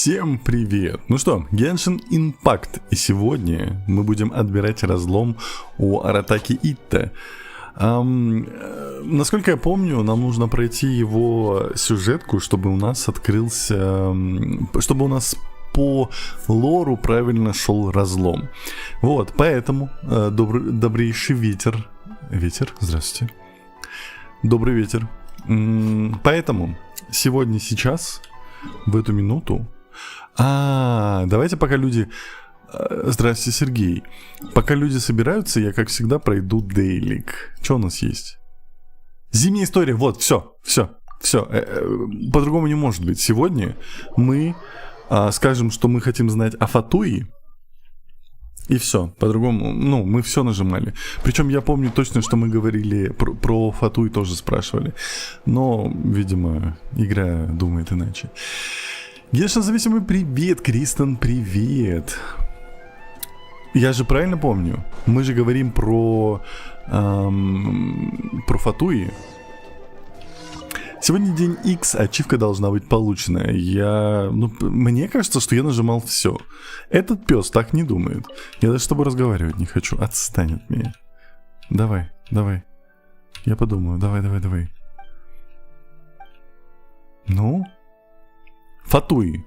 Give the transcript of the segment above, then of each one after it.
Всем привет! Ну что, Genshin Impact, и сегодня мы будем отбирать разлом у Аратаки Итте. Насколько я помню, нам нужно пройти его сюжетку, чтобы у нас открылся... Чтобы у нас по лору правильно шел разлом. Вот, поэтому добрейший ветер... Ветер? Здравствуйте. Добрый ветер. Поэтому сегодня, сейчас, в эту минуту... давайте пока люди... Здравствуйте, Сергей. Пока люди собираются, я, как всегда, пройду дейлик. Что у нас есть? Зимняя история. Вот, все. По-другому не может быть. Сегодня мы скажем, что мы хотим знать о Фатуи. И все. По-другому, мы все нажимали. Причем я помню точно, что мы говорили про Фатуи, тоже спрашивали. Но, видимо, игра думает иначе. Genshin зависимый, привет, Кристен, привет. Я же правильно помню? Мы же говорим про Фатуи. Сегодня день X, ачивка должна быть получена. Мне кажется, что я нажимал все. Этот пес так не думает. Я даже с тобой разговаривать не хочу. Отстань от меня. Давай. Я подумаю. Давай. Ну? Фатуи.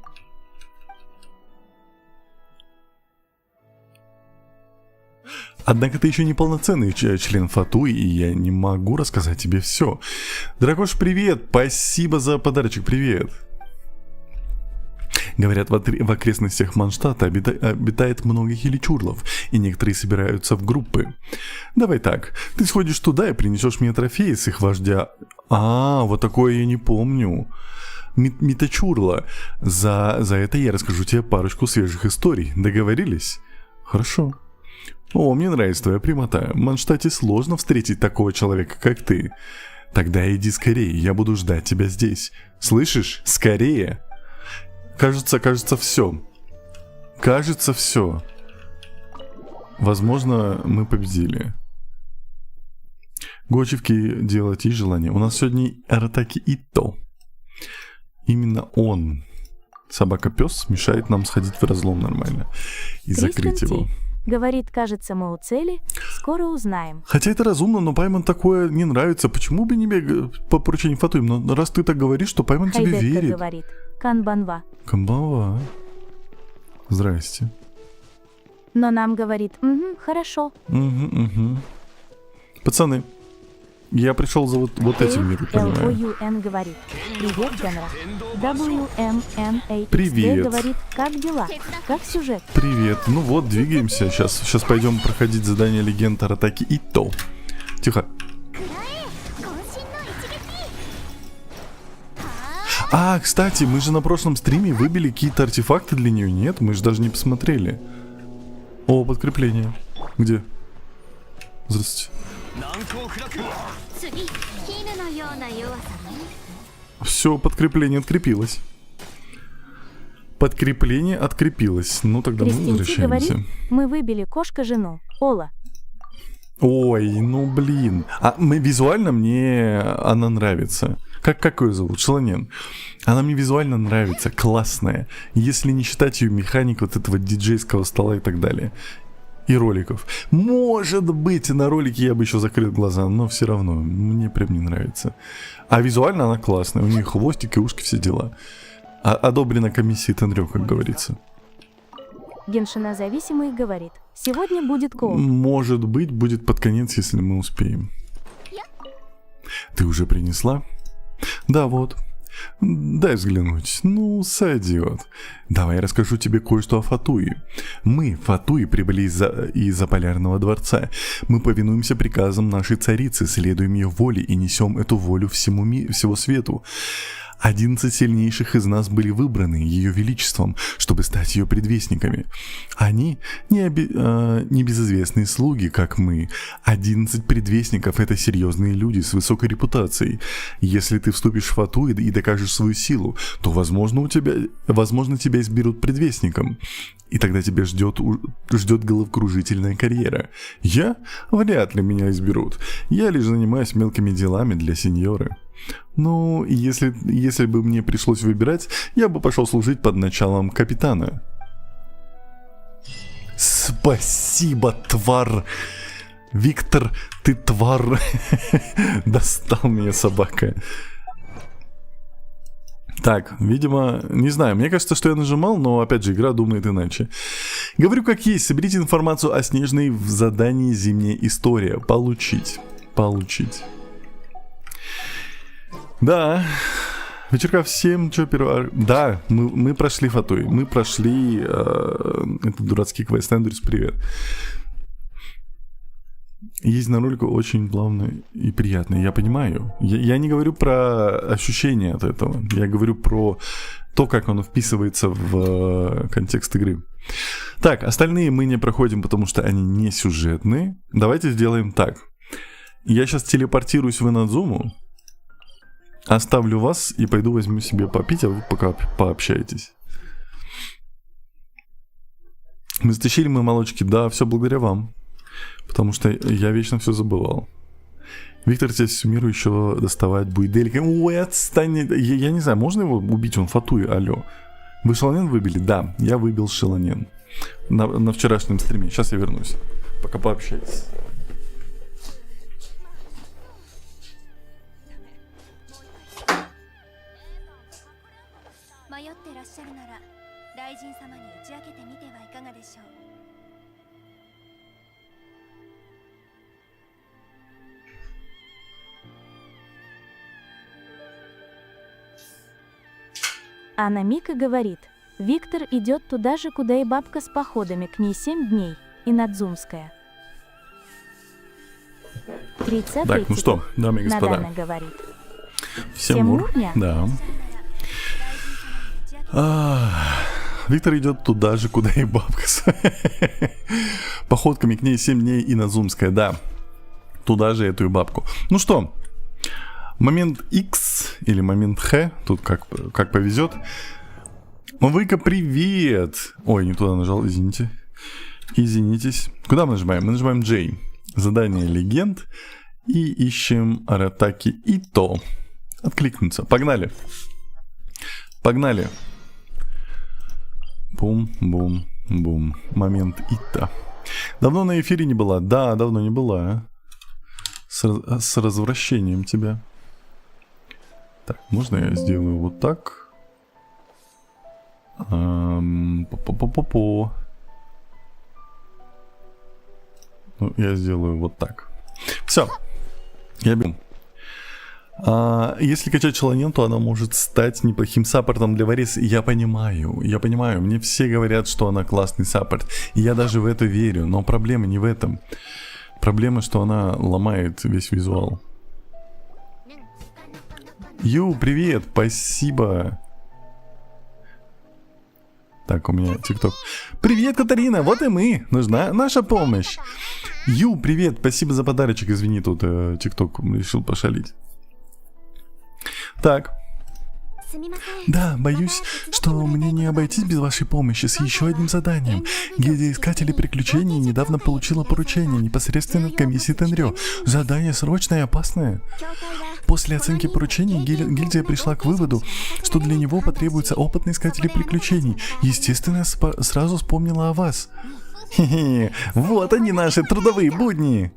Однако ты еще не полноценный член Фатуи, и я не могу рассказать тебе все. Дракош, привет! Спасибо за подарочек, привет! Говорят, в окрестностях Манштата обитает много хиличурлов, и некоторые собираются в группы. Давай так, ты сходишь туда и принесешь мне трофеи с их вождя. Вот такое я не помню. Митачурла. За это я расскажу тебе парочку свежих историй. Договорились? Хорошо. Мне нравится твоя прямота. В Манштате сложно встретить такого человека, как ты. Тогда иди скорее, я буду ждать тебя здесь. Слышишь? Скорее. Кажется, все. Кажется, все. Возможно, мы победили. Гочевки делать и желание. У нас сегодня Аратаки Итто. Именно он, собака-пес, мешает нам сходить в разлом нормально и закрыть его. Говорит, кажется, мы у цели, скоро узнаем. Хотя это разумно, но Паймон такое не нравится. Почему бы не по поручению Фатуи? Но раз ты так говоришь, то Паймон тебе верит. Говорит, канбанва. Канбанва. Здрасте. Но нам говорит, хорошо. Пацаны, я пришел за вот этим миром, понимаю. L-O-U-N говорит, привет, Генра. W-M-N-A-X-D Привет. говорит, как дела? Как сюжет? Привет. Ну вот, двигаемся. Сейчас пойдем проходить задание легенд Аратаки Итто. Тихо. Кстати, мы же на прошлом стриме выбили какие-то артефакты для нее, нет? Мы же даже не посмотрели. Подкрепление. Где? Здравствуйте. Все, подкрепление открепилось. Подкрепление открепилось. Ну тогда мы возвращаемся. Говорит, мы выбили кошка-жену. Ола. Блин. Визуально мне она нравится. Как ее зовут? Шелонен. Она мне визуально нравится. Классная. Если не считать ее механик вот этого диджейского стола и так далее. И роликов. Может быть, на ролике я бы еще закрыл глаза, но все равно, мне прям не нравится. А визуально она классная, у нее хвостик и ушки, все дела. Одобрена комиссией Тенрё, как говорится. Геншина зависимый говорит, сегодня будет кооп. Может быть, будет под конец, если мы успеем. Ты уже принесла? Да, вот. Дай взглянуть. Сойдет. Давай я расскажу тебе кое-что о Фатуи. Мы, Фатуи, прибыли из-за Полярного дворца. Мы повинуемся приказам нашей царицы, следуем ее воле и несем эту волю всему свету. 11 сильнейших из нас были выбраны Ее Величеством, чтобы стать ее предвестниками. Они не безызвестные слуги, как мы. 11 предвестников — это серьезные люди с высокой репутацией. Если ты вступишь в Фатуи и докажешь свою силу, то, возможно, тебя изберут предвестником. И тогда тебя ждет головокружительная карьера. Вряд ли меня изберут. Я лишь занимаюсь мелкими делами для сеньоры. Ну, если бы мне пришлось выбирать, я бы пошел служить под началом капитана. Спасибо, твар. Виктор, ты твар. Достал меня собака. Так, видимо, не знаю, мне кажется, что я нажимал, но опять же, игра думает иначе. Говорю как есть, соберите информацию о Снежной в задании «Зимняя история». Получить. Да, вечерка всем, что первое... Да, мы прошли Фатуй, мы прошли этот дурацкий квест. Эндрюс, привет. Есть на ролику очень плавно и приятно, я понимаю. Я не говорю про ощущения от этого, я говорю про то, как оно вписывается в контекст игры. Так, остальные мы не проходим, потому что они не сюжетные. Давайте сделаем так. Я сейчас телепортируюсь в Инадзуму, оставлю вас и пойду возьму себе попить, а вы пока пообщаетесь. Мы стащили мы молочки, да, все благодаря вам. Потому что я вечно все забывал. Виктор тебя всю миру еще доставать будет деликом. Ой, отстань. Я не знаю, можно его убить? Он Фатуй, алло. Вы Шелонен выбили? Да, я выбил Шелонен. На вчерашнем стриме. Сейчас я вернусь. Пока пообщайтесь. А Намика говорит, Виктор идет туда же, куда и бабка с походами, к ней 7 дней, Инадзумская. 30 Так, ну что, дамы и господа. Надана говорит. Всем мур. Да. Виктор идет туда же, куда и бабка с походками, к ней 7 дней, Инадзумская, да. Туда же эту и бабку. Ну что, момент X или момент Х, тут как повезет. Мавыка, привет! Ой, не туда нажал, извините. Извинитесь. Куда мы нажимаем? Мы нажимаем J. Задание легенд. И ищем Аратаки Ито. Откликнуться. Погнали. Погнали. Бум-бум-бум. Момент Ито. Давно на эфире не была? Да, давно не была. С развращением тебя. Так, можно я сделаю вот так? По-по-по-по. Ну, я сделаю вот так. Все. Я беру. Если качать Шелонен, то она может стать неплохим саппортом для Варис. Я понимаю. Мне все говорят, что она классный саппорт. И я даже в это верю. Но проблема не в этом. Проблема, что она ломает весь визуал. Ю, привет, спасибо. Так, у меня ТикТок. Привет, Катарина, вот и мы. Нужна наша помощь. Ю, привет, спасибо за подарочек. Извини, тут ТикТок решил пошалить. Так. Да, боюсь, что мне не обойтись без вашей помощи с еще одним заданием. Гильдия Искателей Приключений недавно получила поручение непосредственно от комиссии Тенрё. Задание срочное и опасное. После оценки поручений гильдия пришла к выводу, что для него потребуются опытные искатели приключений. Естественно, сразу вспомнила о вас. Хе-хе, вот они наши трудовые будни.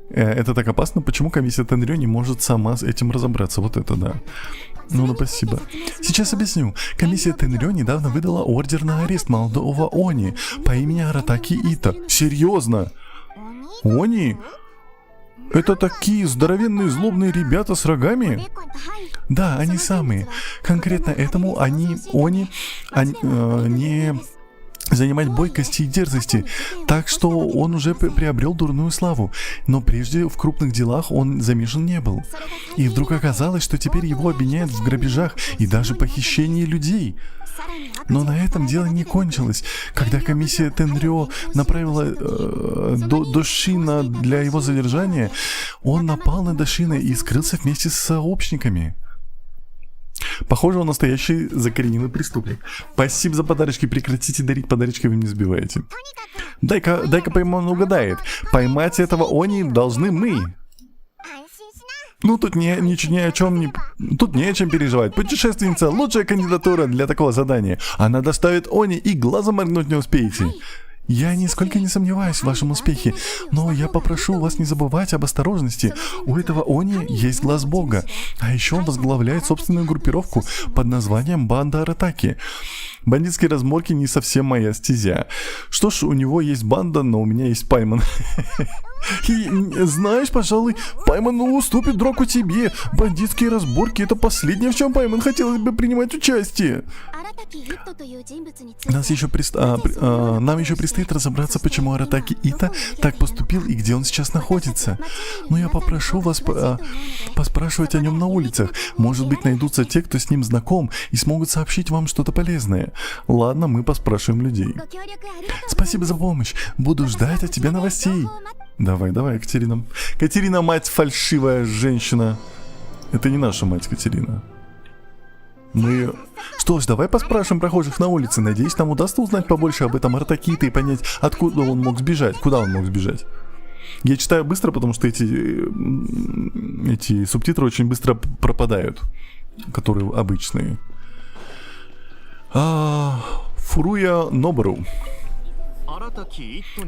Это так опасно, почему комиссия Тенрё не может сама с этим разобраться? Вот это да. Ну, спасибо. Сейчас объясню. Комиссия Тенрё недавно выдала ордер на арест молодого Они по имени Аратаки Ито. Серьезно? Они? Это такие здоровенные злобные ребята с рогами? Да, они самые. Конкретно этому они не занимать бойкости и дерзости, так что он уже приобрел дурную славу. Но прежде в крупных делах он замешан не был. И вдруг оказалось, что теперь его обвиняют в грабежах и даже похищении людей. Но на этом дело не кончилось. Когда комиссия Тенрё направила Дошина для его задержания, он напал на Дошина и скрылся вместе с сообщниками. Похоже, он настоящий закоренелый преступник. Спасибо за подарочки. Прекратите дарить подарочки, вы меня сбиваете. Дай-ка пойман угадает. Поймать этого Они должны мы. Ну, тут ни о чем не... Тут не о чем переживать. Путешественница — лучшая кандидатура для такого задания. Она доставит Они и глазом моргнуть не успеете. Я нисколько не сомневаюсь в вашем успехе, но я попрошу вас не забывать об осторожности. У этого Они есть глаз бога, а еще он возглавляет собственную группировку под названием Банда Аратаки. Бандитские разборки не совсем моя стезя. Что ж, у него есть банда, но у меня есть Пайман. И знаешь, пожалуй, Пайман уступит дроку тебе. Бандитские разборки — это последнее, в чем Пайман хотелось бы принимать участие. Нам еще предстоит разобраться, почему Аратаки Ита так поступил и где он сейчас находится. Но я попрошу вас поспрашивать о нем на улицах. Может быть, найдутся те, кто с ним знаком и смогут сообщить вам что-то полезное. Ладно, мы поспрашиваем людей. Спасибо за помощь. Буду ждать от тебя новостей. Давай, Катерина. Катерина, мать, фальшивая женщина. Это не наша мать, Катерина. Что ж, давай поспрашиваем прохожих на улице. Надеюсь, нам удастся узнать побольше об этом Аратаки Ита и понять, откуда он мог сбежать, куда он мог сбежать. Я читаю быстро, потому что эти субтитры очень быстро пропадают, которые обычные. Фуруя Нобору.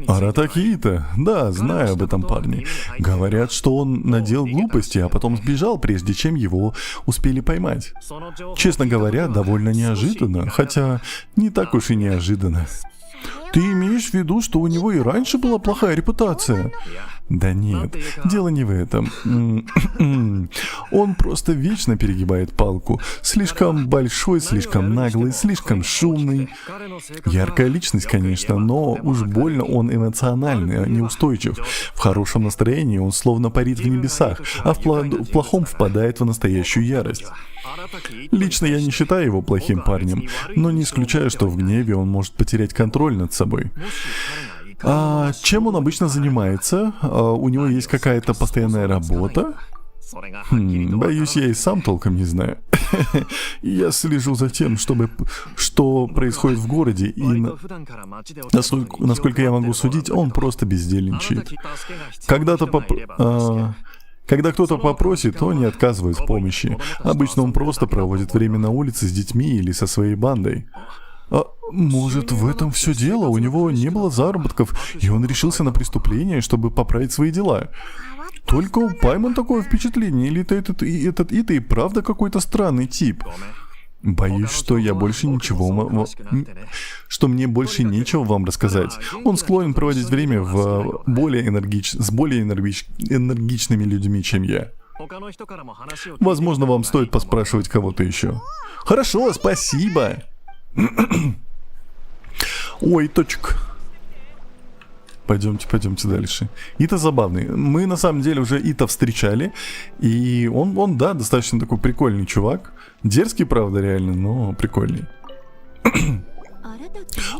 Аратаки Ита? Да, знаю об этом парне. Говорят, что он наделал глупости, а потом сбежал, прежде чем его успели поймать. Честно говоря, довольно неожиданно, хотя не так уж и неожиданно. Ты имеешь в виду, что у него и раньше была плохая репутация? Да нет, дело не в этом. Он просто вечно перегибает палку. Слишком большой, слишком наглый, слишком шумный. Яркая личность, конечно, но уж больно он эмоциональный, неустойчив. В хорошем настроении он словно парит в небесах, а в плохом впадает в настоящую ярость. Лично я не считаю его плохим парнем, но не исключаю, что в гневе он может потерять контроль над собой. А чем он обычно занимается? У него есть какая-то постоянная работа? Боюсь, я и сам толком не знаю. Я слежу за тем, что происходит в городе, и насколько я могу судить, он просто бездельничает. Когда кто-то попросит, он не отказывает в помощи. Обычно он просто проводит время на улице с детьми или со своей бандой. Может, в этом все дело? У него не было заработков, и он решился на преступление, чтобы поправить свои дела. Только у Пайман такое впечатление, или этот Ита и правда какой-то странный тип? Боюсь, что мне больше нечего вам рассказать. Он склонен проводить время с более энергичными людьми, чем я. Возможно, вам стоит поспрашивать кого-то еще. Хорошо, спасибо. Ой, точка. Пойдемте дальше. Ита забавный. Мы, на самом деле, уже Ита встречали. И он, да, достаточно такой прикольный чувак. Дерзкий, правда, реально, но прикольный.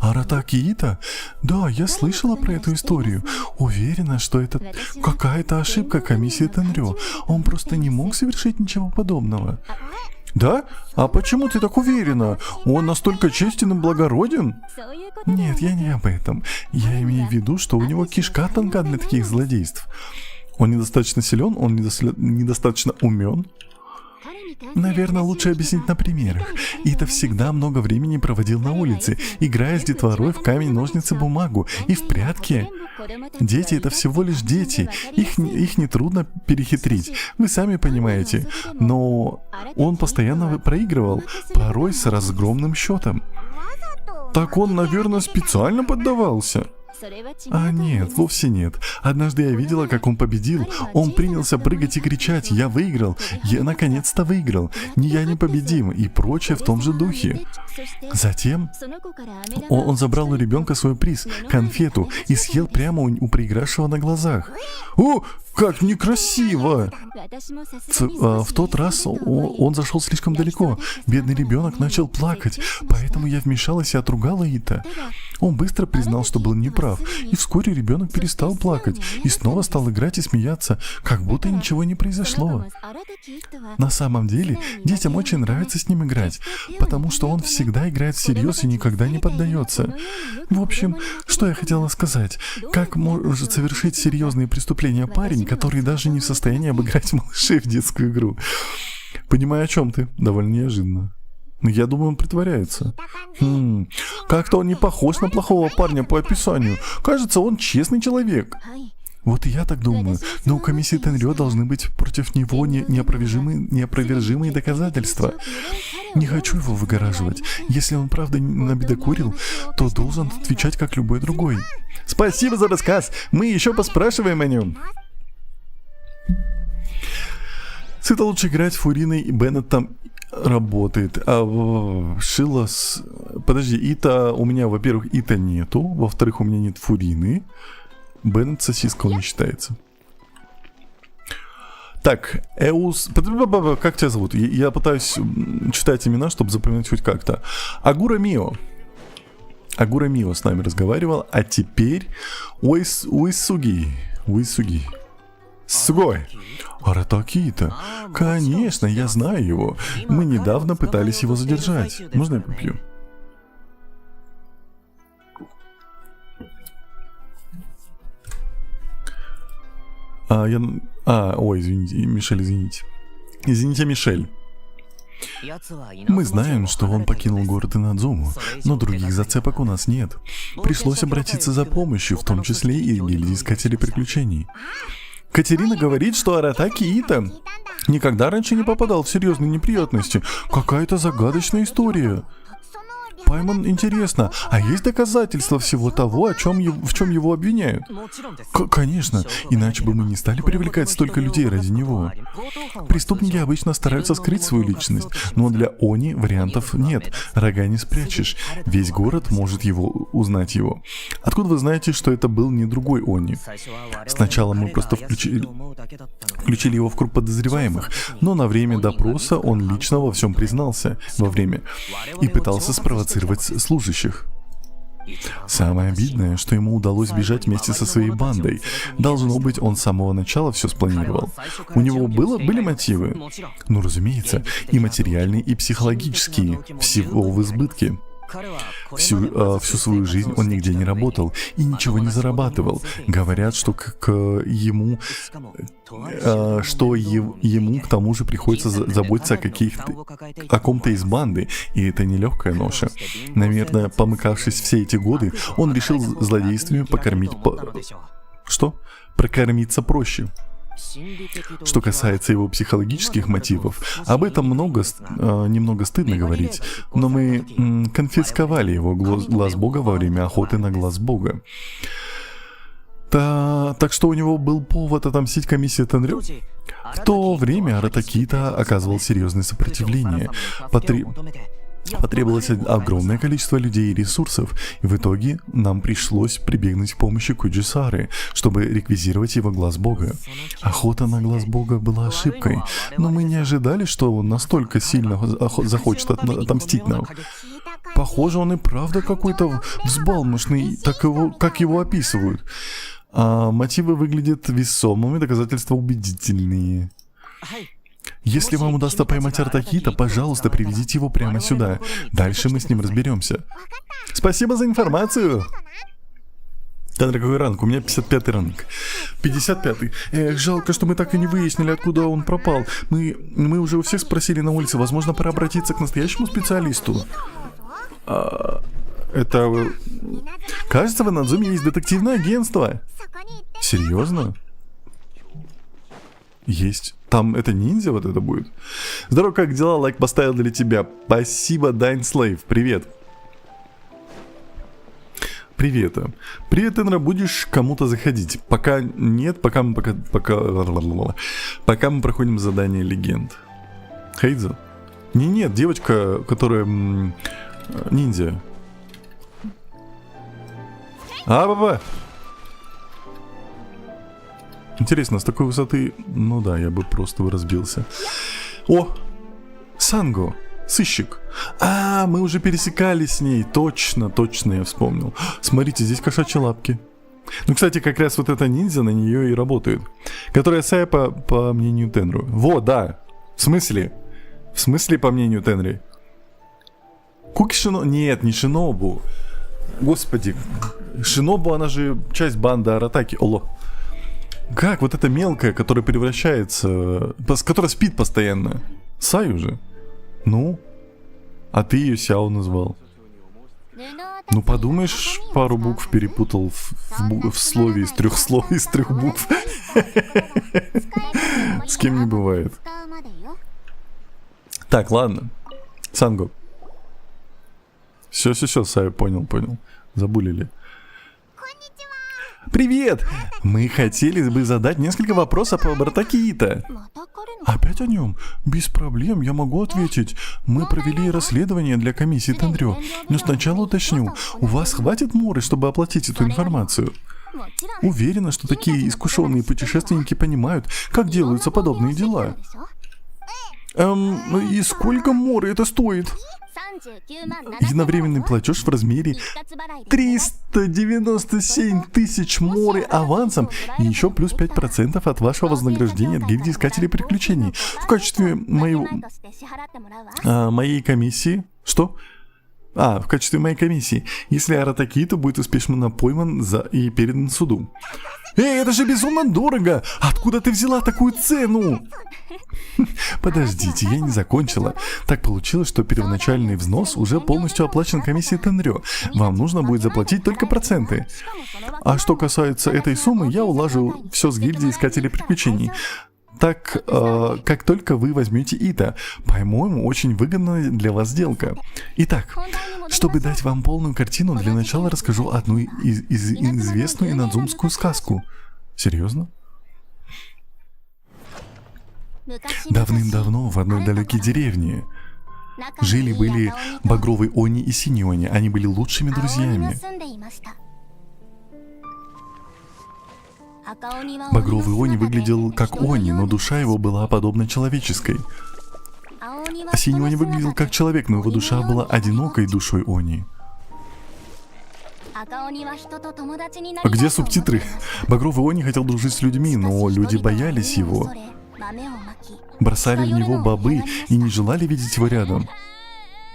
Аратаки Ита? Да, я слышала про эту историю. Уверена, что это какая-то ошибка комиссии Тенрё. Он просто не мог совершить ничего подобного. Да? А почему ты так уверена? Он настолько честен и благороден? Нет, я не об этом. Я имею в виду, что у него кишка тонка для таких злодейств. Он недостаточно силен, он недостаточно умен. Наверное, лучше объяснить на примерах. Ита всегда много времени проводил на улице, играя с детворой в камень, ножницы, бумагу и в прятки. Дети — это всего лишь дети. Их нетрудно перехитрить, вы сами понимаете. Но он постоянно проигрывал, порой с разгромным счетом. Так он, наверное, специально поддавался. А нет, вовсе нет. Однажды я видела, как он победил. Он принялся прыгать и кричать: «Я выиграл! Я наконец-то выиграл! Я непобедим!» и прочее в том же духе. Затем он забрал у ребенка свой приз, конфету, и съел прямо у проигравшего на глазах. О, как некрасиво! В тот раз он зашел слишком далеко. Бедный ребенок начал плакать, поэтому я вмешалась и отругала Ита. Он быстро признал, что был неправ, и вскоре ребенок перестал плакать и снова стал играть и смеяться, как будто ничего не произошло. На самом деле, детям очень нравится с ним играть, потому что он всегда играет всерьез и никогда не поддается. В общем, что я хотела сказать? Как может совершить серьезные преступления парень, который даже не в состоянии обыграть малышей в детскую игру? Понимаю, о чем ты. Довольно неожиданно. Я думаю, он притворяется. Как-то он не похож на плохого парня по описанию. Кажется, он честный человек. Вот и я так думаю. Но у комиссии Тенрё должны быть против него неопровержимые доказательства. Не хочу его выгораживать. Если он правда набедокурил, то должен отвечать как любой другой. Спасибо за рассказ. Мы еще поспрашиваем о нем. Сыто лучше играть с Фуриной, и Беннет там работает. Шила с... Подожди, Ита... У меня, во-первых, Ита нету. Во-вторых, у меня нет Фурины. Беннет сосиска, он не считается. Так, Эус... Как тебя зовут? Я пытаюсь читать имена, чтобы запоминать хоть как-то. Агура Мио. Агура Мио с нами разговаривал. А теперь... Уисуги. Сугой. Аратаки-то. Конечно, я знаю его. Мы недавно пытались его задержать. Можно я попью? Ой, извините, Мишель, извините. Извините, Мишель. Мы знаем, что он покинул город Инадзуму, но других зацепок у нас нет. Пришлось обратиться за помощью, в том числе и гильдии искателей приключений. Катерина говорит, что Аратаки Ита никогда раньше не попадал в серьезные неприятности. Какая-то загадочная история. Паймон, интересно, а есть доказательства всего того, в чем его обвиняют? Конечно, иначе бы мы не стали привлекать столько людей ради него. Преступники обычно стараются скрыть свою личность, но для Они вариантов нет. Рога не спрячешь. Весь город может узнать его. Откуда вы знаете, что это был не другой Они? Сначала мы просто включили его в круг подозреваемых, но на время допроса он лично во всем признался и пытался спровоцировать служащих. Самое обидное, что ему удалось бежать вместе со своей бандой. Должно быть, он с самого начала все спланировал. У него были мотивы? Ну, разумеется, и материальные, и психологические. Всего в избытке. Всю свою жизнь он нигде не работал и ничего не зарабатывал. Говорят, что ему к тому же приходится заботиться о ком-то из банды, и это нелегкая ноша. Наверное, помыкавшись все эти годы, он решил злодействами прокормиться проще. Что касается его психологических мотивов, об этом немного стыдно говорить, но мы конфисковали его глаз бога во время охоты на глаз бога. Так что у него был повод отомстить комиссии Тенрё? В то время Аратакита оказывал серьезное сопротивление. Потребовалось огромное количество людей и ресурсов, и в итоге нам пришлось прибегнуть к помощи Куджисары, чтобы реквизировать его глаз бога. Охота на глаз бога была ошибкой, но мы не ожидали, что он настолько сильно захочет отомстить нам. Похоже, он и правда какой-то взбалмошный, как его описывают. А мотивы выглядят весомыми, доказательства убедительные. Если вам удастся поймать Аратакита, пожалуйста, приведите его прямо сюда. Дальше мы с ним разберемся. Спасибо за информацию. Тандра, какой ранг? У меня 55-й ранг. 55-й. Эх, жалко, что мы так и не выяснили, откуда он пропал. Мы уже у всех спросили на улице. Возможно, пора обратиться к настоящему специалисту. Это... Кажется, в Инадзуме есть детективное агентство. Серьезно? Есть. Там это ниндзя вот это будет? Здорово, как дела? Лайк поставил для тебя. Спасибо, Дайн Слейв. Привет. Привет. Привет, Энра. Будешь кому-то заходить? Пока нет, пока мы проходим задание легенд. Хейдзо? Нет, девочка, которая ниндзя. Баба! Интересно, с такой высоты... Ну да, я бы просто разбился. О! Санго! Сыщик. Мы уже пересекались с ней. Точно, я вспомнил. Смотрите, здесь кошачьи лапки. Ну, кстати, как раз вот эта ниндзя на нее и работает. Которая Сая, по мнению Тенру. Вот, да. В смысле? В смысле, по мнению Тенри? Куки Шинобу? Нет, не Шинобу. Господи. Шинобу, она же часть банды Аратаки. Оло. Как вот эта мелкая, которая превращается... Которая спит постоянно. Саю же. Ну? А ты ее Сяо назвал. Ну, подумаешь, пару букв перепутал в слове из 3 слов, из 3 букв. С кем не бывает. Так, ладно. Санго. Все, Саю, понял. Забулили. Привет! Мы хотели бы задать несколько вопросов по Аратаки Ита. Опять о нем? Без проблем, я могу ответить. Мы провели расследование для комиссии Тенрё. Но сначала уточню, у вас хватит моры, чтобы оплатить эту информацию? Уверена, что такие искушенные путешественники понимают, как делаются подобные дела. И сколько моры это стоит? Единовременный платеж в размере 397 тысяч моры авансом и еще плюс 5% от вашего вознаграждения от гильдии искателей приключений. В качестве моей комиссии... Что? В качестве моей комиссии. Если Аратаки Ита будет успешно пойман и передан суду. Это же безумно дорого! Откуда ты взяла такую цену? Подождите, я не закончила. Так получилось, что первоначальный взнос уже полностью оплачен комиссией Тенрё. Вам нужно будет заплатить только проценты. А что касается этой суммы, я улажу все с гильдией искателей приключений. Так, как только вы возьмете Ита. По-моему, очень выгодная для вас сделка. Итак, чтобы дать вам полную картину, для начала расскажу одну из известную инадзумскую сказку. Серьезно? Давным-давно в одной далекой деревне жили-были багровый Они и синий Они. Они были лучшими друзьями. Багровый Они выглядел как Они, но душа его была подобна человеческой. А синий Они выглядел как человек, но его душа была одинокой душой Они. А где субтитры? Багровый Они хотел дружить с людьми, но люди боялись его. Бросали в него бобы и не желали видеть его рядом.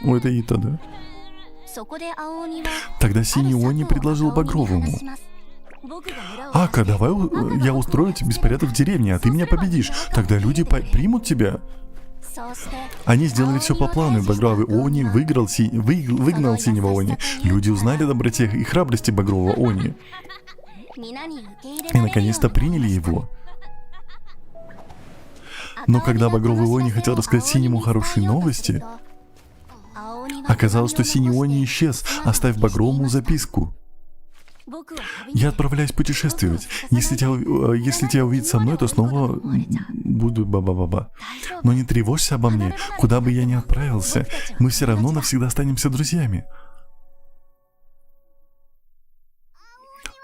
Это Ита, да? Тогда синий Они предложил Багровому: Ака, давай я устрою тебе беспорядок в деревне, а ты меня победишь. Тогда люди примут тебя. Они сделали все по плану, и Багровый Они выгнал синего Они. Люди узнали о доброте и храбрости Багрового Они. И наконец-то приняли его. Но когда Багровый Они хотел рассказать синему хорошие новости, оказалось, что синий Они исчез, оставив Багровому записку. Я отправляюсь путешествовать. Если тебя увидят со мной, то снова буду ба-ба-ба-ба. Но не тревожься обо мне, куда бы я ни отправился. Мы все равно навсегда останемся друзьями.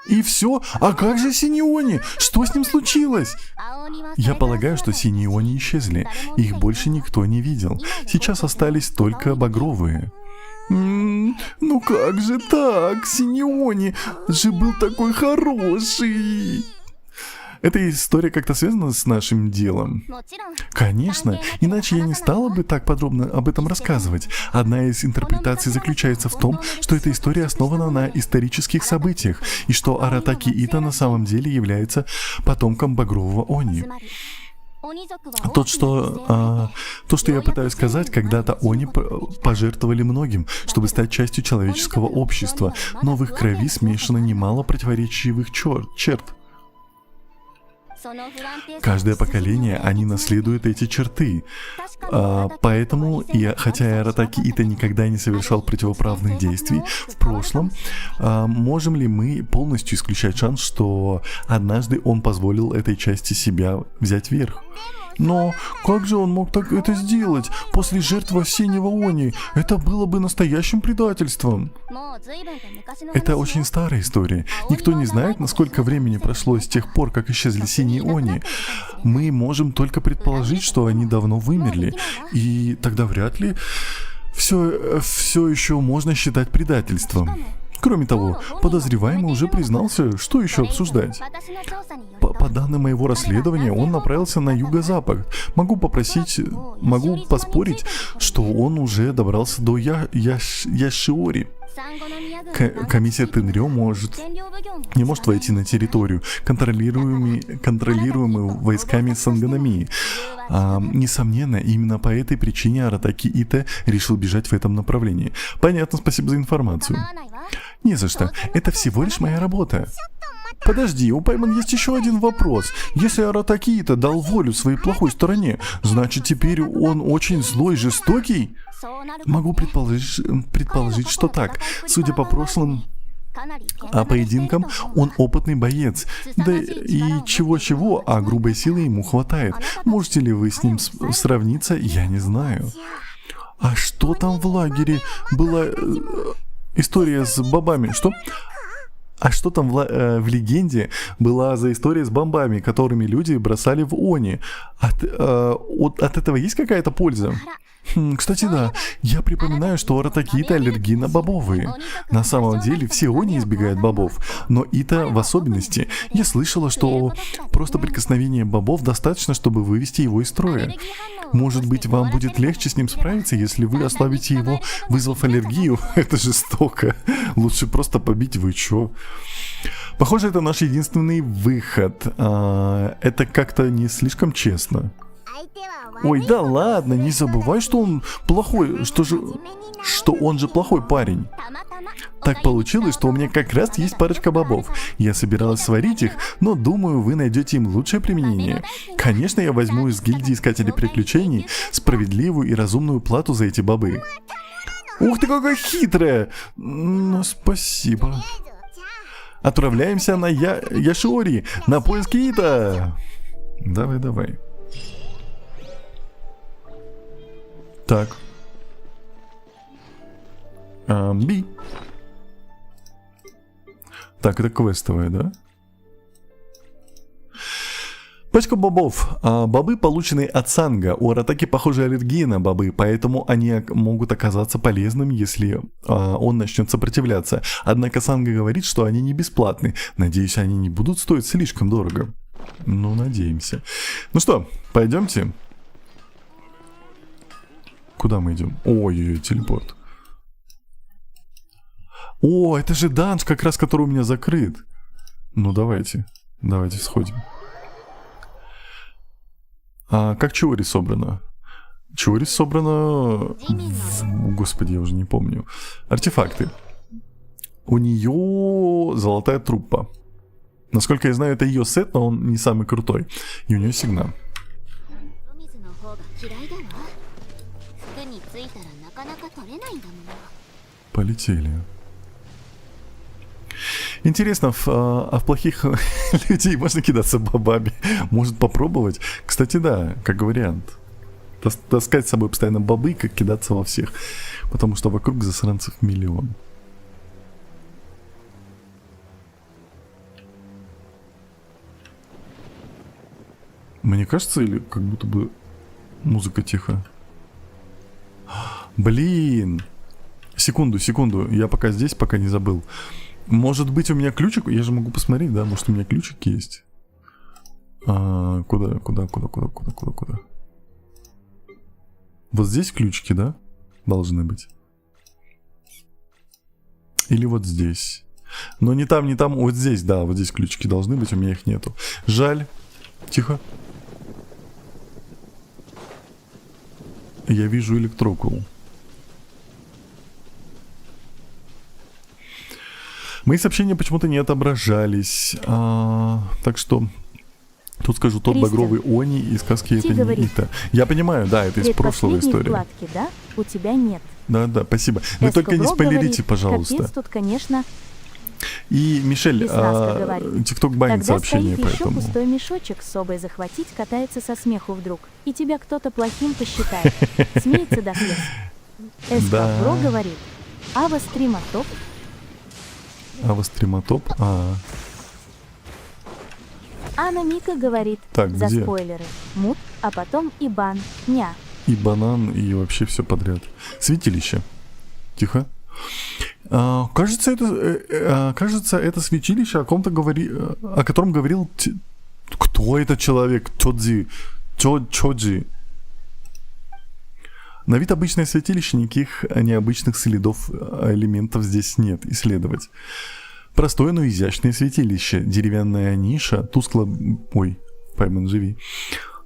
И все? А как же синий Они? Что с ним случилось? Я полагаю, что синие Они исчезли. Их больше никто не видел. Сейчас остались только багровые. Ну как же так? Синий Они же был такой хороший. Эта история как-то связана с нашим делом? Конечно, иначе я не стала бы так подробно об этом рассказывать. Одна из интерпретаций заключается в том, что эта история основана на исторических событиях, и что Аратаки Ита на самом деле является потомком Багрового Они. То, что я пытаюсь сказать, когда-то Они пожертвовали многим, чтобы стать частью человеческого общества, но в их крови смешано немало противоречивых черт. Каждое поколение, они наследуют эти черты. Поэтому, хотя и Аратаки Ита никогда не совершал противоправных действий в прошлом, можем ли мы полностью исключать шанс, что однажды он позволил этой части себя взять верх? Но как же он мог так это сделать? После жертвы синего Они это было бы настоящим предательством. Это очень старая история. Никто не знает, насколько времени прошло с тех пор, как исчезли синие Они. Мы можем только предположить, что они давно вымерли. И тогда вряд ли все еще можно считать предательством. Кроме того, подозреваемый уже признался, что еще обсуждать. По данным моего расследования, он направился на юго-запад. Могу поспорить, что он уже добрался до Яшиори. Комиссия Тенрё не может войти на территорию, контролируемую войсками Сангономии. Несомненно, именно по этой причине Аратаки Ите решил бежать в этом направлении. Понятно, спасибо за информацию. Не за что, это всего лишь моя работа. Подожди, у Пайман есть еще один вопрос. Если Аратаки Ите дал волю своей плохой стороне, значит теперь он очень злой и жестокий? Могу предположить, что так. Судя по прошлым поединкам, он опытный боец. Да и чего-чего, а грубой силы ему хватает. Можете ли вы с ним сравниться, я не знаю. А что там в лагере? Была история с бобами. Что? А что там в легенде была за история с бомбами, которыми люди бросали в Они? От этого есть какая-то польза? Кстати, да, я припоминаю, что у Аратаки Ите аллергии на бобовые. На самом деле все они избегают бобов, но Ита в особенности. Я слышала, что просто прикосновение бобов достаточно, чтобы вывести его из строя. Может быть, вам будет легче с ним справиться, если вы ослабите его, вызвав аллергию? Это жестоко. Лучше просто побить, вы чё? Похоже, это наш единственный выход. Это как-то не слишком честно. Ой, да ладно, не забывай, что он плохой, что он же плохой парень. Так получилось, что у меня как раз есть парочка бобов. Я собиралась сварить их, но думаю, вы найдете им лучшее применение. Конечно, я возьму из гильдии искателей приключений справедливую и разумную плату за эти бобы. Ух ты, какая хитрая! Ну, спасибо. Отправляемся на Яшиори, на поиски Ита. Давай. Так. Би. Так, это квестовая, да? Пачка бобов. Бобы, полученные от Санга. У Аратаки, похоже, аллергия на бобы, поэтому они могут оказаться полезными, если он начнет сопротивляться. Однако Санга говорит, что они не бесплатны. Надеюсь, они не будут стоить слишком дорого. Ну, надеемся. Ну что, пойдемте. Куда мы идем? Ой, телепорт. О, это же данж, как раз который у меня закрыт. Ну, давайте сходим. Как Чиори собрано? Чиори собрано... Господи, я уже не помню. Артефакты. У нее золотая труппа. Насколько я знаю, это ее сет, но он не самый крутой. И у нее сигнал. Полетели. Интересно, в плохих людей можно кидаться бобами? Может попробовать? Кстати, да, как вариант. Таскать с собой постоянно бобы, как кидаться во всех. Потому что вокруг засранцев миллион. Мне кажется, или как будто бы музыка тихо. Блин! Секунду, я пока здесь, пока не забыл. Может быть, у меня ключик? Я же могу посмотреть, да? Может, у меня ключик есть? Куда? Вот здесь ключики, да? Должны быть. Или вот здесь. Но не там. Вот здесь, да, вот здесь ключики должны быть, у меня их нету. Жаль. Тихо. Я вижу электрокул. Мои сообщения почему-то не отображались. Так что тут скажу, тот Кристиан, багровый Они из сказки это не говорит. Ита. Я понимаю, да, это из прошлой истории. Вкладки, да? У тебя нет. Да, спасибо. Но только не спойлерите, говорит, пожалуйста. Капец, тут, конечно, И, Мишель, ТикТок банит когда сообщение, стоит еще поэтому... пустой мешочек с собой захватить, катается со смеху вдруг, и тебя кто-то плохим посчитает. Смеется до слез. Эскобро говорит, Ава стрима топ. Ава стрима топ? Анна Мика говорит, Так, за где? спойлеры, мут, а потом и бан, ня. и банан, и вообще все подряд. Святилище. Тихо. Кажется, это святилище, о котором говорил... Кто этот человек? Чоджи. На вид обычное святилище, никаких необычных следов элементов здесь нет исследовать. Простое, но изящное святилище. Деревянная ниша тускло... Ой, Пайман, живи.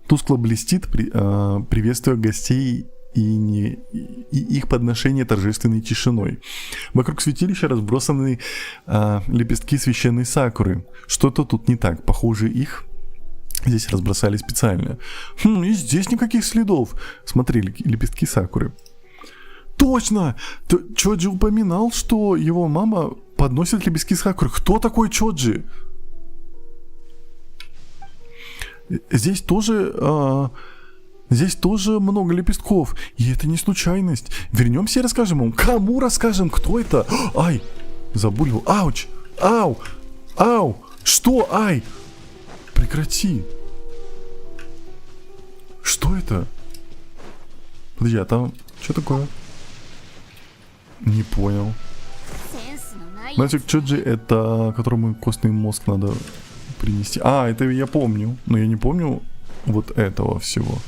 Тускло блестит, приветствуя гостей и их подношение торжественной тишиной. Вокруг святилища разбросаны лепестки священной сакуры. Что-то тут не так. Похоже, их здесь разбросали специально. И здесь никаких следов. Смотри, лепестки сакуры. Точно! Чоджи упоминал, что его мама подносит лепестки сакуры. Кто такой Чоджи? Здесь тоже много лепестков. И это не случайность. Вернемся и расскажем ему. Кому расскажем? Кто это? Ай! Забулил. Ауч! Ау! Ау! Что? Ай! Прекрати. Что это? Подожди, а там... Что такое? Не понял. Мальчик Чоджи, это которому костный мозг надо принести. Это я помню. Но я не помню вот этого всего.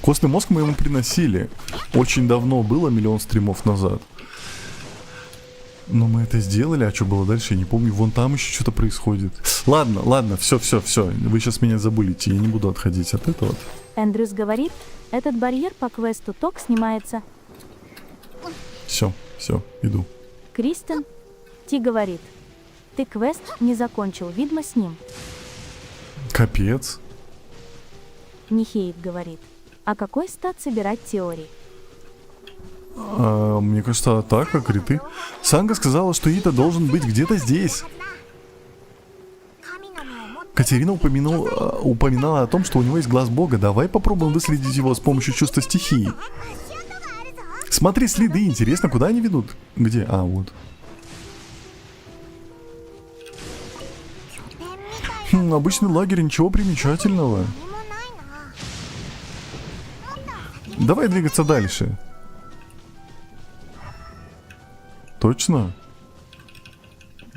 Костный мозг мы ему приносили. Очень давно было, миллион стримов назад. Но мы это сделали, а что было дальше, я не помню. Вон там еще что-то происходит. Ладно, все. Вы сейчас меня забулите, я не буду отходить от этого. Эндрюс говорит, этот барьер по квесту ТОК снимается. Все, иду. Кристен Ти говорит, ты квест не закончил, видно с ним. Капец. Нихейт говорит, а какой стат собирать теории? Мне кажется, атака, криты. Санга сказала, что Ита должен быть где-то здесь. Катерина упоминала о том, что у него есть глаз бога. Давай попробуем выследить его с помощью чувства стихии. Смотри, следы. Интересно, куда они ведут? Где? Вот. Обычный лагерь, ничего примечательного. Давай двигаться дальше. Точно?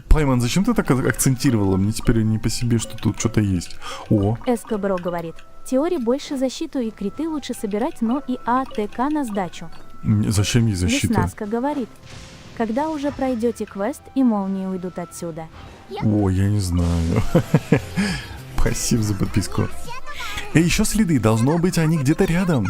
Пайман, зачем ты так акцентировала? Мне теперь не по себе, что тут что-то есть. Эскобро говорит, теории больше защиту и криты лучше собирать, но и АТК на сдачу. Зачем ей защита? Веснаска говорит, когда уже пройдете квест и молнии уйдут отсюда. Я не знаю. Спасибо за подписку. Еще следы, должно быть, они где-то рядом.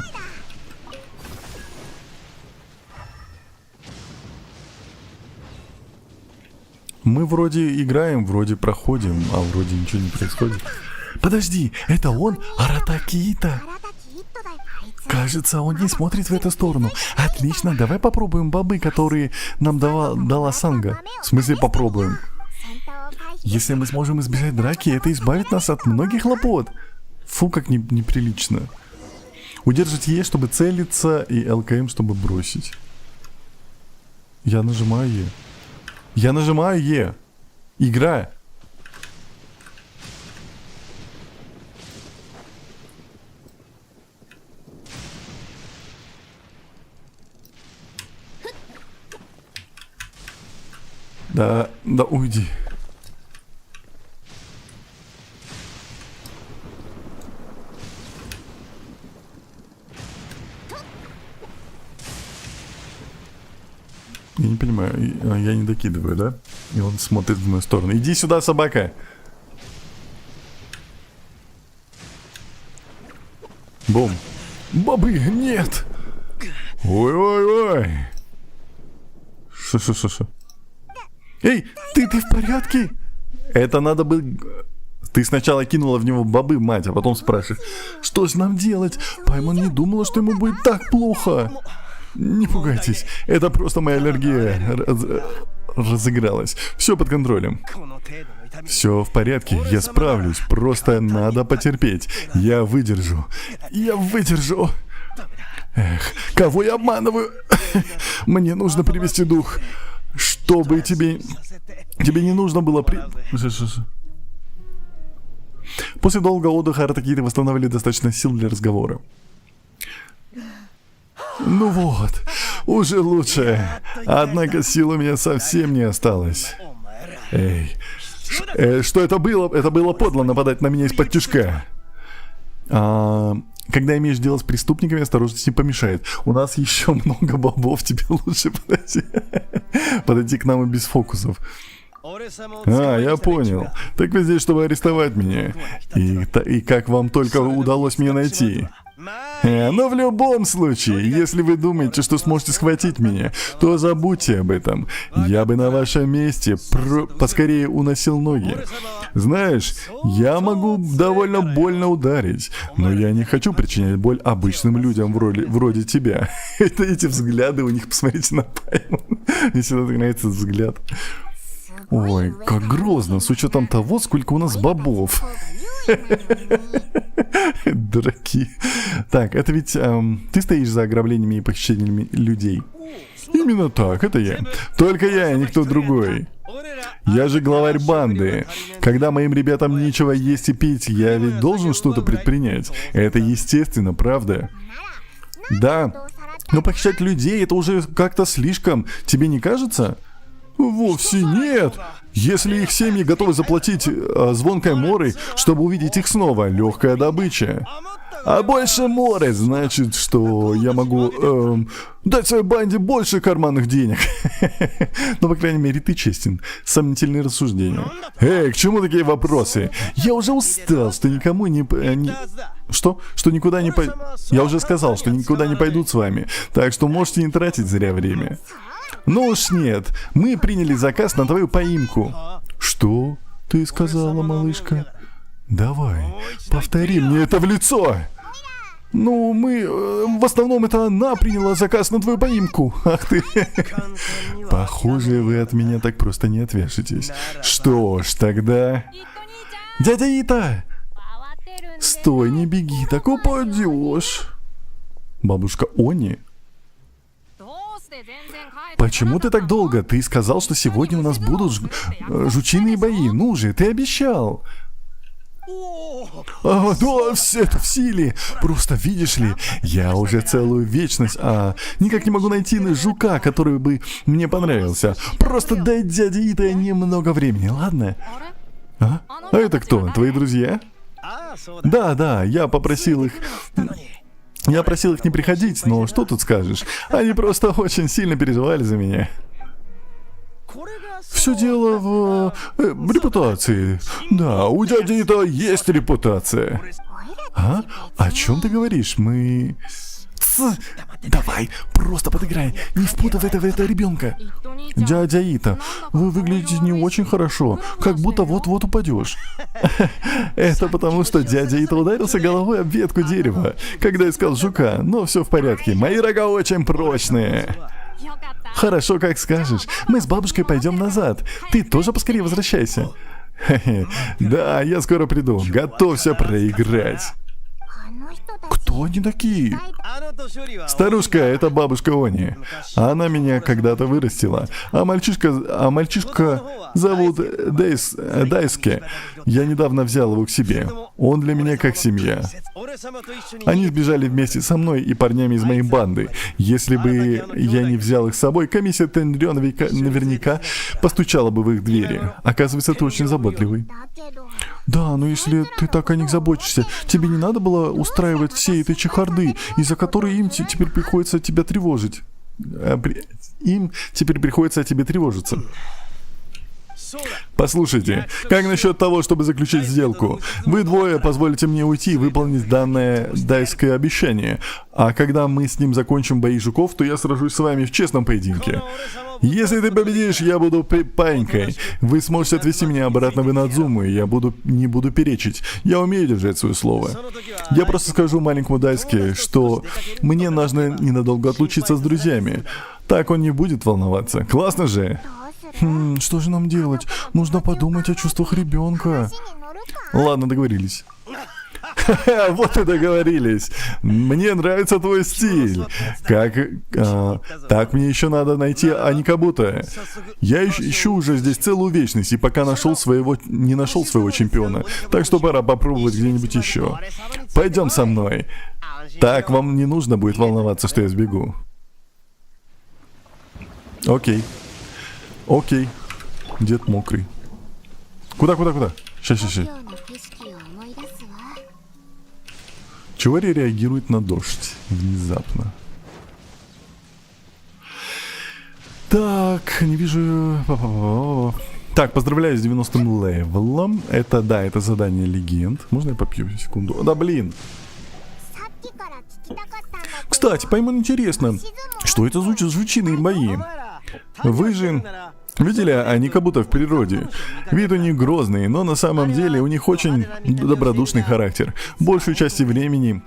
Мы вроде играем, вроде проходим, а вроде ничего не происходит. Подожди, это он? Аратакиита? Кажется, он не смотрит в эту сторону. Отлично, давай попробуем бобы, которые нам дала Санга. В смысле попробуем? Если мы сможем избежать драки, это избавит нас от многих хлопот. Фу, как неприлично. Удержать Е, чтобы целиться, и ЛКМ, чтобы бросить. Я нажимаю Е. Игра. Да, уйди. Я не понимаю, я не докидываю, да? И он смотрит в мою сторону. Иди сюда, собака! Бум! Бобы, нет! Ой! Шо? Эй, ты в порядке? Это надо было... Ты сначала кинула в него бобы, мать, а потом спрашиваешь, что же нам делать? Паймон не думала, что ему будет так плохо. Не пугайтесь, это просто моя аллергия разыгралась. Все под контролем. Все в порядке, я справлюсь, просто надо потерпеть. Я выдержу. Эх, кого я обманываю? Мне нужно привести дух, чтобы тебе не нужно было После долгого отдыха Аратакииты восстановили достаточно сил для разговора. Ну вот, уже лучше. Однако сил у меня совсем не осталось. Эй, что это было? Это было подло нападать на меня из-под тишка. Когда имеешь дело с преступниками, осторожность не помешает. У нас еще много бобов, тебе лучше подойти к нам и без фокусов. Я понял. Так вы здесь, чтобы арестовать меня. И как вам только удалось меня найти? Но в любом случае, если вы думаете, что сможете схватить меня, то забудьте об этом. Я бы на вашем месте поскорее уносил ноги. Знаешь, я могу довольно больно ударить, но я не хочу причинять боль обычным людям вроде тебя. Это эти взгляды у них, посмотрите на Пайму. Мне всегда так нравится этот взгляд. Ой, как грозно, с учетом того, сколько у нас бобов. Дураки. Так, это ведь ты стоишь за ограблениями и похищениями людей. Именно так, это я. Только я, и никто другой. Я же главарь банды. Когда моим ребятам нечего есть и пить, я ведь должен что-то предпринять. Это естественно, правда? Да. Но похищать людей — это уже как-то слишком. Тебе не кажется? Вовсе нет. Если их семьи готовы заплатить звонкой морой, чтобы увидеть их снова, легкая добыча. А больше моры значит, что я могу дать своей банде больше карманных денег. Но, по крайней мере, ты честен. Сомнительные рассуждения. Эй, к чему такие вопросы? Я уже устал, что никому не... Что? Что никуда не пойду? Я уже сказал, что никуда не пойдут с вами. Так что можете не тратить зря время. Ну уж нет, мы приняли заказ на твою поимку. Что ты сказала, малышка? Давай, повтори мне это в лицо. Ну, в основном это она приняла заказ на твою поимку. Ах ты. Похоже, вы от меня так просто не отвяжетесь. Что ж, тогда... Дядя Ита! Стой, не беги, так упадешь. Бабушка Они? Почему ты так долго? Ты сказал, что сегодня у нас будут жучиные бои. Ну же, ты обещал. Да, все это в силе. Просто видишь ли, я уже целую вечность, никак не могу найти жука, который бы мне понравился. Просто дай дяде Ита немного времени, ладно? А это кто? Твои друзья? Да, я попросил их... Я просил их не приходить, но что тут скажешь? Они просто очень сильно переживали за меня. Все дело в репутации. Да, у дяди Ита есть репутация. О чем ты говоришь? Мы... Давай, просто подыграй, не впутывай в это ребенка. Дядя Ита, вы выглядите не очень хорошо, как будто вот-вот упадешь. Это потому, что дядя Ита ударился головой об ветку дерева, когда искал жука, но все в порядке, мои рога очень прочные. Хорошо, как скажешь, мы с бабушкой пойдем назад, ты тоже поскорее возвращайся. Да, я скоро приду, готовься проиграть. Кто они такие? Старушка, это бабушка Они. Она меня когда-то вырастила. А мальчишка зовут Дайске. Я недавно взял его к себе. Он для меня как семья. Они сбежали вместе со мной и парнями из моей банды. Если бы я не взял их с собой, комиссия Тенрё наверняка постучала бы в их двери. Оказывается, ты очень заботливый. Да, но если ты так о них заботишься, тебе не надо было устраивать все эти чехарды, из-за которой им теперь приходится тебя тревожить. Им теперь приходится о тебе тревожиться. Послушайте, как насчет того, чтобы заключить сделку? Вы двое позволите мне уйти и выполнить данное дайское обещание. А когда мы с ним закончим бои жуков, то я сражусь с вами в честном поединке. Если ты победишь, я буду паинькой. Вы сможете отвезти меня обратно в Инадзуму, и я не буду перечить. Я умею держать свое слово. Я просто скажу маленькому Дайске, что мне нужно ненадолго отлучиться с друзьями. Так он не будет волноваться. Классно же? Что же нам делать? Нужно подумать о чувствах ребенка. Ладно, договорились. Вот и договорились. Мне нравится твой стиль. Так мне еще надо найти Аникабуто. Я ищу уже здесь целую вечность, и пока не нашел своего чемпиона. Так что пора попробовать где-нибудь еще. Пойдем со мной. Так вам не нужно будет волноваться, что я сбегу. Окей. Окей. Дед мокрый. Куда? Сейчас. Чиори реагирует на дождь внезапно. Так, не вижу... Так, поздравляю с 90-м левелом. Это задание легенд. Можно я попью секунду? Да, блин. Кстати, пойму интересно, что это за жучиные бои? Вы же видели Аникабуто в природе? Вид у них грозный, но на самом деле у них очень добродушный характер. Большую часть времени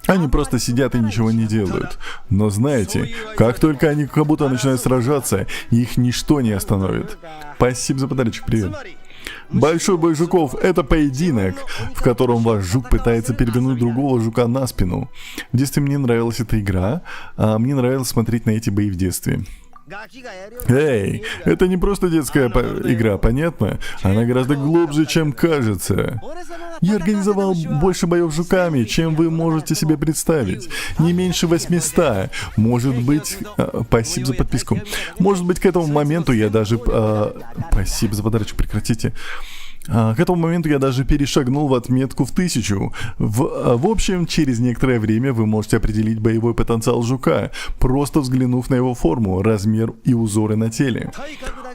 они просто сидят и ничего не делают. Но знаете, как только Аникабуто начинают сражаться, их ничто не остановит. Спасибо за подарочек, привет. Большой бой жуков — это поединок, в котором ваш жук пытается перевернуть другого жука на спину. В детстве мне нравилась эта игра, а мне нравилось смотреть на эти бои в детстве. Эй, это не просто детская игра, понятно? Она гораздо глубже, чем кажется. Я организовал больше боев с жуками, чем вы можете себе представить. Не меньше 800. Может быть... спасибо за подписку. Может быть, к этому моменту я даже... спасибо за подарочек, прекратите. К этому моменту я даже перешагнул в отметку в 1000. В общем, через некоторое время вы можете определить боевой потенциал жука, просто взглянув на его форму, размер и узоры на теле.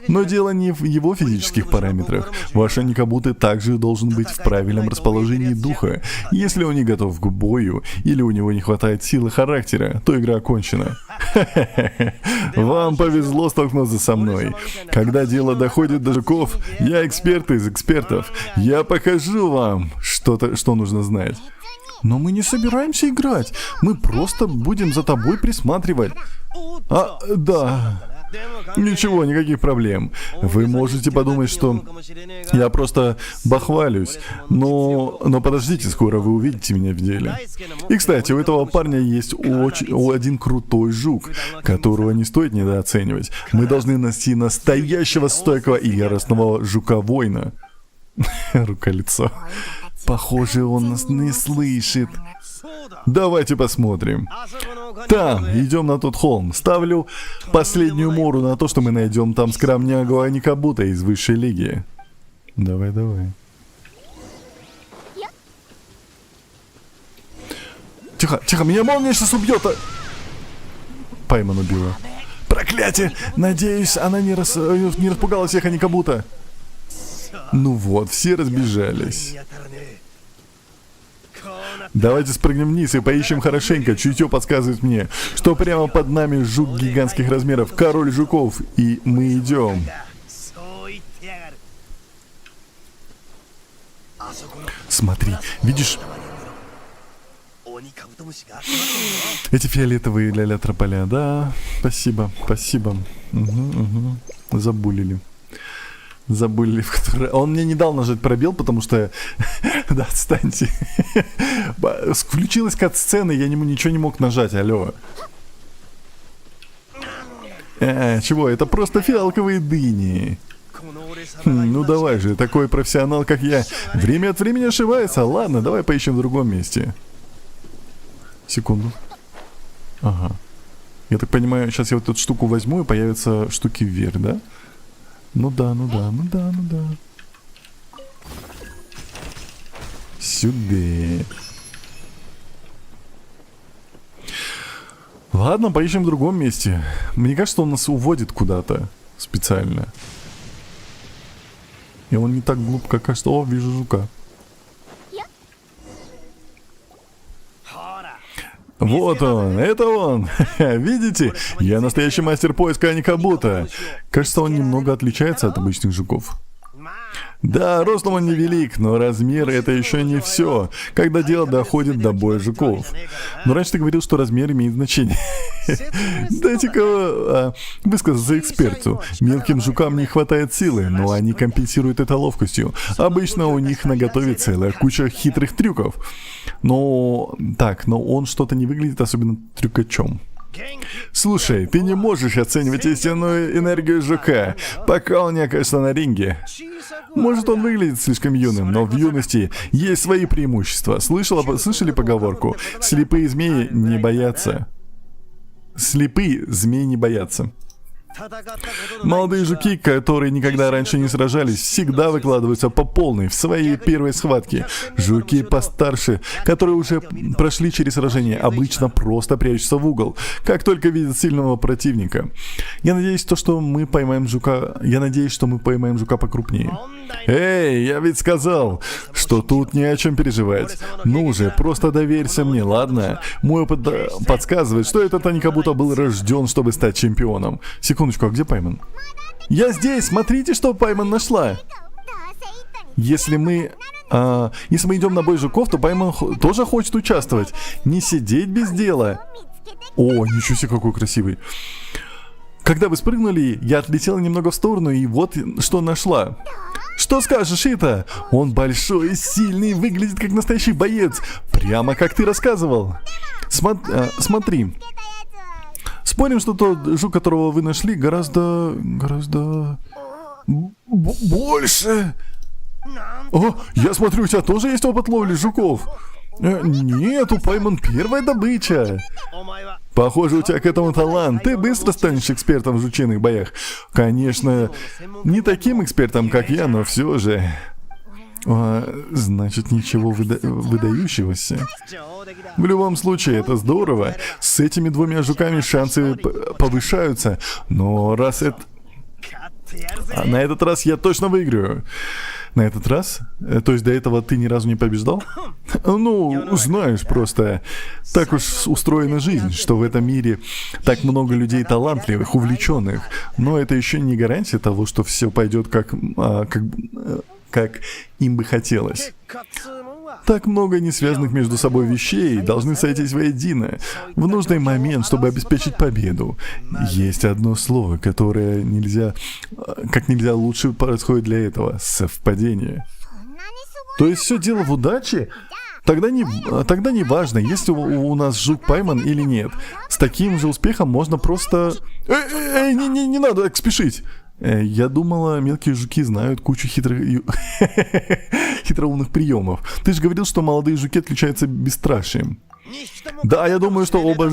Но дело не в его физических параметрах. Ваш Аникабуто также должен быть в правильном расположении духа. Если он не готов к бою, или у него не хватает силы характера, то игра окончена. Вам повезло столкнуться со мной. Когда дело доходит до жуков, я эксперт из экспертов. Я покажу вам что нужно знать. Но мы не собираемся играть. Мы просто будем за тобой присматривать. Да. Ничего, никаких проблем. Вы можете подумать, что я просто бахвалюсь. Но подождите, скоро вы увидите меня в деле. И, кстати, у этого парня есть один крутой жук, которого не стоит недооценивать. Мы должны найти настоящего стойкого и яростного жука-воина. Рука-лицо. Похоже, он нас не слышит. Давайте посмотрим. Там, идем на тот холм. Ставлю последнюю мору на то, что мы найдем там скромнягу Аникабуто из высшей лиги. Давай. Тихо, меня молния сейчас убьет. Пайман убила. Проклятие! Надеюсь, она не распугала всех Аникабуто. Ну вот, все разбежались. Давайте спрыгнем вниз и поищем хорошенько. Чутье подсказывает мне, что прямо под нами жук гигантских размеров, король жуков, и мы идем. Смотри, видишь? Эти фиолетовые ля-ля трополя, да, спасибо. Угу. Забыли, в который... Он мне не дал нажать пробел, потому что... Да, отстаньте. Включилась кат-сцена, я ничего не мог нажать, алло. Чего, это просто фиалковые дыни. Ну давай же, такой профессионал, как я, время от времени ошибается. Ладно, давай поищем в другом месте. Секунду. Ага. Я так понимаю, сейчас я вот эту штуку возьму, и появятся штуки вверх, да? Ну да. Сюда. Ладно, поищем в другом месте. Мне кажется, он нас уводит куда-то специально. И он не так глуп, как кажется. О, вижу жука. Вот он, это он. Видите? Я настоящий мастер поиска Аникабуто. Кажется, он немного отличается от обычных жуков. Да, ростом он невелик, но размер это еще не все, когда дело доходит до боя жуков. Но раньше ты говорил, что размер имеет значение. Дайте-ка высказаться эксперту. Мелким жукам не хватает силы, но они компенсируют это ловкостью. Обычно у них наготове целая куча хитрых трюков. Но он что-то не выглядит особенно трюкачом. Слушай, ты не можешь оценивать истинную энергию жука, пока он не окажется на ринге. Может, он выглядит слишком юным, но в юности есть свои преимущества. Слышали поговорку? Слепые змеи не боятся. Слепые змеи не боятся. Молодые жуки, которые никогда раньше не сражались, всегда выкладываются по полной в своей первой схватке. Жуки постарше, которые уже прошли через сражение, обычно просто прячутся в угол, как только видят сильного противника. Я надеюсь, что мы поймаем жука покрупнее. Эй, я ведь сказал, что тут не о чем переживать. Ну же, просто доверься мне, ладно? Мой опыт подсказывает, что этот Ани как будто был рожден, чтобы стать чемпионом. Секундочку, а где Пайман? Я здесь, смотрите, что Пайман нашла. Если мы идем на бой жуков, то Пайман тоже хочет участвовать. Не сидеть без дела. О, ничего себе, какой красивый. Когда вы спрыгнули, я отлетела немного в сторону, и вот что нашла. Что скажешь, Ита? Он большой и сильный, выглядит как настоящий боец. Прямо как ты рассказывал. Смотри. Спорим, что тот жук, которого вы нашли, гораздо больше. О, я смотрю, у тебя тоже есть опыт ловли жуков. Нет, у Пайман первая добыча. Похоже, у тебя к этому талант. Ты быстро станешь экспертом в жучиных боях. Конечно, не таким экспертом, как я, но все же. Значит, ничего выдающегося. В любом случае, это здорово. С этими двумя жуками шансы повышаются. Но на этот раз я точно выиграю. На этот раз? То есть до этого ты ни разу не побеждал? Ну, знаешь, просто так уж устроена жизнь, что в этом мире так много людей талантливых, увлеченных. Но это еще не гарантия того, что все пойдет как им бы хотелось. Так много несвязанных между собой вещей должны сойтись воедино в нужный момент, чтобы обеспечить победу. Есть одно слово, которое как нельзя лучше происходит для этого — совпадение. То есть все дело в удаче? Тогда не важно, есть у нас жук Пайман или нет. С таким же успехом можно просто... не надо так спешить. Я думала, мелкие жуки знают кучу хитроумных приемов. Ты же говорил, что молодые жуки отличаются бесстрашием. Да, я думаю, что оба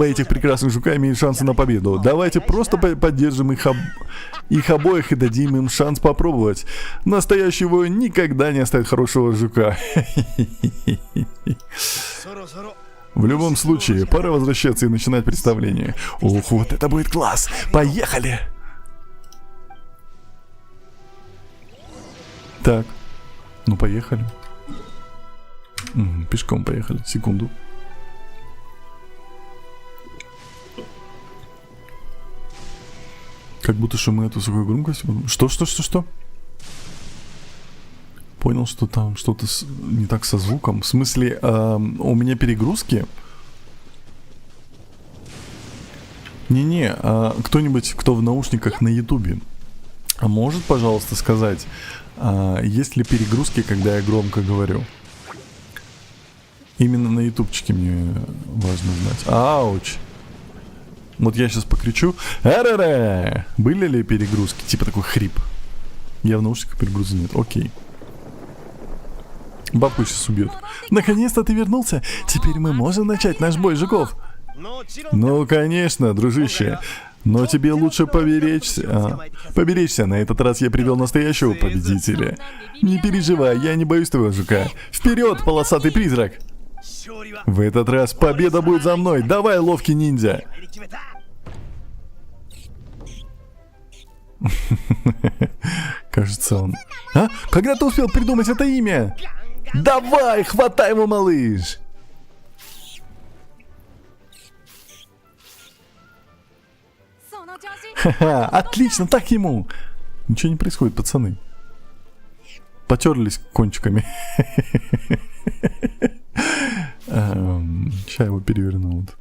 этих прекрасных жука имеют шансы на победу. Давайте просто поддержим их обоих и дадим им шанс попробовать. Настоящий воин никогда не оставит хорошего жука. В любом случае, пора возвращаться и начинать представление. Ух, вот это будет класс! Поехали! Так, ну поехали. Пешком поехали, секунду. Как будто что мы эту высокую громкость... Что? Понял, что там что-то не так со звуком. В смысле, у меня перегрузки? Не-не, кто-нибудь, кто в наушниках на ютубе, может, пожалуйста, сказать, есть ли перегрузки, когда я громко говорю? Именно на ютубчике мне важно знать. Ауч! Вот я сейчас покричу. Ара-ра! Были ли перегрузки? Типа такой хрип. Я в наушниках перегрузки нет. Окей. Бабку сейчас убьет. Наконец-то ты вернулся. Теперь мы можем начать наш бой жуков. Ну, конечно, дружище. Но тебе лучше поберечься. На этот раз я привел настоящего победителя. Не переживай, я не боюсь твоего жука. Вперед, полосатый призрак! В этот раз победа будет за мной. Давай, ловкий ниндзя. Кажется, он... Когда ты успел придумать это имя? Давай, хватай его, малыш! Ха-ха, отлично, так ему! Ничего не происходит, пацаны. Потерлись кончиками. Сейчас его перевернут.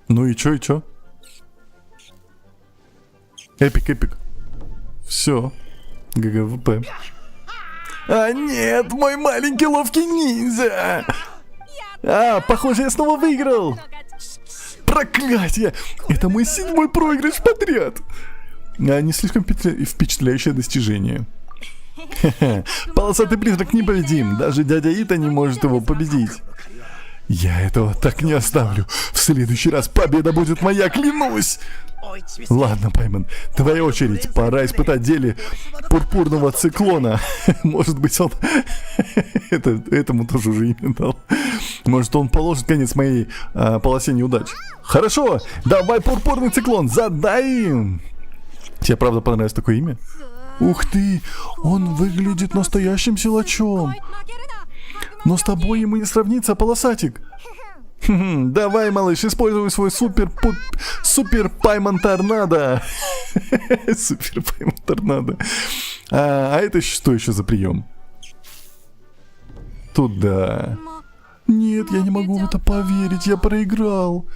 Ну и чё? Эпик. Все. ГГВП. А нет, мой маленький ловкий ниндзя! Похоже, я снова выиграл! Проклятие! Это мой 7-й проигрыш подряд! Не слишком впечатляющее достижение. Полосатый призрак непобедим. Даже дядя Ита не может его победить. Я этого так не оставлю. В следующий раз победа будет моя, клянусь! Ладно, Пайман, твоя очередь. Пора испытать деле пурпурного циклона. Может быть, он... Этому тоже уже имя дал. Может, он положит конец моей полосе неудач. Хорошо, давай пурпурный циклон, задай им. Тебе правда понравилось такое имя? Ух ты, он выглядит настоящим силачом. Но с тобой ему не сравнится, полосатик. Давай, малыш, используй свой супер Пайман Торнадо. Супер Пайман Торнадо. А это что еще за прием? Туда. Нет, я не могу в это поверить, я проиграл.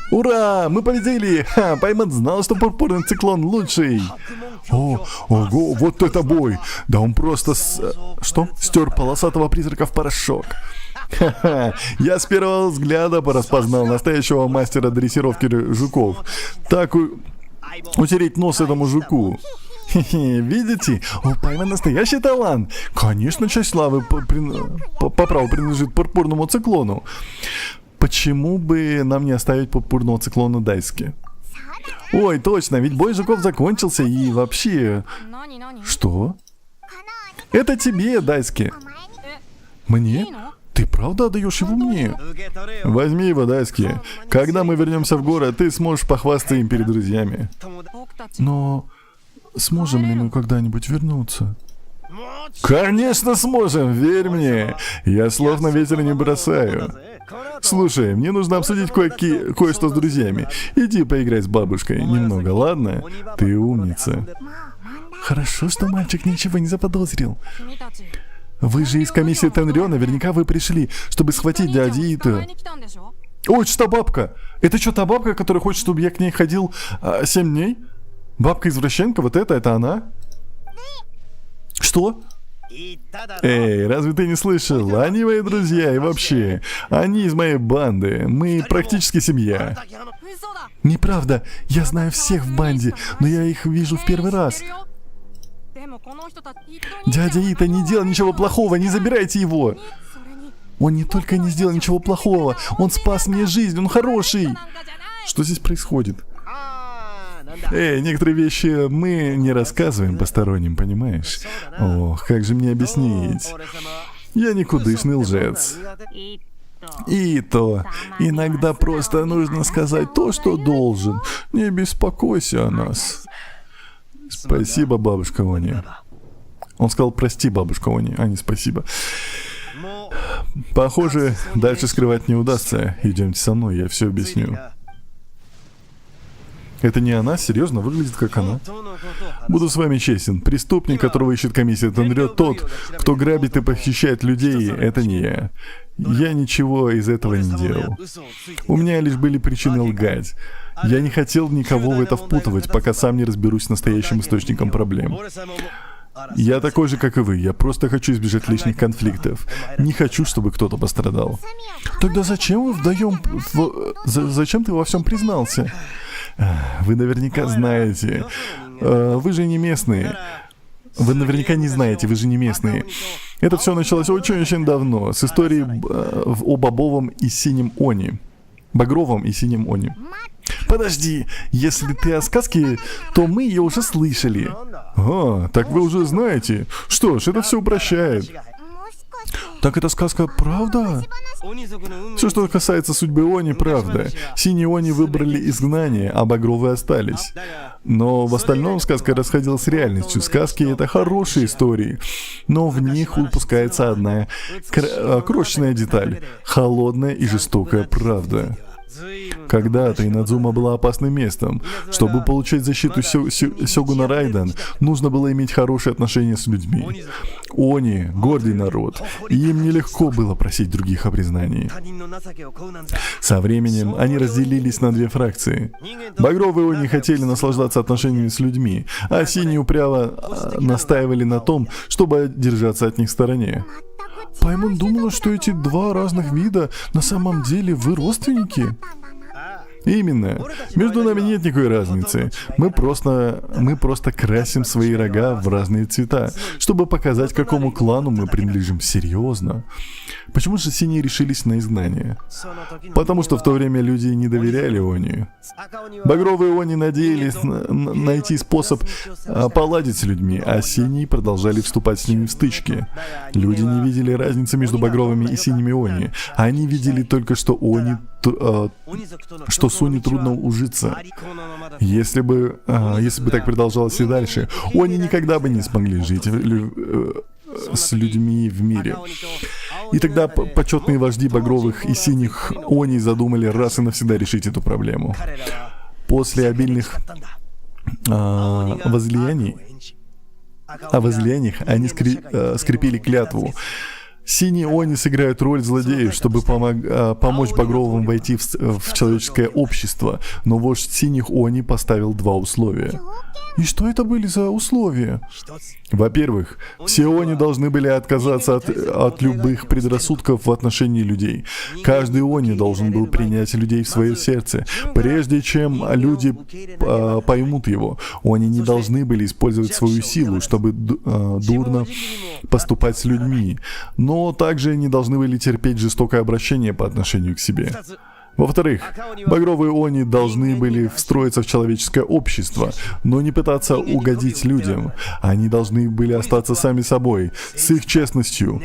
Ура! Мы победили! Пайман знал, что пурпурный циклон лучший. Ого, вот это бой! Да он просто стер полосатого призрака в порошок. Я с первого взгляда распознал настоящего мастера дрессировки жуков. Так утереть нос этому жуку. Видите? У Паймана настоящий талант. Конечно, часть славы по праву принадлежит пурпурному циклону. Почему бы нам не оставить пурпурного циклона Дайске? Ой, точно, ведь бой жуков закончился и вообще... Что? Это тебе, Дайске. Мне? Ты правда отдаешь его мне? Возьми его, Дайске. Когда мы вернемся в город, ты сможешь похвастаться им перед друзьями. Но сможем ли мы когда-нибудь вернуться? Конечно сможем, верь мне. Я слов на ветер не бросаю. Слушай, мне нужно обсудить кое-что с друзьями. Иди поиграй с бабушкой немного, ладно? Ты умница. Хорошо, что мальчик ничего не заподозрил. Вы же из комиссии Тенрё, наверняка вы пришли, чтобы схватить дядю Ита. Ой, что бабка? Это что, та бабка, которая хочет, чтобы я к ней ходил 7 дней? Бабка-извращенка, вот это она? Что? Эй, разве ты не слышал? Они мои друзья и вообще, они из моей банды. Мы практически семья. Неправда, я знаю всех в банде, но я их вижу в первый раз. Дядя Ита не делал ничего плохого, не забирайте его. Он не только не сделал ничего плохого, он спас мне жизнь, он хороший. Что здесь происходит? Некоторые вещи мы не рассказываем посторонним, понимаешь? Ох, как же мне объяснить? Я никудышный лжец. И то, иногда просто нужно сказать то, что должен. Не беспокойся о нас. Спасибо, бабушка Они. Он сказал, прости, бабушка Они, а не спасибо. Похоже, дальше скрывать не удастся. Идемте со мной, я все объясню. Это не она? Серьезно? Выглядит как она. Буду с вами честен. Преступник, которого ищет комиссия Тенрё, тот, кто грабит и похищает людей, это не я. Я ничего из этого не делал. У меня лишь были причины лгать. Я не хотел никого в это впутывать, пока сам не разберусь с настоящим источником проблем. Я такой же, как и вы. Я просто хочу избежать лишних конфликтов. Не хочу, чтобы кто-то пострадал. Тогда зачем вы вдвоем... Зачем ты во всем признался? Вы наверняка знаете. Вы же не местные. Вы наверняка не знаете, вы же не местные. Это все началось очень-очень давно, с истории о бобовом и синем Они. Багровом и синем Они. Подожди, если ты о сказке, то мы ее уже слышали. Так вы уже знаете. Что ж, это все упрощает. Так эта сказка правда? Все, что касается судьбы Они, правда. Синие Они выбрали изгнание, а багровые остались. Но в остальном сказка расходилась с реальностью. Сказки — это хорошие истории, но в них упускается одна крошечная деталь. Холодная и жестокая правда. Когда-то Инадзума была опасным местом. Чтобы получать защиту Сёгуна Райден, нужно было иметь хорошие отношения с людьми. Они — гордый народ, и им нелегко было просить других о признании. Со временем они разделились на две фракции. Багровые они хотели наслаждаться отношениями с людьми, а синие упрямо настаивали на том, чтобы держаться от них в стороне. Паймон думала, что эти два разных вида на самом деле вы родственники? Именно. Между нами нет никакой разницы. Мы просто красим свои рога в разные цвета, чтобы показать, к какому клану мы принадлежим серьезно. Почему же синие решились на изгнание? Потому что в то время люди не доверяли Они. Багровые Они надеялись найти способ поладить с людьми, а синие продолжали вступать с ними в стычки. Люди не видели разницы между багровыми и синими Они. Они видели только, что с Они трудно ужиться. Если бы так продолжалось и дальше, Они никогда бы не смогли жить с людьми в мире. И тогда почетные вожди багровых и синих Они задумали раз и навсегда решить эту проблему. После обильных возлияниях они скрепили клятву. Синие Они сыграют роль злодеев, чтобы помочь багровым войти в человеческое общество, но вождь синих Они поставил два условия. И что это были за условия? Во-первых, все Они должны были отказаться от любых предрассудков в отношении людей. Каждый Они должен был принять людей в свое сердце, прежде чем люди поймут его. Они не должны были использовать свою силу, чтобы дурно поступать с людьми, но также не должны были терпеть жестокое обращение по отношению к себе. Во-вторых, багровые Они должны были встроиться в человеческое общество, но не пытаться угодить людям. Они должны были остаться сами собой, с их честностью,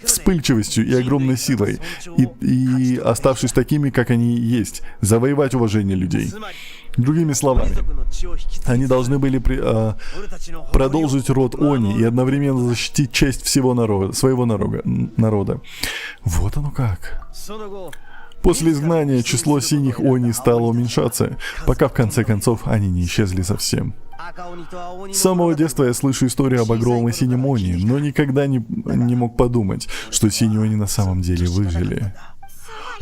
вспыльчивостью и огромной силой, и оставшись такими, как они есть, завоевать уважение людей. Другими словами, они должны были продолжить род Они и одновременно защитить честь своего народа. Вот оно как. После изгнания число синих Они стало уменьшаться, пока в конце концов они не исчезли совсем. С самого детства я слышу историю о багровом и синем Они, но никогда не мог подумать, что синие Они на самом деле выжили.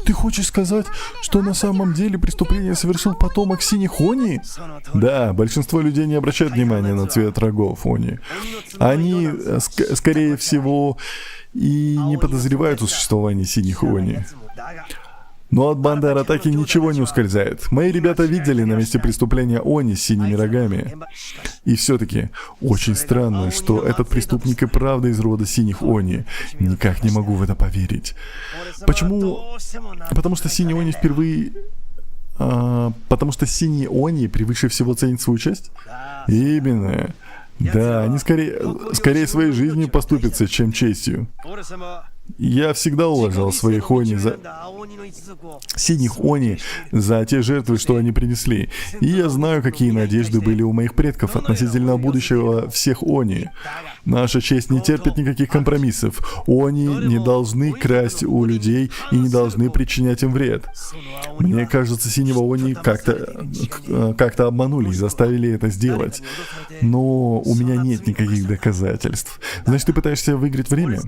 Ты хочешь сказать, что на самом деле преступление совершил потомок синих Они? Да, большинство людей не обращают внимания на цвет рогов Они. Они, скорее всего, и не подозревают о существовании синих Они. Но от банды Аратаки ничего не ускользает. Мои ребята видели на месте преступления Они с синими рогами. И все-таки очень странно, что этот преступник и правда из рода синих Они. Никак не могу в это поверить. Почему? Потому что синие Они впервые... потому что синие Они превыше всего ценят свою честь? Именно. Да, они скорее своей жизнью поступятся, чем честью. Я всегда уважал своих синих Они за те жертвы, что они принесли. И я знаю, какие надежды были у моих предков относительно будущего всех Они. Наша честь не терпит никаких компромиссов. Они не должны красть у людей и не должны причинять им вред. Мне кажется, синего Они как-то обманули и заставили это сделать. Но у меня нет никаких доказательств. Значит, ты пытаешься выиграть время?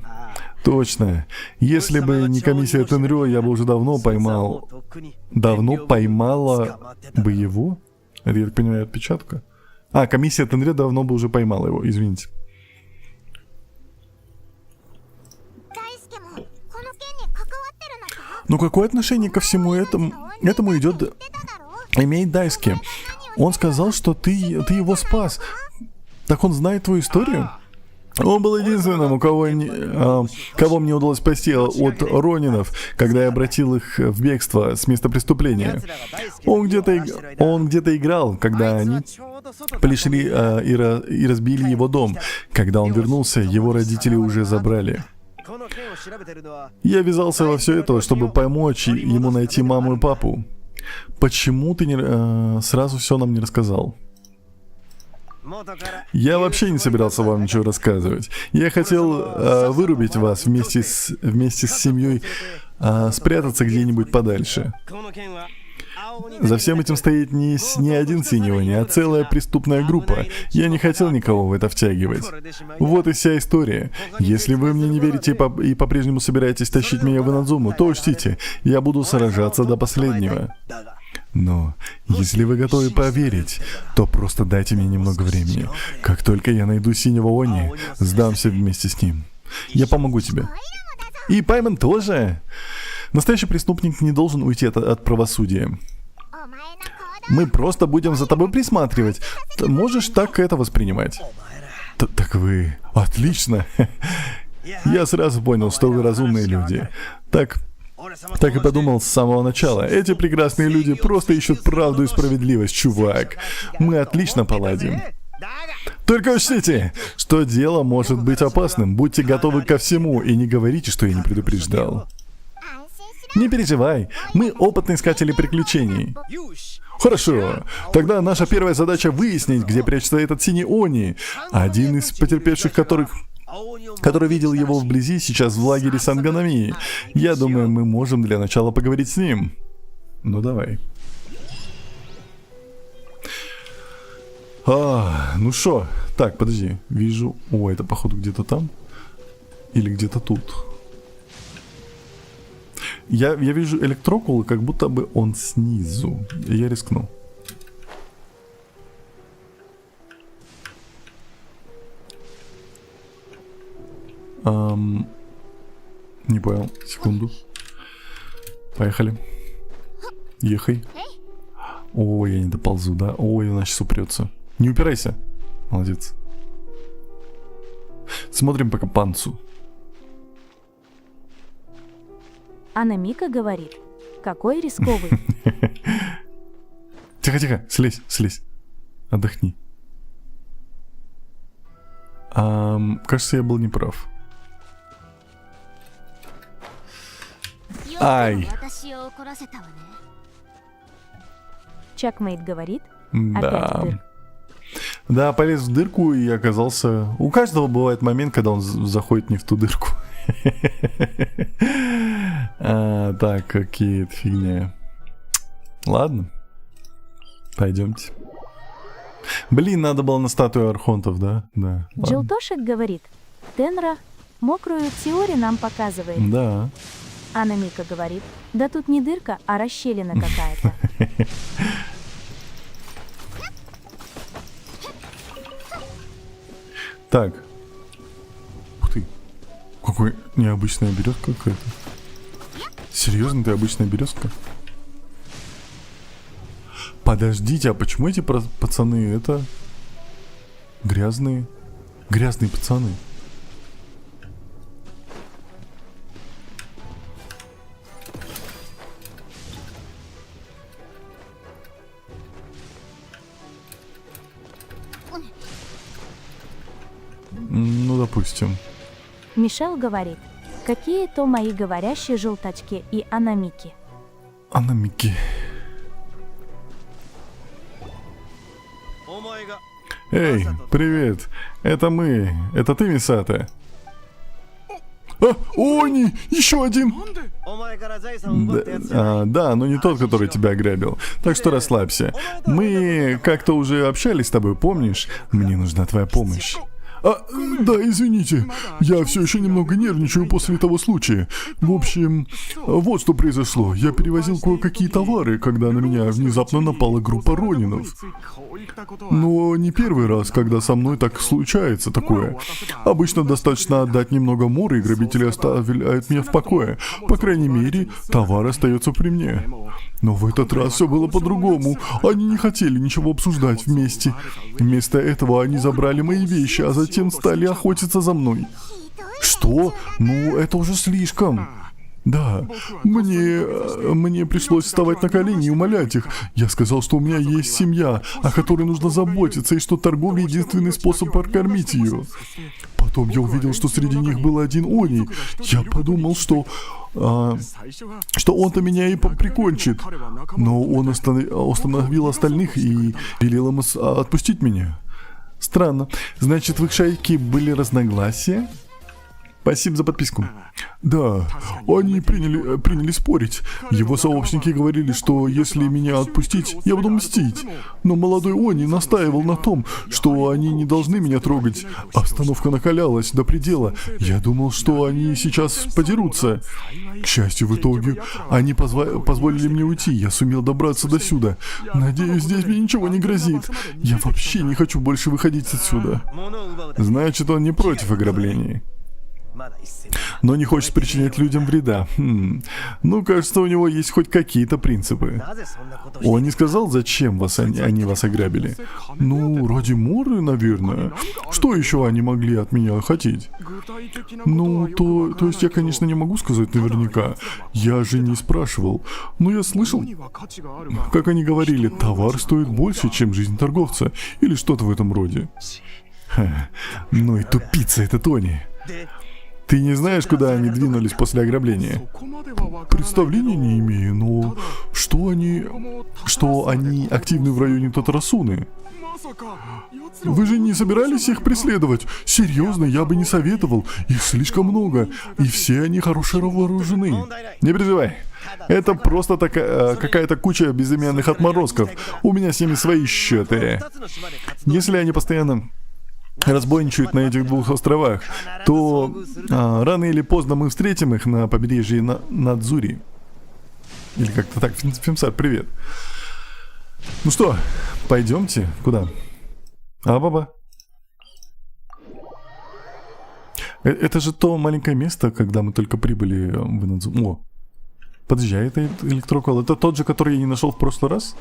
Точно. Если бы не комиссия Тенрё, я бы уже давно поймала бы его? Это, я так понимаю, отпечатка? Комиссия Тенрё давно бы уже поймала его, извините. Но какое отношение ко всему этому имеет Дайски? Он сказал, что ты его спас. Так он знает твою историю? Он был единственным, кого мне удалось спасти от ронинов, когда я обратил их в бегство с места преступления. Он где-то играл, когда они пришли и разбили его дом. Когда он вернулся, его родители уже забрали. Я ввязался во все это, чтобы помочь ему найти маму и папу. Почему ты сразу все нам не рассказал? Я вообще не собирался вам ничего рассказывать. Я хотел вырубить вас вместе с семьей спрятаться где-нибудь подальше. За всем этим стоит не один синий они, а целая преступная группа. Я не хотел никого в это втягивать. Вот и вся история. Если вы мне не верите и по-прежнему собираетесь тащить меня в Инадзуму, то учтите, я буду сражаться до последнего. Но если вы готовы поверить, то просто дайте мне немного времени. Как только я найду синего Они, сдамся вместе с ним. Я помогу тебе. И Пайман тоже. Настоящий преступник не должен уйти от правосудия. Мы просто будем за тобой присматривать. Ты можешь так это воспринимать? Так вы... Отлично. Я сразу понял, что вы разумные люди. Так и подумал с самого начала. Эти прекрасные люди просто ищут правду и справедливость, чувак. Мы отлично поладим. Только учтите, что дело может быть опасным. Будьте готовы ко всему и не говорите, что я не предупреждал. Не переживай, мы опытные искатели приключений. Хорошо, тогда наша первая задача выяснить, где прячется этот синий Они. Один из потерпевших, который видел его вблизи, сейчас в лагере Санганами. Я думаю, мы можем для начала поговорить с ним. Ну давай. Ну шо? Так, подожди, вижу... О, это походу где-то там? Или где-то тут? Я вижу электрокул, как будто бы он снизу. Я рискну. Не понял. Секунду. Поехали. Ехай. Ой, я не доползу, да? Ой, она сейчас упрется. Не упирайся. Молодец. Смотрим пока Панцу. Анамика говорит, какой рисковый. Тихо, слезь. Отдохни. Кажется, я был неправ. Ай. Чакмейт говорит, Да. опять в дырку. Да, полез в дырку и оказался... У каждого бывает момент, когда он заходит не в ту дырку. Так, какие-то фигня. Ладно. Пойдемте. Блин, надо было на статую архонтов, да? Да. ладно. Джилтошек говорит, Тенра мокрую теорию нам показывает. Да. Анамика говорит, да тут не дырка, а расщелина какая-то. Так. Ух ты. Какой необычная березка какая-то. Серьезно, ты обычная березка? Подождите, а почему эти пацаны это... Грязные? Грязные пацаны. Ну, допустим. Мишель говорит, какие то мои говорящие желточки и анамики. Анамики. Эй, привет. Это мы. Это ты, Мисата? Они! Еще один! Да, но не тот, который тебя ограбил. Так что расслабься. Мы как-то уже общались с тобой, помнишь? Мне нужна твоя помощь. Да, извините, я все еще немного нервничаю после того случая. В общем, вот что произошло. Я перевозил кое-какие товары, когда на меня внезапно напала группа ронинов. Но не первый раз, когда со мной так случается такое. Обычно достаточно отдать немного моры, и грабители оставляют меня в покое. По крайней мере, товар остается при мне. Но в этот раз все было по-другому. Они не хотели ничего обсуждать вместе. Вместо этого они забрали мои вещи, а затем стали охотиться за мной. Что? Ну, это уже слишком. Да, мне пришлось вставать на колени и умолять их. Я сказал, что у меня есть семья, о которой нужно заботиться, и что торговля — единственный способ прокормить ее. Потом я увидел, что среди них был один Они. Я подумал, что он-то меня и прикончит. Но он остановил остальных и велел им отпустить меня. Странно. Значит, в их шайке были разногласия? Спасибо за подписку. Да, они приняли спорить. Его сообщники говорили, что если меня отпустить, я буду мстить. Но молодой Они настаивал на том, что они не должны меня трогать. Обстановка накалялась до предела. Я думал, что они сейчас подерутся. К счастью, в итоге, они позволили мне уйти. Я сумел добраться до сюда. Надеюсь, здесь мне ничего не грозит. Я вообще не хочу больше выходить отсюда. Значит, он не против ограблений. Но не хочет причинять людям вреда. Ну, кажется, у него есть хоть какие-то принципы. Он не сказал, зачем они вас ограбили? Ну, ради моры, наверное. Что еще они могли от меня хотеть? Ну, то есть я, конечно, не могу сказать наверняка. Я же не спрашивал. Но я слышал, как они говорили, товар стоит больше, чем жизнь торговца. Или что-то в этом роде. Ну и тупица это Тони. Ты не знаешь, куда они двинулись после ограбления? Представления не имею, но что они активны в районе Татарасуны? Вы же не собирались их преследовать? Серьезно, я бы не советовал. Их слишком много, и все они хорошо вооружены. Не переживай. Это просто какая-то куча безымянных отморозков. У меня с ними свои счеты. Если они постоянно разбойничают на этих двух островах, то рано или поздно мы встретим их на побережье Надзури. Или как-то так. Фимсар, привет. Ну что, пойдемте? Куда? Баба. Это же то маленькое место, когда мы только прибыли в Надзури. О, подожди, а это электрокол. Это тот же, который я не нашел в прошлый раз?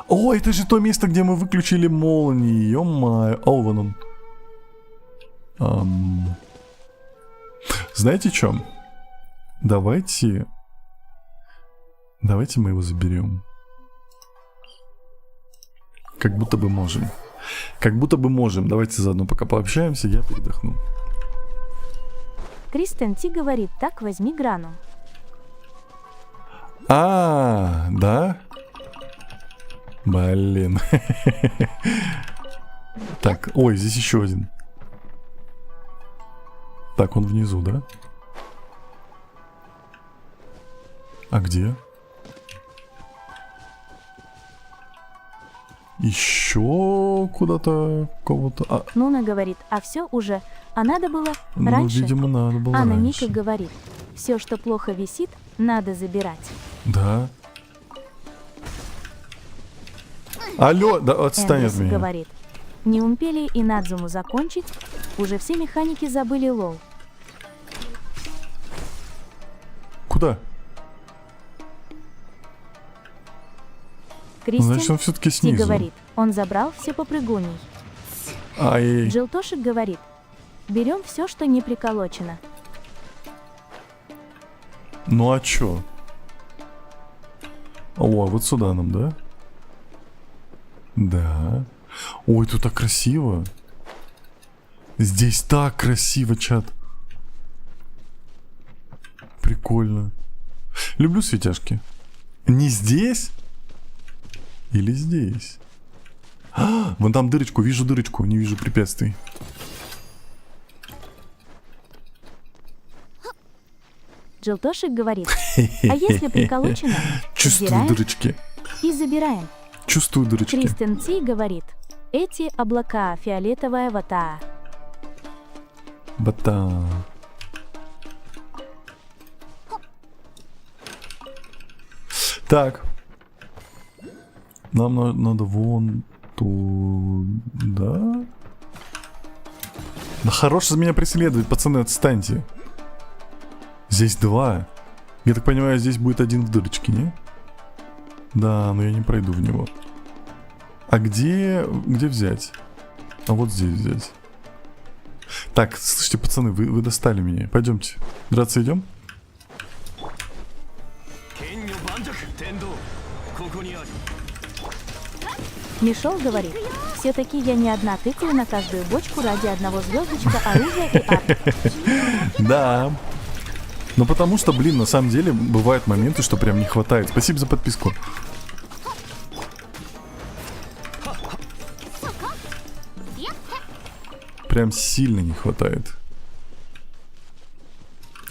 О, это же то место, где мы выключили молнии. Ё-моё. О, вон он. Знаете что? Давайте мы его заберем. Как будто бы можем. Давайте заодно пока пообщаемся, я передохну. Кристен Ти говорит, так, возьми Грану. Да? Блин. Так, ой, здесь еще один. Так, он внизу, да? А где? Еще куда-то кого-то. Нуна говорит, а все уже. А надо было Ну, раньше. видимо, надо было Анна раньше. Ника говорит, все, что плохо висит, надо забирать. Да. Алло, да отстань от Энрис меня. говорит, не умпели и Надзуму закончить, уже все механики забыли лол. Куда? Значит, он Кристин все-таки Ти снизу. говорит, он забрал все попрыгуней. Ай, Джилтошик говорит, берем все, что не приколочено. ну а чё? О, вот сюда нам, да? Да. Ой, тут так красиво. Здесь так красиво, чат. Прикольно. Люблю светяшки. Не здесь? Или здесь? Вон там дырочку, вижу дырочку, не вижу препятствий. Джилтошик говорит, а если приколочено, Чувствую убираем дырочки. и забираем. Чувствую дырочки. Кристен Ти говорит, эти облака фиолетовая вата. Бата. Так. Нам надо вон туда. Да хорош меня преследовать, пацаны, отстаньте. Здесь два. Я так понимаю, здесь будет один в дырочке, не? Да, но я не пройду в него. А где взять? А вот здесь взять. Так, слушайте, пацаны, вы достали меня. Пойдемте. Драться идем? Мишел говорит, все-таки я не одна тыкаю на каждую бочку ради одного звездочка оружия и арт. Да. Ну потому что, блин, на самом деле бывают моменты, что прям не хватает. Спасибо за подписку. Прям сильно не хватает.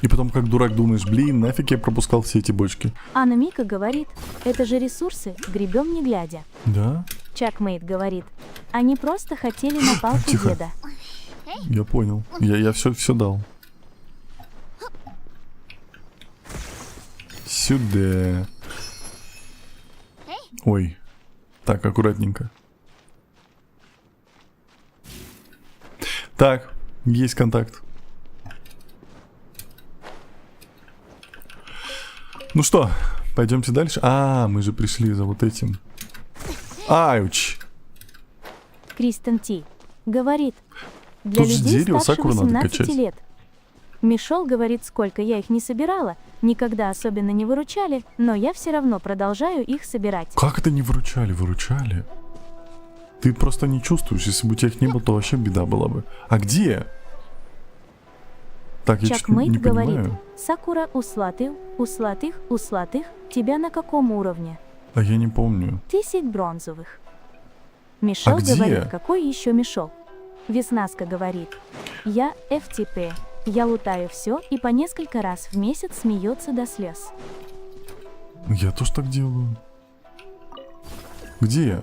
И потом, как дурак, думаешь, блин, нафиг я пропускал все эти бочки. Анна Мика говорит, это же ресурсы, гребем не глядя. Да? Чакмейт говорит, они просто хотели на палку Тихо. деда. Я понял. Я все дал. Сюда. Ой. Так, аккуратненько. Так, есть контакт. Ну что, пойдемте дальше. А, мы же пришли за вот этим. Ауч. Кристен Ти говорит, для Тут же людей дерево, старше сакуру надо 18 качать. лет. Мишел говорит, сколько я их не собирала, никогда особенно не выручали, но я все равно продолжаю их собирать. Как это не выручали? Выручали. Ты просто не чувствуешь. Если бы у тебя их не было, то вообще беда была бы. А где? Так, я что-то Чакмейт не говорит, понимаю. Сакура услатых, тебя на каком уровне? А я не помню. 1000 бронзовых. Мишел А где? говорит, какой еще Мишел? Веснаска говорит, я FTP, я лутаю все и по несколько раз в месяц смеется до слез. Я тоже так делаю. Где я?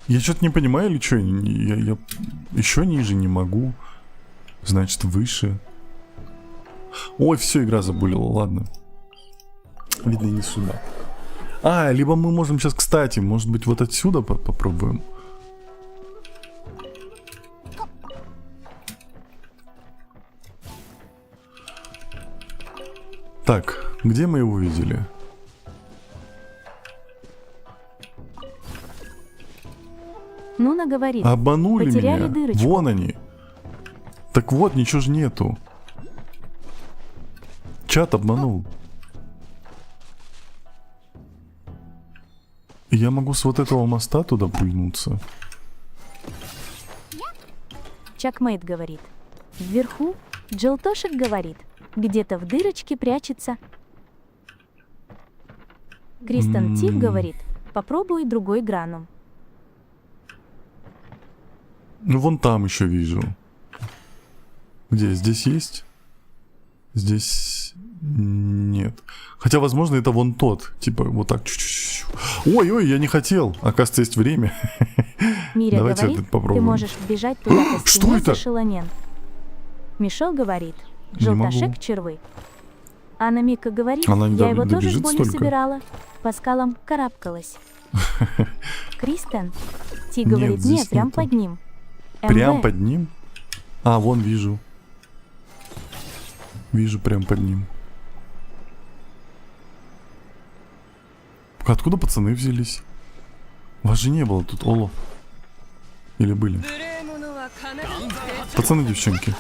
Я что-то не понимаю или что? Я еще ниже не могу. Значит, выше. Ой, все, игра забулила, ладно. Видно, не сюда. А, либо мы можем сейчас, кстати, может быть, вот отсюда попробуем. Так, где мы его видели? Нуна говорит, Обманули потеряли меня. дырочку. Вон они. Так вот, ничего же нету. Чат обманул. И я могу с вот этого моста туда прыгнуться. Чакмейт говорит, вверху Джилтошек говорит, где-то в дырочке прячется. Кристен Ти говорит, попробуй другой гранум. Ну, вон там еще вижу. Где? Здесь есть? Здесь нет. Хотя, возможно, это вон тот. Типа, вот так. Ой-ой, я не хотел. Оказывается, есть время. Миря Давайте говорит, этот попробуем. ты можешь бежать туда по Что стене это? за шелонен. Мишел говорит, Не могу. желтошек червы. Анна Мика говорит, Она не я его тоже с добежит болью столько. собирала, по скалам карабкалась. Кристен Ти Нет, говорит, здесь нет, прям нету. под ним. Прям МВ. под ним? А, вон вижу. Вижу прям под ним. Откуда пацаны взялись? Вас же не было тут, Оло. Или были? Пацаны, девчонки.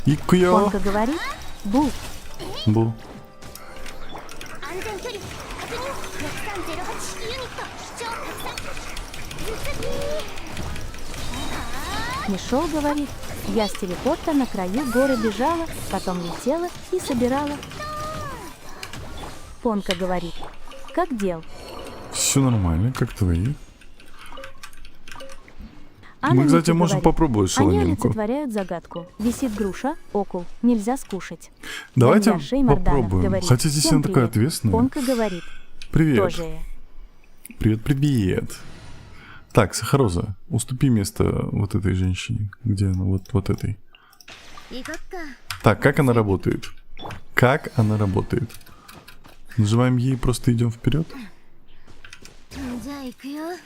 Икуё. Конка говорит, бу. Бу. 安全距離確認6308ユニット主張拡散 Мишел говорит, я с телепорта на краю горы бежала, потом летела и собирала. Понка говорит, как дел? Все нормально, как твои? Анна Мы, кстати, Мика можем говорит, попробовать они шалонинку. олицетворяют загадку. Висит груша, окул, нельзя скушать. Давайте Данья Шеймарданов попробуем. говорит, Хотя здесь «Всем она такая привет». ответственная. Понка говорит, Привет. тоже. Привет, привет. Так, Сахароза, уступи место вот этой женщине. Где она? Вот этой. 行こっか Так, как она работает? Как она работает? Нажимаем ей, просто идем вперед. じゃあ行くよ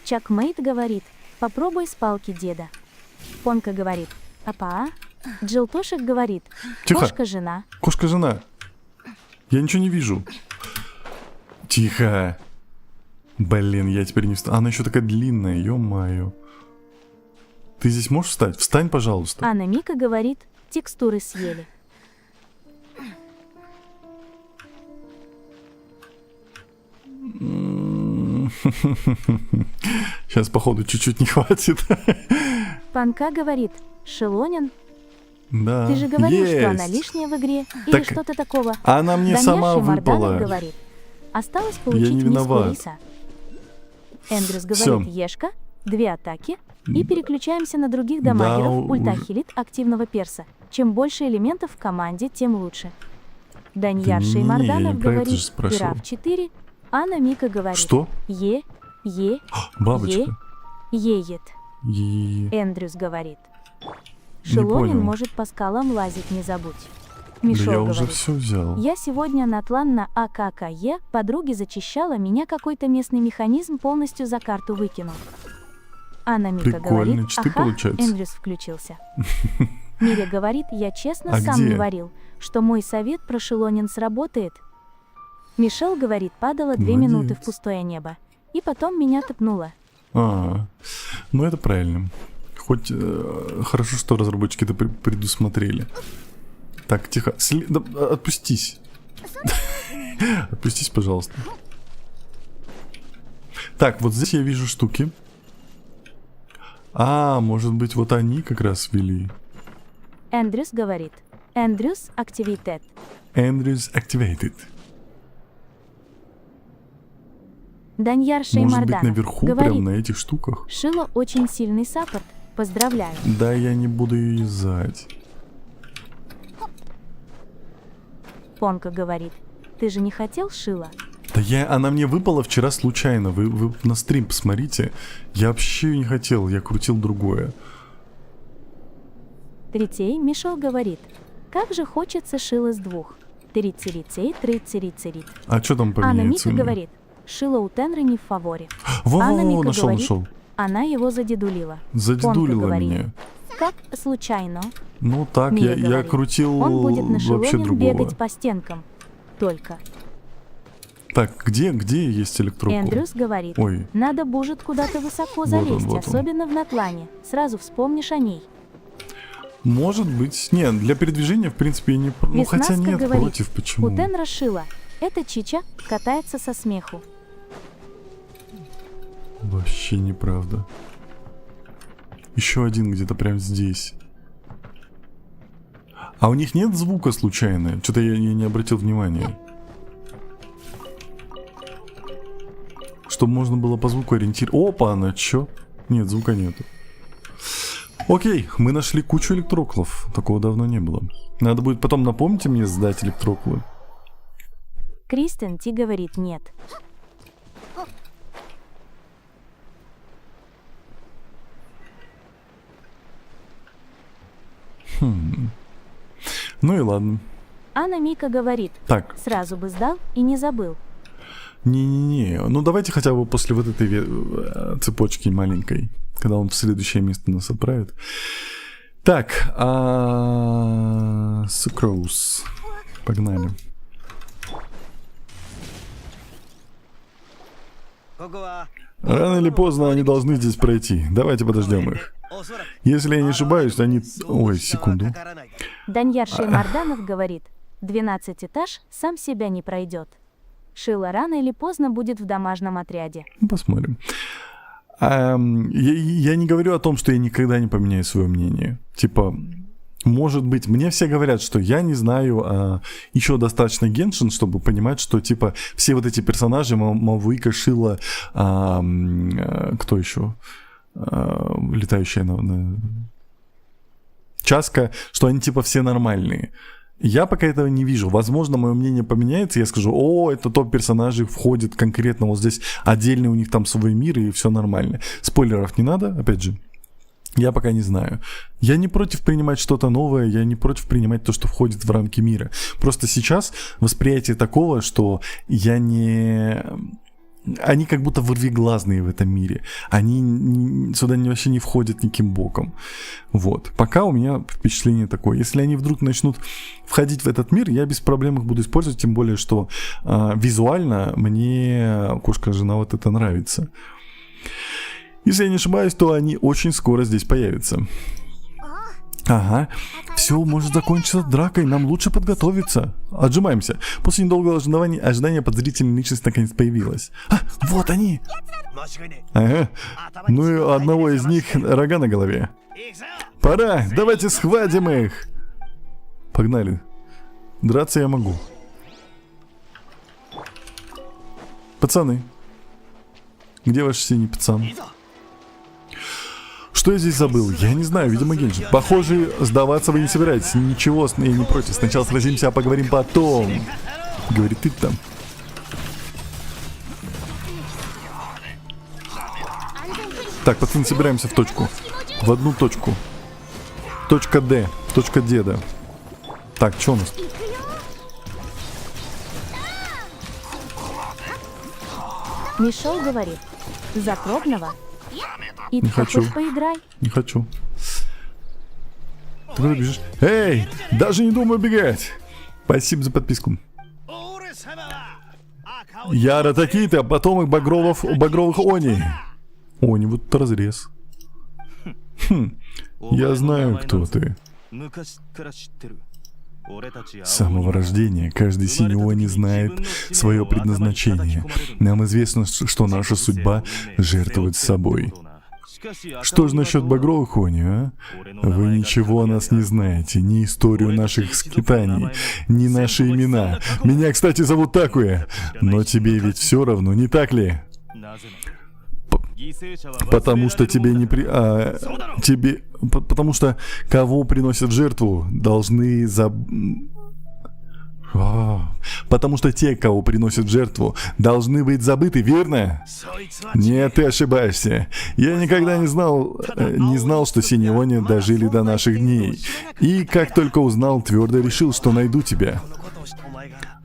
Чакмейт говорит, попробуй с палки деда. Понка говорит, апа. Джилтошек говорит, Тихо. кошка-жена. Кошка-жена. Я ничего не вижу. Тихо. Блин, я теперь не встану. Она еще такая длинная, ё-моё. Ты здесь можешь встать? Встань, пожалуйста. Анна Мика говорит, текстуры съели. Сейчас, походу, чуть-чуть не хватит. Панка говорит, Шелонин, Да. ты же говорил, что она Есть. лишняя в игре, или Так что-то такого. Она мне Данья сама Шеймарданов выпала. говорит, осталось Я получить не миску виноват. риса. Эндрюс Всё. говорит Ешка, 2 атаки, и переключаемся на других дамагеров Да, ультахилит активного перса. Чем больше элементов в команде, тем лучше. Даньяр не, я Шеймарданов не про это же говорит спрашивал. граф 4, Анна Мика говорит Что? Е, Бабочка. еет. Е. Эндрюс говорит. Не Шелонин понял. может по скалам лазить, не забудь. Да Мишо я уже говорит. все взял. Я сегодня на тлан на АККЕ, подруги зачищала, меня какой-то местный механизм полностью за карту выкинул. Анна Мика Прикольно, говорит, читы ага, получаются. Эндрюс включился. Миря говорит, я честно А сам где? не варил, что мой совет про Шелонин сработает. Мишель говорит, падала 2 минуты в Молодец. пустое небо. И потом меня топнуло. Ну это правильно. Хоть хорошо, что разработчики это предусмотрели. Так, тихо. Да, отпустись. Отпустись, пожалуйста. Так, вот здесь я вижу штуки. Может быть, вот они как раз ввели. Эндрюс говорит. Эндрюс активитет. Andrews Activated. Даньяр Может быть, Шеймарданов наверху, говорит. прям на этих штуках? Шило очень сильный саппорт. Поздравляю. Да, я не буду ее юзать. Понка говорит. Ты же не хотел Шила? Да она мне выпала вчера случайно. Вы на стрим посмотрите. Я вообще ее не хотел, я крутил другое. Трицей Мишел говорит. Как же хочется Шила с 2. Трицерицей, трицерицерит. А что там Анна поменяется? Мика говорит. Шила у Тенры не в фаворе. Во, Анна Мика нашел, говорит. нашел. Она его задедулила. Задедулила Понка говорит. меня. Как случайно. Ну так, Мия я говорит. крутил Он будет на вообще Шелонин другого. бегать по стенкам. Только. Так, где есть электрокул? Эндрюс говорит. Ой, Надо будет куда-то высоко он, залезть, вот он. особенно в Натлане. Сразу вспомнишь о ней. может быть. Нет, для передвижения, в принципе, я не... Ну, хотя Веснаска нет, говорит. против, почему? У Тенра Шила. Это Чича катается со смеху. Вообще неправда. Еще один где-то прям здесь. А у них нет звука случайно? Что-то я не обратил внимания. Чтобы можно было по звуку ориентироваться. Опа, она чё? Нет, звука нету. Окей, мы нашли кучу электроклов. Такого давно не было. Надо будет потом, напомните мне, сдать электроклы. Кристен Ти говорит нет. Ну и ладно. Анна Мика говорит. Так, Сразу бы сдал и не забыл. не-не-не. Ну давайте хотя бы после вот этой цепочки маленькой. Когда он в следующее место нас отправит. Так, Sucrose. Погнали. Рано или поздно они должны здесь пройти. Давайте подождем их. Если я не ошибаюсь, они... Ой, секунду. Даньяр Шеймарданов говорит. 12 этаж сам себя не пройдет. Шила рано или поздно будет в домашнем отряде. Посмотрим. Я не говорю о том, что я никогда не поменяю свое мнение. Типа, может быть, мне все говорят, что я не знаю еще достаточно Геншин, чтобы понимать, что, типа, все вот эти персонажи, Мавуика, Шила, кто еще? Летающая на... Часка, что они, типа, все нормальные. Я пока этого не вижу. Возможно, мое мнение поменяется, я скажу, это топ-персонажи входят конкретно вот здесь, отдельный у них там свой мир, и все нормально. Спойлеров не надо, опять же. Я пока не знаю. Я не против принимать что-то новое, я не против принимать то, что входит в рамки мира. Просто сейчас восприятие такого, что я не... Они как будто вырвиглазные в этом мире. Они сюда вообще не входят никаким боком. Вот. Пока у меня впечатление такое. Если они вдруг начнут входить в этот мир, я без проблем их буду использовать. Тем более, что визуально мне кошка-жена вот это нравится. Если я не ошибаюсь, то они очень скоро здесь появятся. Ага. Все может закончиться дракой, нам лучше подготовиться. Отжимаемся. После недолгого ожидания подозрительная личность наконец появилась. Вот они! Ага. Ну и у одного из них рога на голове. Пора, давайте схватим их! Погнали. Драться я могу. Пацаны. Где ваш синий пацан? Что я здесь забыл? Я не знаю, видимо, Геншин. Похоже, сдаваться вы не собираетесь. Ничего, я не против. Сначала сразимся, а поговорим потом. Говорит ты там. Так, пацаны, собираемся в точку. В одну точку. Точка Д. Точка деда. Так, что у нас? Мишел говорит, за пробного. И Не ты хочу. хочешь поиграй? Не хочу. Ты куда бежишь? Эй, даже не думай убегать. Спасибо за подписку. Я Ратакита, потомок багровых Они. Они, вот разрез. Я знаю, кто ты. С самого рождения каждый синий Они знает свое предназначение. Нам известно, что наша судьба — жертвовать собой. Что же насчет багровых Они, а? Вы ничего о нас не знаете, ни историю наших скитаний, ни наши имена. Меня, кстати, зовут Такуя, но тебе ведь все равно, не так ли? Потому что тебе не потому что кого приносят в жертву, должны потому что те, кого приносят в жертву, должны быть забыты, верно? Нет, ты ошибаешься. Я никогда не знал, что синие Они дожили до наших дней. И как только узнал, твердо решил, что найду тебя.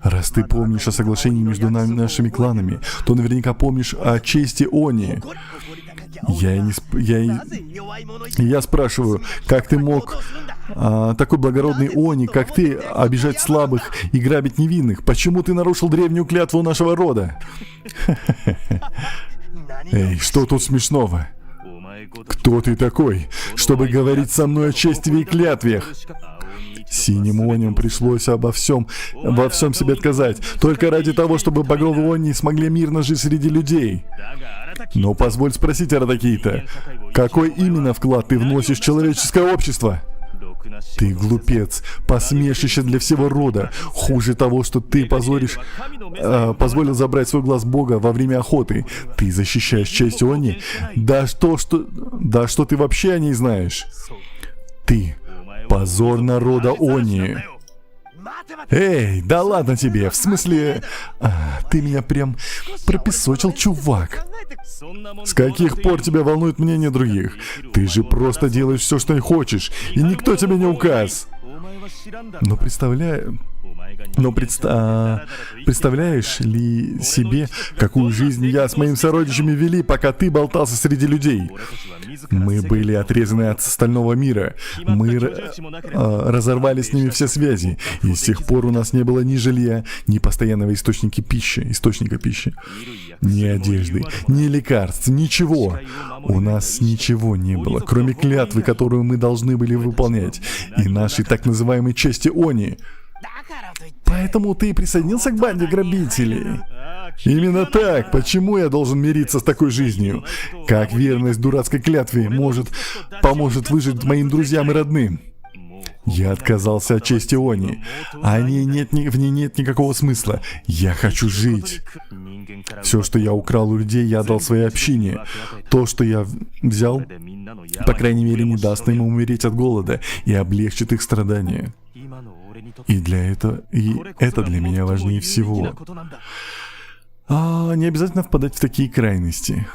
Раз ты помнишь о соглашении между нашими кланами, то наверняка помнишь о чести Они. Я спрашиваю, как ты мог, такой благородный Они, как ты, обижать слабых и грабить невинных? Почему ты нарушил древнюю клятву нашего рода? Эй, что тут смешного? Кто ты такой, чтобы говорить со мной о чести и клятвах? Синим Аням пришлось во всем себе отказать, только ради того, чтобы багровые Они смогли мирно жить среди людей. Но позволь спросить, Ратакита, какой именно вклад ты вносишь в человеческое общество? Ты глупец, посмешище для всего рода. Хуже того, что ты позволил забрать свой глаз Бога во время охоты. Ты защищаешь честь Они? Да что ты вообще о ней знаешь? Ты позор народа Они. Эй, да ладно тебе, в смысле... ты меня прям пропесочил, чувак. С каких пор тебя волнует мнение других? Ты же просто делаешь все, что хочешь, и никто тебе не указ. Но представляешь ли себе, какую жизнь я с моими сородичами вели, пока ты болтался среди людей? Мы были отрезаны от остального мира. Мы разорвали с ними все связи. И с тех пор у нас не было ни жилья, ни постоянного источника пищи, ни одежды, ни лекарств, ничего. У нас ничего не было, кроме клятвы, которую мы должны были выполнять, и нашей так называемой чести Они. Поэтому ты присоединился к банде грабителей? Именно так. Почему я должен мириться с такой жизнью? Как верность дурацкой клятве поможет выжить моим друзьям и родным? Я отказался от чести Они. В ней нет никакого смысла. Я хочу жить. Все, что я украл у людей, я отдал своей общине. То, что я взял, по крайней мере, не даст им умереть от голода и облегчит их страдания. И это для меня важнее всего. Не обязательно впадать в такие крайности.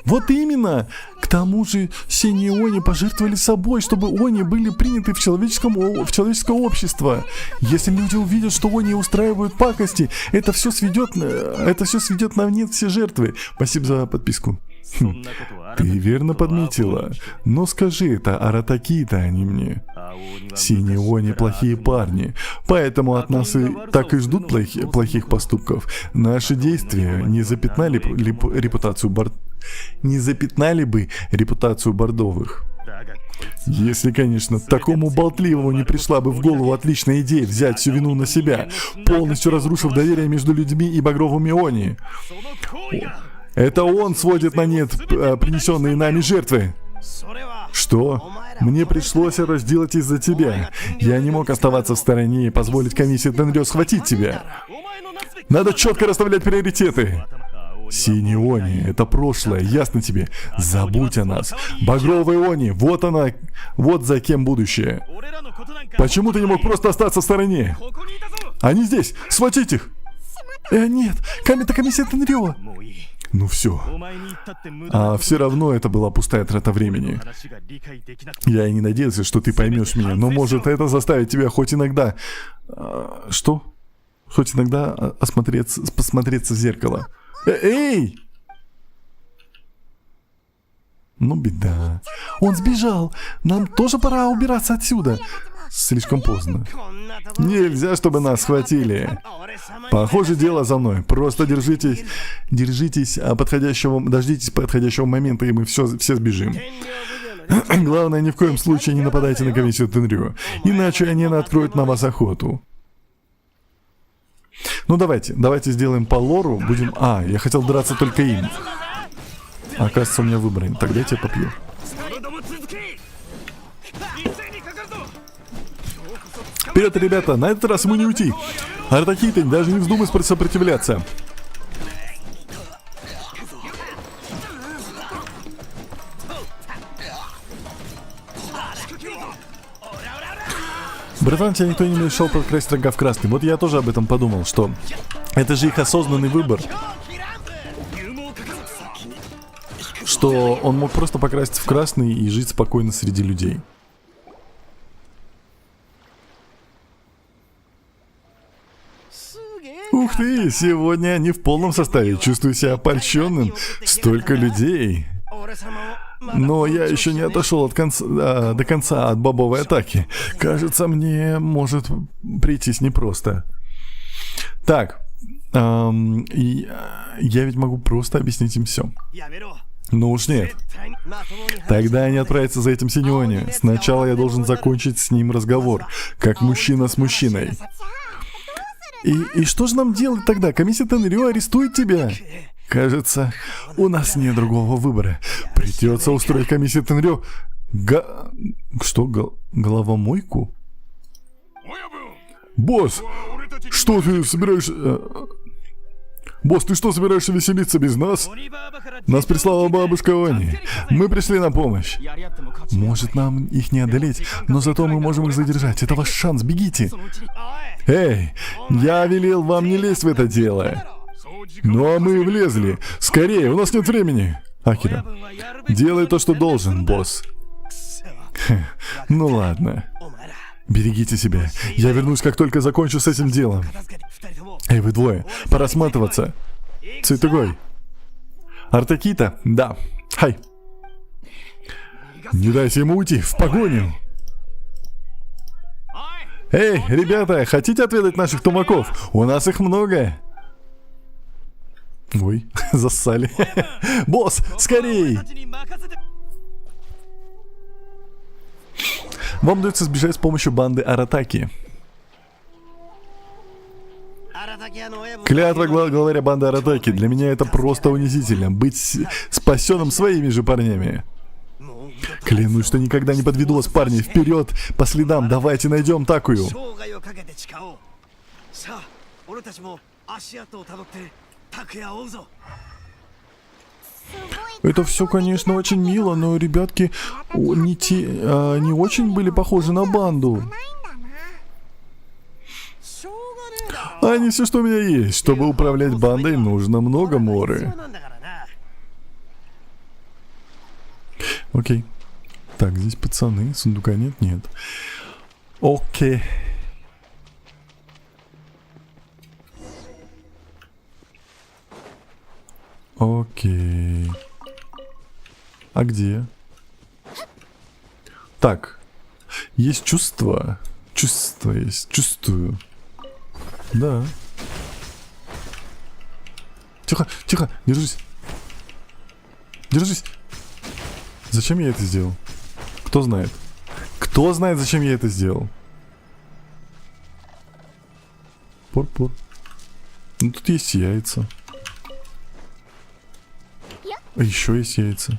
Вот именно! К тому же синие Они пожертвовали собой, чтобы Они были приняты в человеческое общество. Если люди увидят, что Они устраивают пакости, это все сведет на нет все жертвы. Спасибо за подписку. Ты верно подметила. Но скажи это, Ратакита, а не мне. Синие Они плохие парни, поэтому от нас и так и ждут плохих поступков. Наши действия не запятнали бы репутацию бордовых. Если, конечно, такому болтливому не пришла бы в голову отличная идея взять всю вину на себя, полностью разрушив доверие между людьми и багровыми Они. Это он сводит на нет принесенные нами жертвы. Что? Мне пришлось это сделать из-за тебя. Я не мог оставаться в стороне и позволить комиссии Тенрё схватить тебя. Надо четко расставлять приоритеты. Синий Они, это прошлое, ясно тебе? Забудь о нас. Багровый Они, вот она, вот за кем будущее. Почему ты не мог просто остаться в стороне? Они здесь, схватить их! Нет, это комиссия Тенрё. Ну все. А все равно это была пустая трата времени. Я и не надеялся, что ты поймешь меня, но может это заставит тебя хоть иногда... Что? Хоть иногда посмотреться в зеркало. Эй! Ну беда. Он сбежал. Нам тоже пора убираться отсюда. Слишком поздно. Нельзя, чтобы нас схватили. Похоже, дело за мной. Просто дождитесь подходящего момента, и мы все сбежим. Главное, ни в коем случае не нападайте на комиссию Тенрё, иначе они откроют на вас охоту. Ну давайте сделаем по лору. Будем... я хотел драться только им. Оказывается, у меня выбора нет. Тогда я тебя попью. Вперед, ребята, на этот раз ему не уйти. Артакиты, даже не вздумай сопротивляться. Братан, тебя никто не мешал подкрасть рога в красный. Вот я тоже об этом подумал, что это же их осознанный выбор. Что он мог просто покраситься в красный и жить спокойно среди людей. Ух ты, сегодня они в полном составе. Чувствую себя польщенным. Столько людей. Но я еще не отошел до конца от бобовой атаки. Кажется, мне может прийтись непросто. Так. Я ведь могу просто объяснить им все. Ну уж нет. Тогда они отправятся за этим Синьони. Сначала я должен закончить с ним разговор. Как мужчина с мужчиной. И что же нам делать тогда? Комиссия Тенрё арестует тебя. Кажется, у нас нет другого выбора. Придется устроить комиссию Тенрё головомойку? Босс, что ты собираешься... Босс, ты что, собираешься веселиться без нас? Нас прислала бабушка Они. Мы пришли на помощь. Может, нам их не одолеть, но зато мы можем их задержать. Это ваш шанс, бегите. Эй, я велел вам не лезть в это дело. Ну а мы влезли. Скорее, у нас нет времени. Акира, делай то, что должен, босс. Ну ладно. Берегите себя. Я вернусь, как только закончу с этим делом. Эй, вы двое, пора сматываться. Цветугой. Артакита? Да. Хай. Не дайте ему уйти, в погоню. Эй, ребята, хотите отведать наших тумаков? У нас их много. Ой, зассали. Босс, скорей! Вам удается сбежать с помощью банды Аратаки. Клятва главаря банды Аратаки. Для меня это просто унизительно. Быть спасенным своими же парнями. Клянусь, что никогда не подведу вас, парни. Вперед, по следам, давайте найдем Такую. Это все, конечно, очень мило, но ребятки не очень были похожи на банду. Они все, что у меня есть. Чтобы управлять бандой, нужно много моры. Окей. Так, здесь пацаны. Сундука нет? Нет. Окей. Окей. А где? Так. Есть чувство. Чувство есть. Чувствую. Да. Тихо, тихо, держись. Держись. Зачем я это сделал? Кто знает? Кто знает, зачем я это сделал? Пор-пор. Ну тут есть яйца. А еще есть яйца.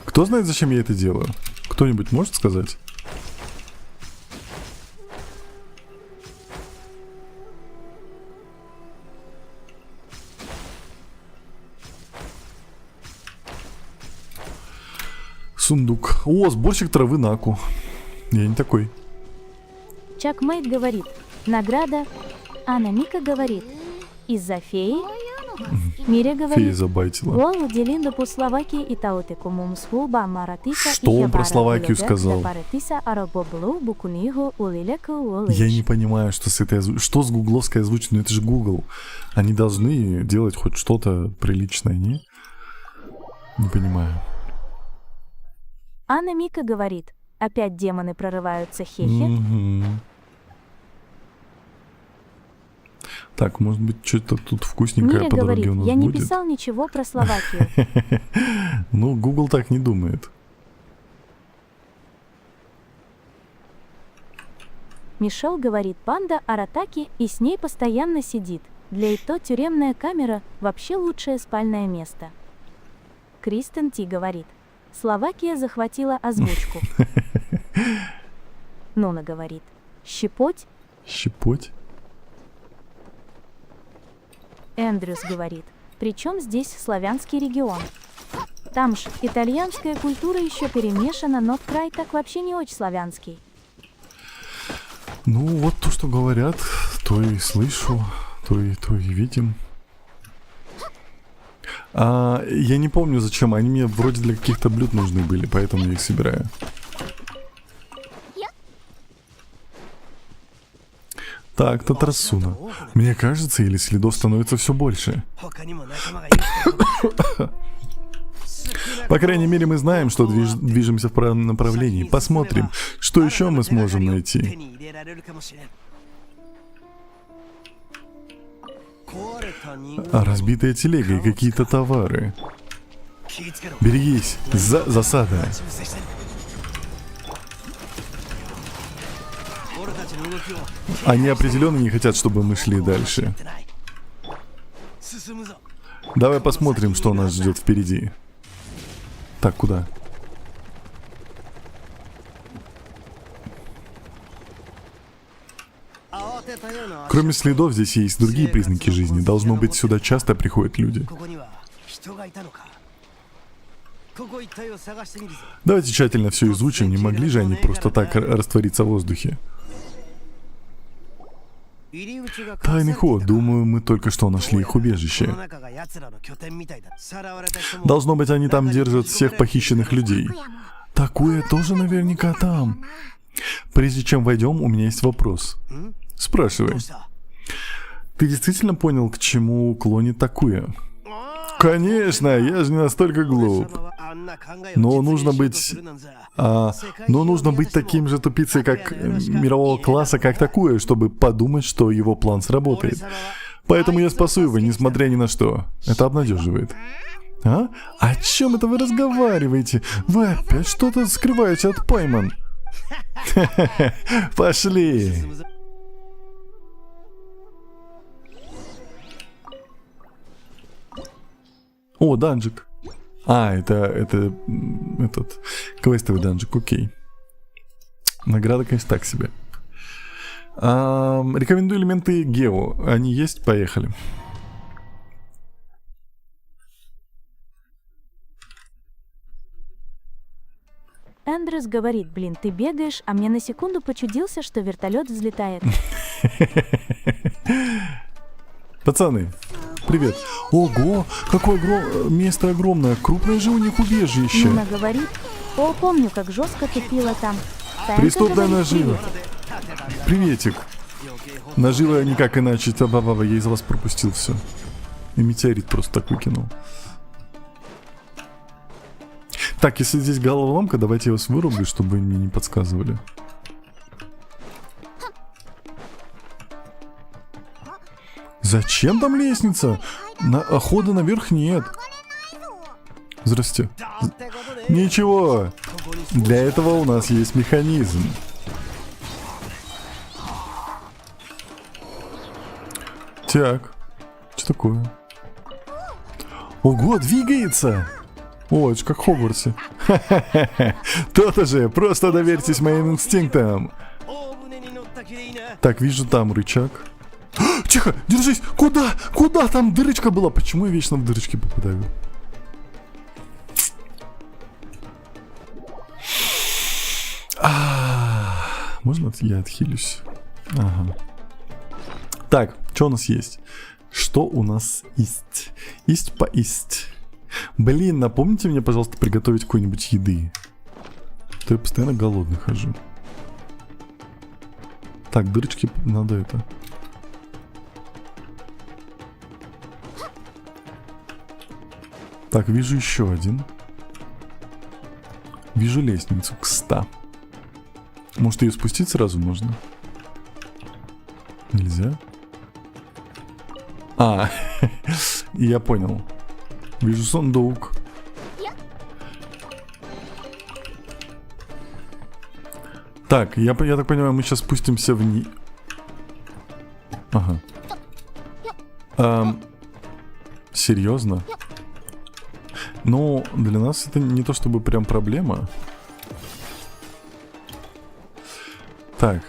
Кто знает, зачем я это делаю? Кто-нибудь может сказать? Сундук. О, сборщик травы Наку. Я не такой. Чакмейт говорит, награда. Анна Мика говорит, из-за феи. Миря Фея говорит, забайтила. Гол Делинда по Словакии и таутеку мумсфулба маратиса. Что он про Словакию сказал? Я не понимаю, что с этой что с гугловской озвучкой. Ну это же Google. Они должны делать хоть что-то приличное, не? Не понимаю. Анна Мика говорит, опять демоны прорываются, хехе. Мгм. Так, может быть, что-то тут вкусненькое Миря по дороге говорит, у нас я не будет? писал ничего про Словакию. Ну, Google так не думает. Мишел говорит, панда Аратаки и с ней постоянно сидит. Для Ито тюремная камера вообще лучшее спальное место. Кристен Ти говорит, Словакия захватила озвучку. Нуна говорит, щепоть. Щепоть? Эндрюс говорит, причем здесь славянский регион. Там ж итальянская культура еще перемешана, но край так вообще не очень славянский. Ну, вот то, что говорят, то и слышу, то и видим. Я не помню зачем, они мне вроде для каких-то блюд нужны были, поэтому я их собираю. Так, Татарсуна. Мне кажется, или следов становится все больше. По крайней мере, мы знаем, что движемся в правильном направлении. Посмотрим, что еще мы сможем найти. Разбитая телега и какие-то товары. Берегись, засада. Они определенно не хотят, чтобы мы шли дальше. Давай посмотрим, что нас ждет впереди. Так, куда? Кроме следов, здесь есть другие признаки жизни. Должно быть, сюда часто приходят люди. Давайте тщательно все изучим. Не могли же они просто так раствориться в воздухе? Тайный ход. Думаю, мы только что нашли их убежище. Должно быть, они там держат всех похищенных людей. Такое тоже наверняка там. Прежде чем войдем, у меня есть вопрос. Спрашивай. Ты действительно понял, к чему клонит Такуя? Конечно, я же не настолько глуп. Но нужно быть таким же тупицей, как мирового класса, как Такуя, чтобы подумать, что его план сработает. Поэтому я спасу его, несмотря ни на что. Это обнадеживает. А? О чем это вы разговариваете? Вы опять что-то скрываете от Пайман. Пошли. О, данжик. Это этот квестовый данжик, окей. Награда, конечно, так себе. Рекомендую элементы Гео. Они есть? Поехали. Эндрюс говорит, блин, ты бегаешь, а мне на секунду почудился, что вертолет взлетает. Пацаны, привет. Ого, какое место огромное. Крупное же у них убежище. Нина говорит, о, помню, как жестко тупила там. Танька Преступная говорит, нажива. Приветик. Нажива никак иначе. Я из вас пропустил все. И метеорит просто так выкинул. Так, если здесь головоломка, давайте я вас вырублю, чтобы мне не подсказывали. Зачем там лестница? Хода наверх нет. Здрасте. Ничего. Для этого у нас есть механизм. Так. Что такое? Ого, двигается! О, это же как в Хогвартсе. То-то же, просто доверьтесь моим инстинктам. Так, вижу там рычаг. Тихо, держись! Куда? Куда? Там дырочка была. Почему я вечно в дырочки попадаю? можно я отхилюсь? Ага. Так, что у нас есть? Что у нас есть? Есть поесть. Блин, напомните мне, пожалуйста, приготовить какой-нибудь еды. А то я постоянно голодный хожу. Так, дырочки надо это. Так, вижу еще один. Вижу лестницу к 100. Может, ее спустить сразу можно? Нельзя? А, я понял. Вижу сундук. Так, я так понимаю, мы сейчас спустимся вниз. Ага. Серьезно? Ну, для нас это не то чтобы прям проблема. Так.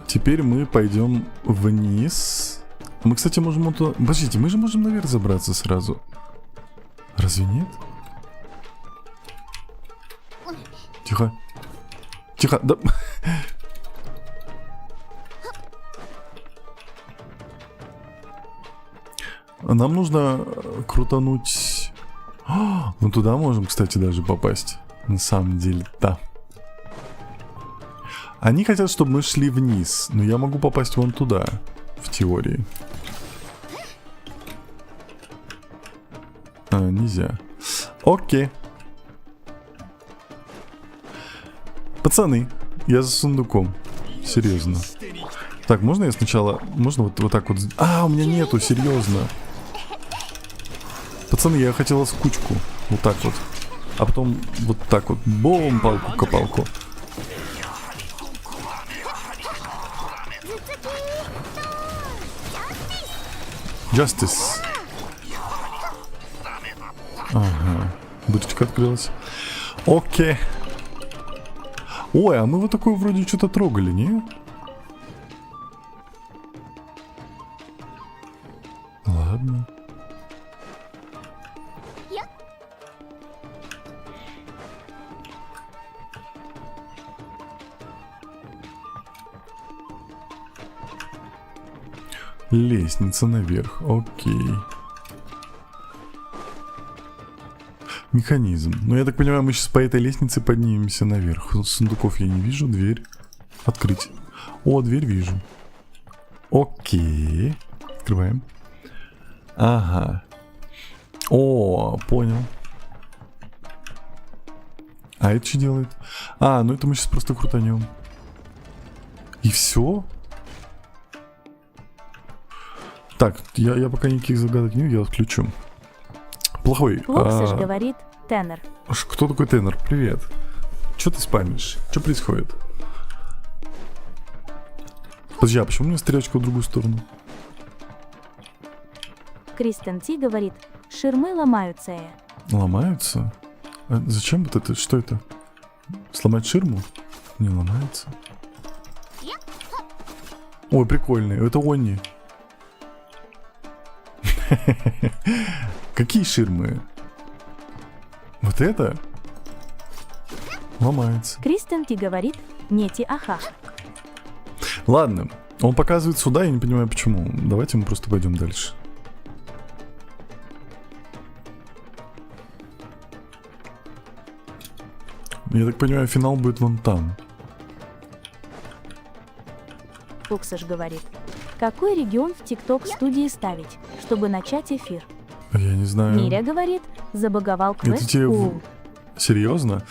Теперь мы пойдем вниз. Мы, кстати, можем... Подождите, мы же можем наверх забраться сразу. Разве нет? Тихо. Тихо, да... Нам нужно крутануть... Ну туда можем, кстати, даже попасть. На самом деле, да. Они хотят, чтобы мы шли вниз. Но я могу попасть вон туда. В теории. Нельзя. Окей. Пацаны, я за сундуком. Серьезно. Так, можно я сначала... Можно вот так вот... У меня нету, серьезно. Пацаны, я хотела с кучку. Вот так вот. А потом вот так вот. Бом, палку-копалку. Justice. Ага. Дырочка открылась. Окей. Ой, а мы вот такое вроде что-то трогали, не? Ладно. Лестница наверх, окей. Механизм. Ну, я так понимаю, мы сейчас по этой лестнице поднимемся наверх. Сундуков я не вижу, дверь. Открыть. О, дверь вижу. Окей. Открываем. Ага. О, понял. А это что делает? Ну это мы сейчас просто крутанем. И все? Так, я пока никаких загадок не видел, я отключу. Плохой. Локсыш говорит, Теннер. Кто такой Теннер? Привет. Че ты спамишь? Что происходит? Подожди, а почему у меня стрелочка в другую сторону? Кристен Ти говорит, ширмы ломаются. Ломаются? А зачем вот это? Что это? Сломать ширму? Не ломается. Ой, прикольный. Это Онни. Какие ширмы? Вот это? Ломается. Кристен Ти говорит, нети аха. Ладно, он показывает сюда, я не понимаю почему. Давайте мы просто пойдем дальше. Я так понимаю, финал будет вон там. Локсыш говорит, какой регион в ТикТок студии ставить, чтобы начать эфир? Я не знаю. Миря говорит, забаговал квест. Это тебе... Серьезно?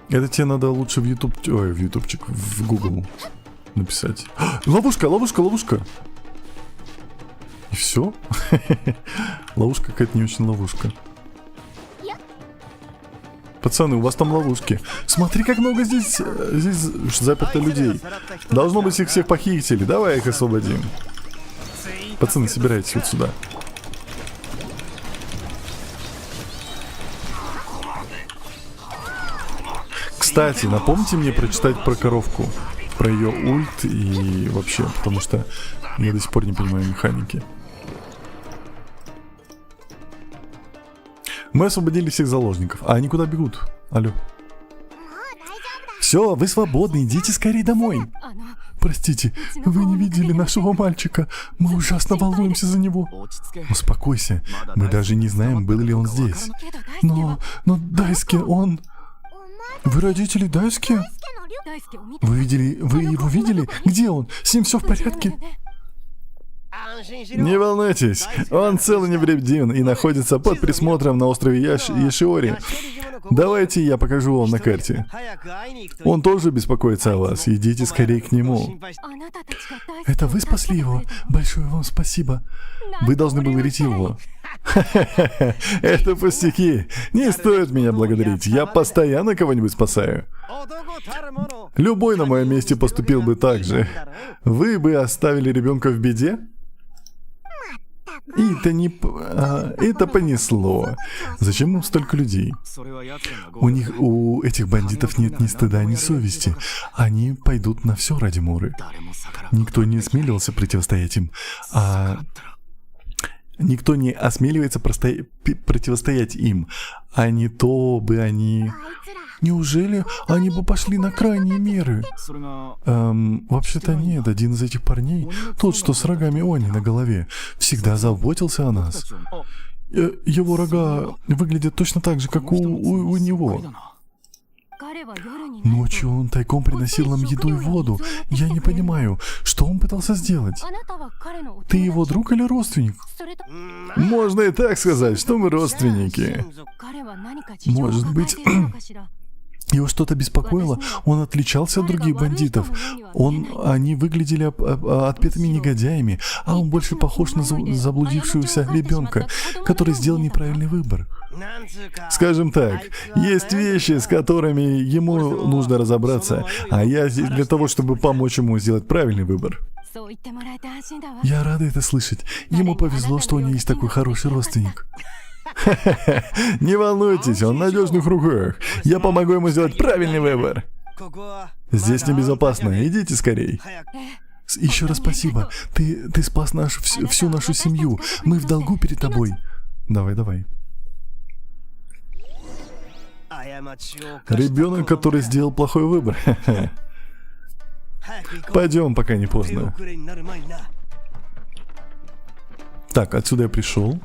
Это тебе надо лучше в YouTube... Ой, в ютубчик, в Google написать. Ловушка, ловушка, ловушка! И все? Ловушка какая-то не очень ловушка. Пацаны, у вас там ловушки. Смотри, как много здесь заперто людей. Должно быть, их всех похитили. Давай их освободим. Пацаны, собирайтесь вот сюда. Кстати, напомните мне прочитать про коровку. Про ее ульт и вообще, потому что я до сих пор не понимаю механики. Мы освободили всех заложников. А они куда бегут? Алло. Все, вы свободны, идите скорее домой. Простите, вы не видели нашего мальчика. Мы ужасно волнуемся за него. Успокойся, мы даже не знаем, был ли он здесь. Но Дайски, он... Вы родители Дайски? Вы его видели? Где он? С ним все в порядке? Не волнуйтесь, он цел и невредим и находится под присмотром на острове Йошиори. Давайте я покажу вам на карте. Он тоже беспокоится о вас, идите скорее к нему. Это вы спасли его? Большое вам спасибо. Вы должны были найти его. Это пустяки. Не стоит меня благодарить. Я постоянно кого-нибудь спасаю. Любой на моем месте поступил бы так же. Вы бы оставили ребенка в беде? Это понесло. Зачем им столько людей? У этих бандитов нет ни стыда, ни совести. Они пойдут на все ради Муры. Никто не осмелился противостоять им. Никто не осмеливается противостоять им. А не то бы они... Неужели они бы пошли на крайние меры? Вообще-то нет, один из этих парней, тот, что с рогами Они на голове, всегда заботился о нас. Его рога выглядят точно так же, как у него. Ночью он тайком приносил нам еду и воду. Я не понимаю, что он пытался сделать? Ты его друг или родственник? Можно и так сказать, что мы родственники. Может быть... Его что-то беспокоило, он отличался от других бандитов. Они выглядели отпетыми негодяями, а он больше похож на заблудившегося ребенка, который сделал неправильный выбор. Скажем так, есть вещи, с которыми ему нужно разобраться, а я здесь для того, чтобы помочь ему сделать правильный выбор. Я рада это слышать. Ему повезло, что у него есть такой хороший родственник. Не волнуйтесь, он в надежных руках. Я помогу ему сделать правильный выбор. Здесь небезопасно, идите скорей. Еще раз спасибо. Ты спас всю нашу семью. Мы в долгу перед тобой. Давай. Ребенок, который сделал плохой выбор. Пойдем, пока не поздно. Так, отсюда я пришел.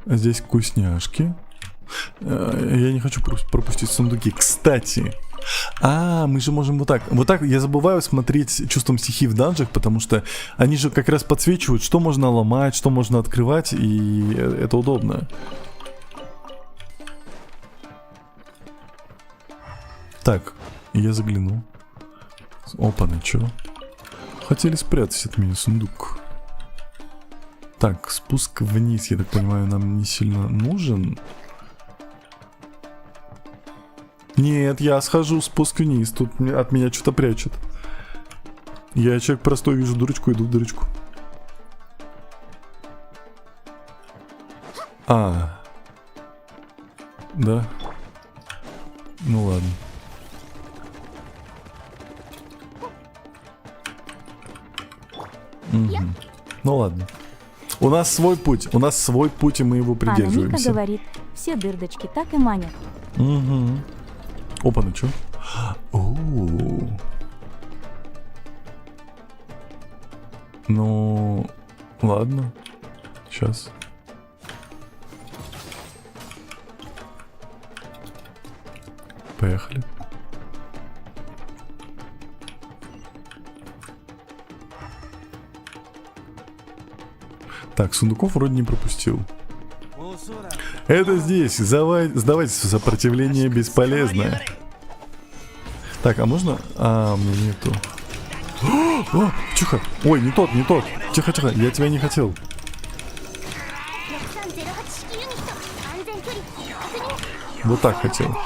Здесь вкусняшки. Я не хочу пропустить сундуки. Кстати. Мы же можем вот так. Вот так я забываю смотреть чувством стихий в данжах, потому что они же как раз подсвечивают, что можно ломать, что можно открывать, и это удобно. Так, я заглянул. Опа, ну чё? Хотели спрятать от меня сундук. Так, спуск вниз, я так понимаю, нам не сильно нужен. Нет, я схожу, спуск вниз. Тут от меня что-то прячет. Я человек простой, вижу дырочку, иду в дырочку. Да? Ну ладно. Угу. Ну ладно. У нас свой путь, и мы его придерживаемся. Мика говорит, все дырдочки так и манят. Угу. Опа, ну чё? О-о-о. Ну, ладно. Сейчас. Поехали. Так, сундуков вроде не пропустил. Это здесь. Сдавайте, сопротивление бесполезно. Так, а можно? У меня нету. О, тихо. Ой, не тот. Тихо. Я тебя не хотел. Вот так хотел.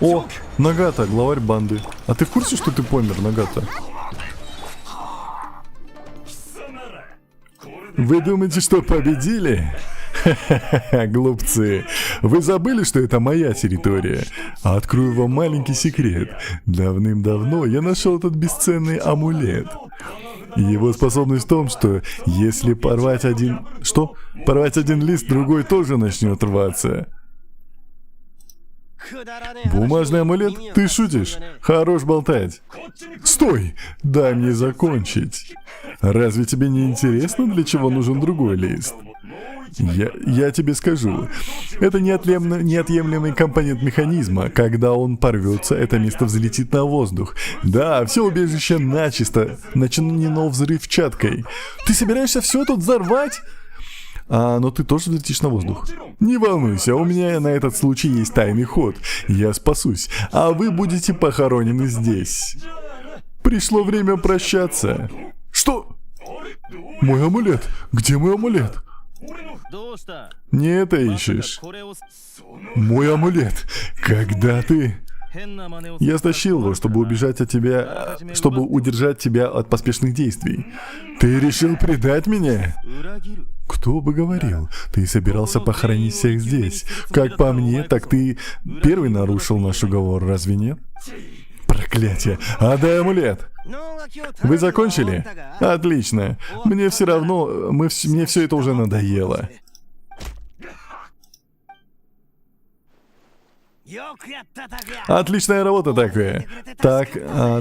О, Нагата, главарь банды. А ты в курсе, что ты помер, Нагата? Вы думаете, что победили? Ха-ха-ха, глупцы. Вы забыли, что это моя территория? Открою вам маленький секрет. Давным-давно я нашел этот бесценный амулет. Его способность в том, что если порвать один... Что? Порвать один лист, другой тоже начнет рваться. Бумажный амулет? Ты шутишь? Хорош болтать. Стой! Дай мне закончить. Разве тебе не интересно, для чего нужен другой лист? Я тебе скажу. Это неотъемлемый компонент механизма. Когда он порвется, это место взлетит на воздух. Да, все убежище начисто начинено взрывчаткой. Ты собираешься все тут взорвать? Но ты тоже взлетишь на воздух. Не волнуйся, у меня на этот случай есть тайный ход. Я спасусь, а вы будете похоронены здесь. Пришло время прощаться. Что? Мой амулет? Где мой амулет? Не это ищешь. Мой амулет. Когда ты... Я стащил его, чтобы убежать от тебя, чтобы удержать тебя от поспешных действий. Ты решил предать меня? Кто бы говорил? Ты собирался похоронить всех здесь. Как по мне, так ты первый нарушил наш уговор, разве нет? Проклятие! Отдай амулет! Вы закончили? Отлично. Мне все равно, мне все это уже надоело. Отличная работа, Такуя. Так,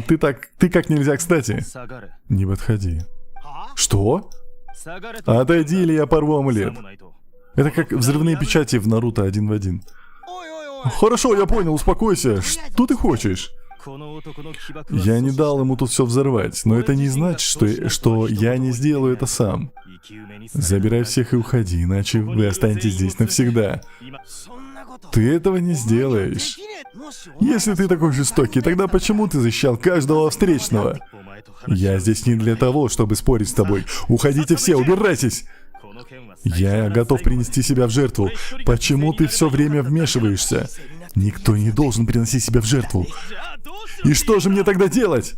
ты как нельзя кстати. Не подходи. Что? Отойди, или я порву амулет. Это как взрывные печати в Наруто 1 в 1. Хорошо, я понял, успокойся. Что ты хочешь? Я не дал ему тут все взорвать, но это не значит, что я не сделаю это сам. Забирай всех и уходи, иначе вы останетесь здесь навсегда. Ты этого не сделаешь. Если ты такой жестокий, тогда почему ты защищал каждого встречного? Я здесь не для того, чтобы спорить с тобой. Уходите все, убирайтесь! Я готов принести себя в жертву. Почему ты все время вмешиваешься? Никто не должен приносить себя в жертву. И что же мне тогда делать?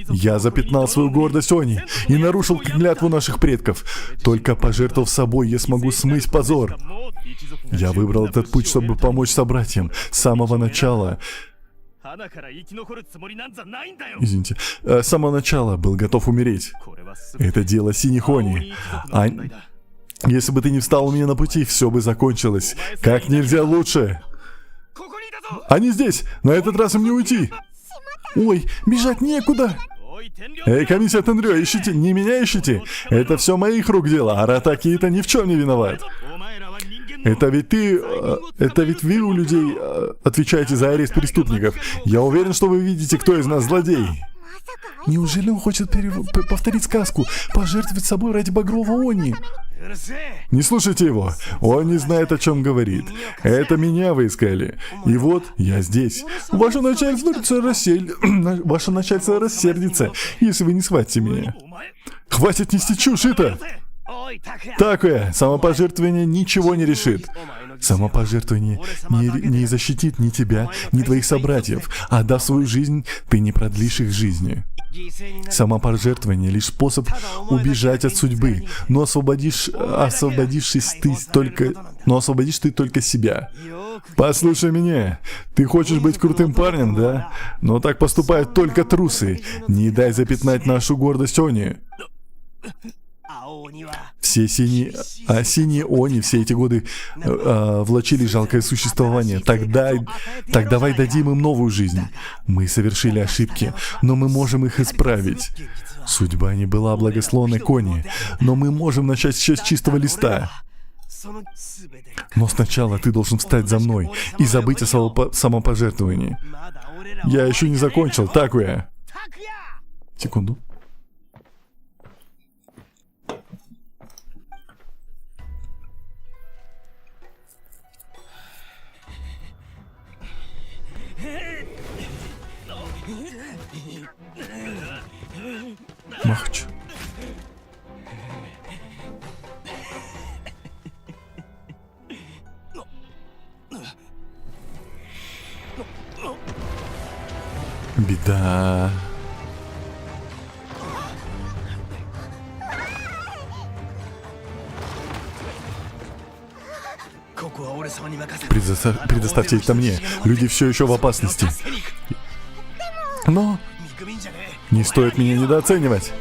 Я запятнал свою гордость Они и нарушил клятву наших предков. Только пожертвовав собой, я смогу смыть позор. Я выбрал этот путь, чтобы помочь собратьям с самого начала. Извините. С самого начала был готов умереть. Это дело синих Они. Если бы ты не встал у меня на пути, все бы закончилось. Как нельзя лучше. Они здесь! На этот раз им не уйти! Ой, бежать некуда! Эй, комиссия Тенрё, ищите, не меня ищите! Это все моих рук дело, Аратаки-то ни в чем не виноват! Это ведь вы у людей отвечаете за арест преступников. Я уверен, что вы видите, кто из нас злодей. Неужели он хочет повторить сказку, пожертвовать собой ради багрового Они? Не слушайте его. Он не знает, о чем говорит. Это меня вы искали. И вот я здесь. Ваше начальство рассердится, если вы не схватите меня. Хватит нести чушь, это! Такое самопожертвование ничего не решит. Самопожертвование не защитит ни тебя, ни твоих собратьев. Отдав свою жизнь, ты не продлишь их жизни. Самопожертвование — лишь способ убежать от судьбы, но освободишь ты только себя. Послушай меня, ты хочешь быть крутым парнем, да? Но так поступают только трусы. Не дай запятнать нашу гордость Они. Синие Они все эти годы влачили жалкое существование. Так давай дадим им новую жизнь. Мы совершили ошибки, но мы можем их исправить. Судьба не была благословна к Они, но мы можем начать все с чистого листа. Но сначала ты должен встать за мной и забыть о самопожертвовании. Я еще не закончил, Такуя. Секунду. Махач. Беда. Предоставьте это мне. Люди все еще в опасности. Но не стоит меня недооценивать.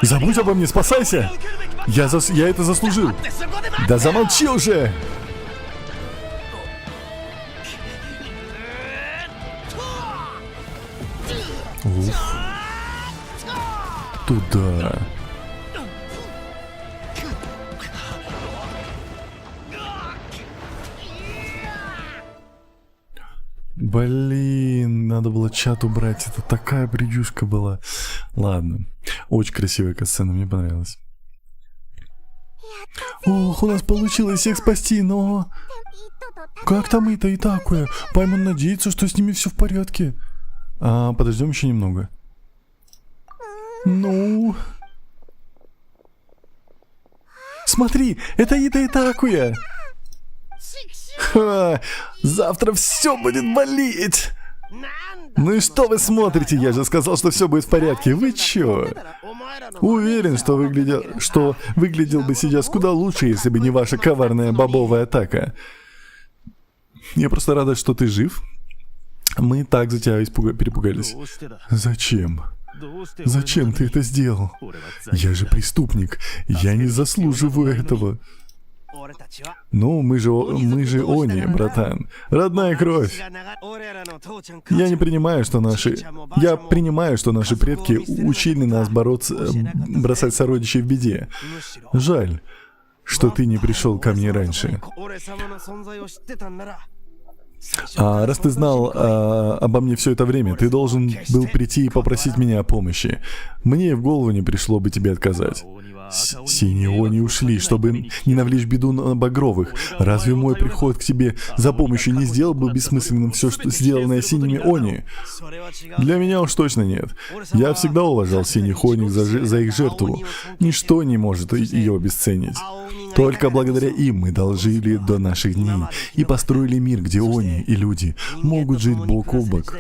Забудь обо мне, спасайся! Я это заслужил! Да замолчи уже! Уф. Туда. Блин, надо было чат убрать. Это такая придюшка была. Ладно. Очень красивая катсцена, мне понравилась. Ох, у нас получилось всех спасти, но... Как там Ита и Такуя? Паймон надеется, что с ними все в порядке. Подождем еще немного. Ну... Смотри, это Ита и Такуя! Ха, завтра все будет болеть! Ну и что вы смотрите? Я же сказал, что все будет в порядке. Вы чё? Уверен, что выглядел бы сейчас куда лучше, если бы не ваша коварная бобовая атака. Я просто рада, что ты жив. Мы так за тебя перепугались. Зачем? Зачем ты это сделал? Я же преступник. Я не заслуживаю этого. Ну, мы же они, братан. Родная кровь. Я принимаю, что наши предки учили нас бросать сородичей в беде. Жаль, что ты не пришел ко мне раньше. А раз ты знал обо мне все это время, ты должен был прийти и попросить меня о помощи. Мне в голову не пришло бы тебе отказать. Синие они ушли, чтобы не навлечь беду на багровых. Разве мой приход к тебе за помощью не сделал бы бессмысленным все, что сделанное синими они? Для меня уж точно нет. Я всегда уважал синих они за их жертву. Ничто не может ее обесценить. Только благодаря им мы дожили до наших дней и построили мир, где они и люди могут жить бок о бок.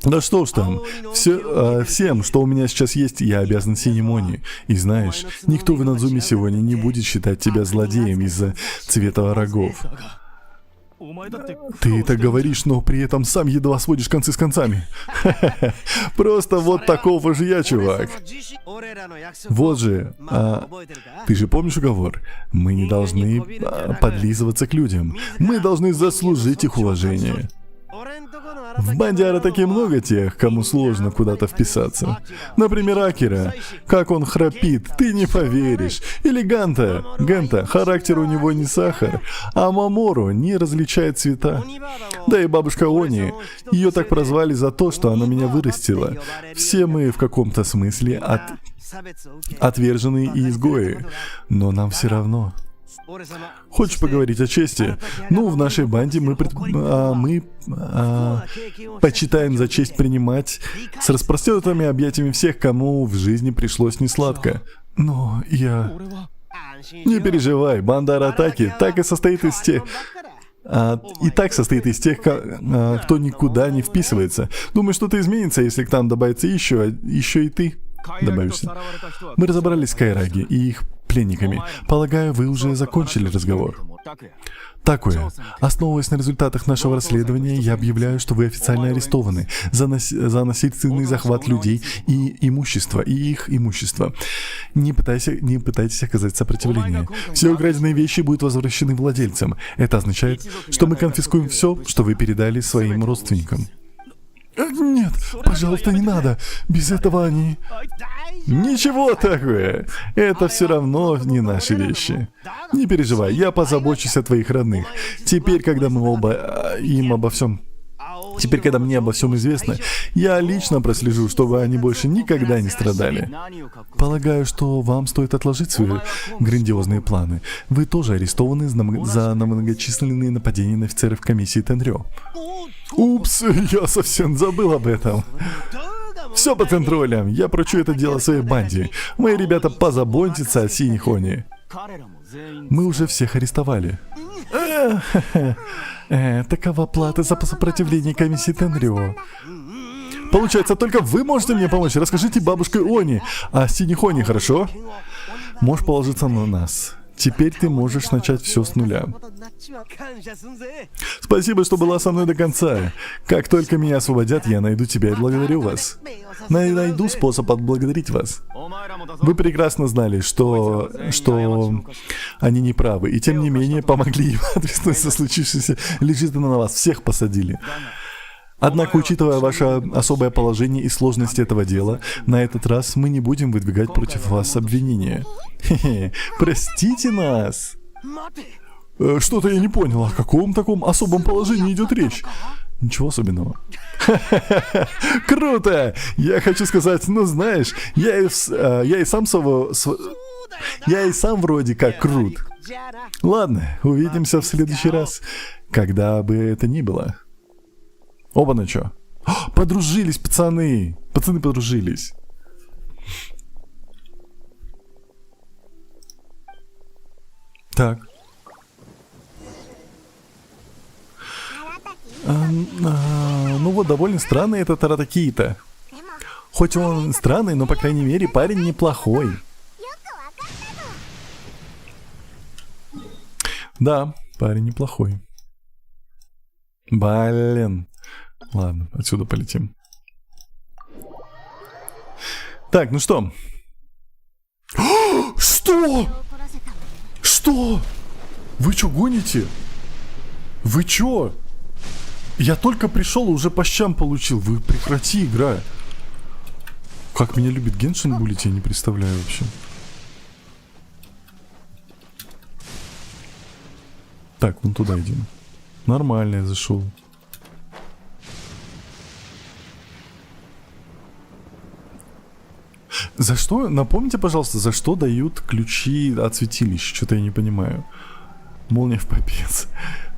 Да что ж там, всем, что у меня сейчас есть, я обязан синим они. И знаешь, никто в Инадзуме сегодня не будет считать тебя злодеем из-за цвета рогов. Ты это говоришь, но при этом сам едва сводишь концы с концами. Просто вот такого же я, чувак. Вот же, ты же помнишь уговор? Мы не должны подлизываться к людям. Мы должны заслужить их уважение. В банде Аратаки много тех, кому сложно куда-то вписаться. Например, Акира. Как он храпит, ты не поверишь. Или Гента, характер у него не сахар. А Мамору не различает цвета. Да и бабушка Они, ее так прозвали за то, что она меня вырастила. Все мы в каком-то смысле отверженные и изгои. Но нам все равно. Хочешь поговорить о чести? Ну, в нашей банде мы почитаем за честь принимать с распростертыми объятиями всех, кому в жизни пришлось несладко. Но я... Не переживай, банда Аратаки так и состоит из тех... кто никуда не вписывается. Думаю, что-то изменится, если к нам добавится еще и ты добавишься. Мы разобрались с Кайраги и их пленниками. Полагаю, вы уже закончили разговор. Такое. Основываясь на результатах нашего расследования, я объявляю, что вы официально арестованы за насильственный захват людей и имущества, и их имущества. Не пытайтесь оказать сопротивление. Все украденные вещи будут возвращены владельцам. Это означает, что мы конфискуем все, что вы передали своим родственникам. Нет, пожалуйста, не надо. Без этого они... Ничего такое. Это все равно не наши вещи. Не переживай, я позабочусь о твоих родных. Теперь, когда мне обо всем известно, я лично прослежу, чтобы они больше никогда не страдали. Полагаю, что вам стоит отложить свои грандиозные планы. Вы тоже арестованы за многочисленные нападения на офицеров комиссии Тенрё. Упс, я совсем забыл об этом. Все под контролем. Я поручу это дело своей банде. Мои ребята позаботятся о синих они. Мы уже всех арестовали. Такова плата за сопротивление комиссии Тенрё. Получается, только вы можете мне помочь. Расскажите бабушке Они о синих они, хорошо? Можешь положиться на нас. Теперь ты можешь начать все с нуля. Спасибо, что была со мной до конца. Как только меня освободят, я найду тебя и благодарю вас. Найду способ отблагодарить вас. Вы прекрасно знали, что они не правы, и тем не менее помогли им. Ответственность за случившееся лежит на вас. Всех посадили. Однако, учитывая ваше особое положение и сложность этого дела, на этот раз мы не будем выдвигать против вас обвинения. Хе-хе, простите нас. Что-то я не понял, о каком таком особом положении идет речь? Ничего особенного. Круто! Я хочу сказать, ну знаешь, я и сам вроде как крут. Ладно, увидимся в следующий раз, когда бы это ни было. Оба на чё? Подружились, пацаны! Пацаны подружились. Так. Ну вот, довольно странный этот Аратаки-то. Хоть он странный, но, по крайней мере, парень неплохой. Да, парень неплохой. Блин. Ладно, отсюда полетим. Так, ну что? Что? Что? Вы что, гоните? Вы чё? Я только пришел и уже по щам получил. Вы прекрати, игра. Как меня любит Геншин булить, я не представляю вообще. Так, вон туда идем. Нормально, я зашел. За что? Напомните, пожалуйста, за что дают ключи от святилища? Что-то я не понимаю. Молния в попец.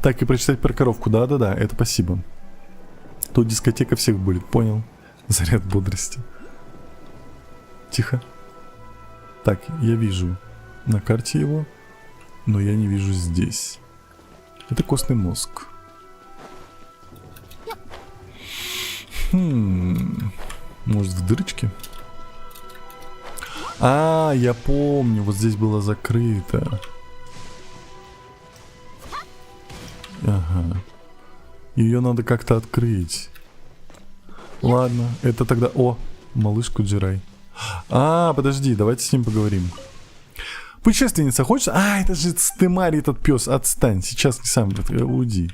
Так, и прочитать про коровку. Да-да-да, это спасибо. Тут дискотека всех будет, понял? Заряд бодрости. Тихо. Так, я вижу на карте его, но я не вижу здесь. Это костный мозг. Может, в дырочке? А, я помню, вот здесь было закрыто. Ага. Ее надо как-то открыть. Ладно, это тогда... О, малыш Куджирай. А, подожди, давайте с ним поговорим. Путешественница, хочешь? А, это же Стемари, этот пес. Отстань, сейчас не сам, уйди.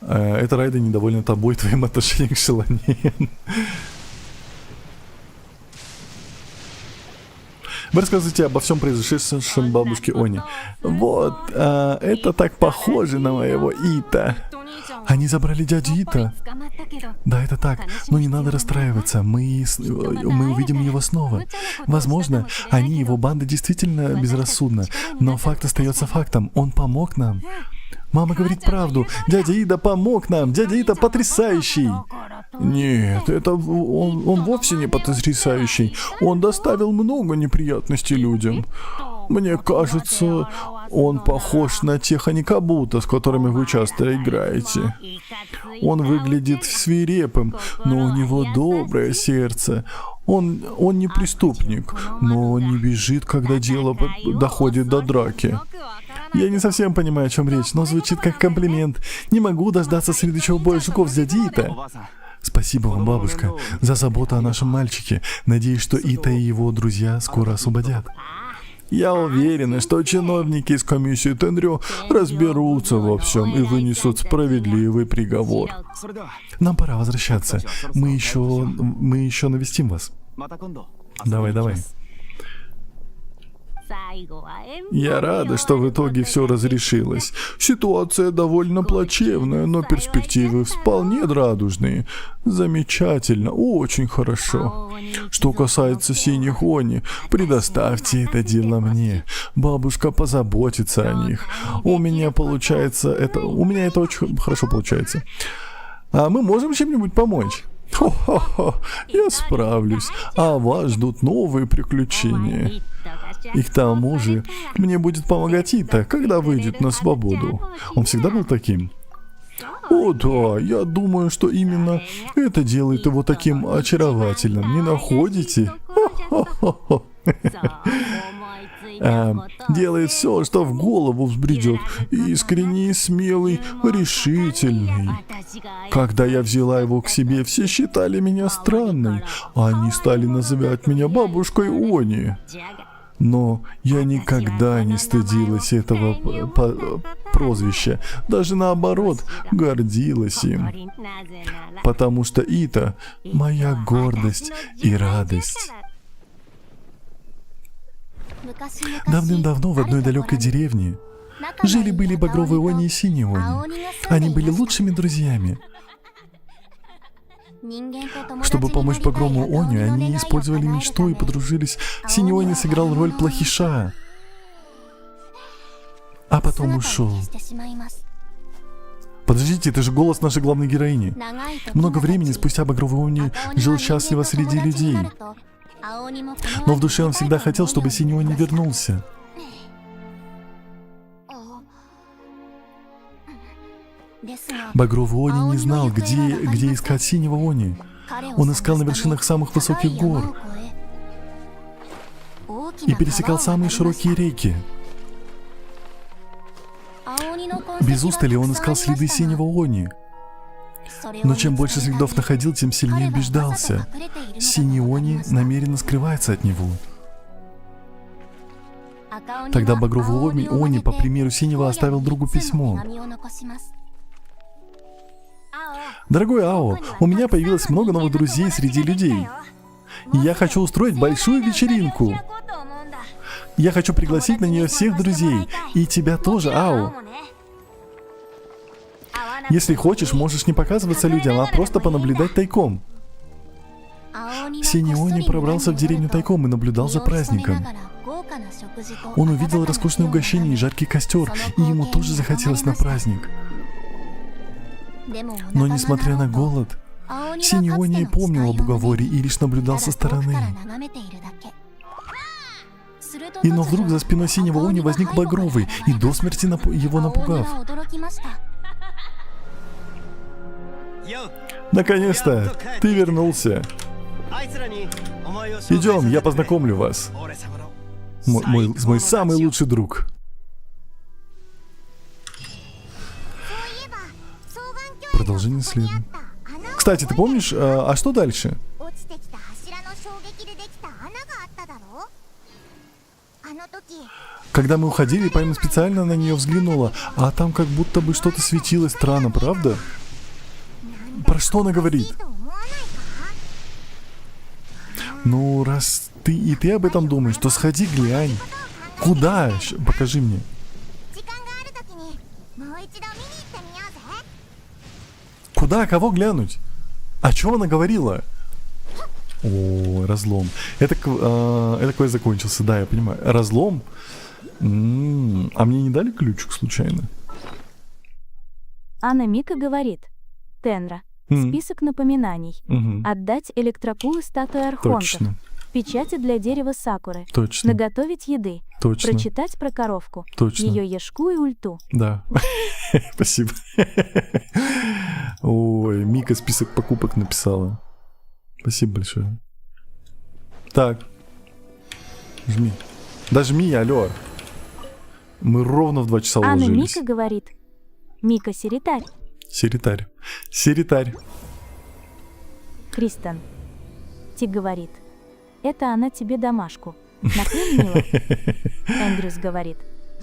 Это Райда недовольна тобой, твоим отношением к Шелонеен. Вы рассказываете обо всем произошедшем бабушке Они. Вот, это так похоже на моего Ита. Они забрали дядю Ита. Да, это так, но не надо расстраиваться. Мы увидим его снова. Возможно, они, его банда, действительно безрассудна, но факт остается фактом. Он помог нам. Мама говорит правду. Дядя Ида помог нам. Дядя Ида потрясающий. Нет, это он вовсе не потрясающий. Он доставил много неприятностей людям. Мне кажется, он похож на тех аникабута, с которыми вы часто играете. Он выглядит свирепым, но у него доброе сердце. Он не преступник, но не бежит, когда дело доходит до драки. Я не совсем понимаю, о чем речь, но звучит как комплимент. Не могу дождаться следующего боя жуков с дядей Ита. Спасибо вам, бабушка, за заботу о нашем мальчике. Надеюсь, что Ита и его друзья скоро освободят. Я уверена, что чиновники из комиссии Тенрё разберутся во всем и вынесут справедливый приговор. Нам пора возвращаться. Мы еще навестим вас. Давай. Я рада, что в итоге все разрешилось. Ситуация довольно плачевная, но перспективы вполне радужные. Замечательно, очень хорошо. Что касается синих Они, предоставьте это дело мне. Бабушка позаботится о них. У меня это очень хорошо получается. А мы можем чем-нибудь помочь? Хо-хо-хо, я справлюсь, а вас ждут новые приключения. И к тому же, мне будет помогать Ита, когда выйдет на свободу. Он всегда был таким. О, да, я думаю, что именно это делает его таким очаровательным. Не находите? Хо-хо-хо. Делает все, что в голову взбредет. Искренний, смелый, решительный. Когда я взяла его к себе, все считали меня странной. Они стали называть меня бабушкой Они. Но я никогда не стыдилась этого прозвища. Даже наоборот, гордилась им. Потому что Ита — моя гордость и радость. Давным-давно в одной далекой деревне жили-были багровые Они и синие Они. Они были лучшими друзьями. Чтобы помочь багровому Они, они использовали мечту и подружились. Синий Они сыграл роль плохиша, а потом ушел. Подождите, это же голос нашей главной героини. Много времени спустя багровый Они жил счастливо среди людей. Но в душе он всегда хотел, чтобы синий Они вернулся. Багровый Они не знал, где искать синего Они. Он искал на вершинах самых высоких гор и пересекал самые широкие реки. Без устали он искал следы синего Они. Но чем больше следов находил, тем сильнее убеждался. Синий Они намеренно скрывается от него. Тогда багровый Они, по примеру синего, оставил другу письмо. Дорогой Ао, у меня появилось много новых друзей среди людей. И я хочу устроить большую вечеринку. Я хочу пригласить на нее всех друзей. И тебя тоже, Ао. Если хочешь, можешь не показываться людям, а просто понаблюдать тайком. Синий Они пробрался в деревню тайком и наблюдал за праздником. Он увидел роскошное угощение и жаркий костер, и ему тоже захотелось на праздник. Но несмотря на голод, синий Они помнил об уговоре и лишь наблюдал со стороны. Но вдруг за спиной синего Они возник багровый и до смерти его напугав. Наконец-то, ты вернулся. Идем, я познакомлю вас. Мой самый лучший друг. Продолжение следует. Кстати, ты помнишь, а что дальше? Когда мы уходили, Пайма специально на нее взглянула, а там как будто бы что-то светилось странно, правда? Про что она говорит? Ну, раз ты об этом думаешь, то сходи глянь. Куда? Покажи мне. Куда? Кого глянуть? О чем она говорила? О, разлом. Это квест закончился, да, я понимаю. Разлом? А мне не дали ключик случайно? Анна Мика говорит. Тенра. Список напоминаний. Отдать электропулы статуи архонтов. Точно. Печати для дерева сакуры. Точно. Наготовить еды. Точно. Прочитать про коровку. Точно. Ее ешку и ульту. Да. Спасибо. Ой, Мика список покупок написала. Спасибо большое. Так. Жми. Да жми, алло. Мы ровно в 2 часа Анна уложились. Мика говорит. Мика Серитарь. Серитарь. Серитарь. Кристен. Ти говорит. Это она тебе домашку. Накрыль, мило. Эндрюс говорит.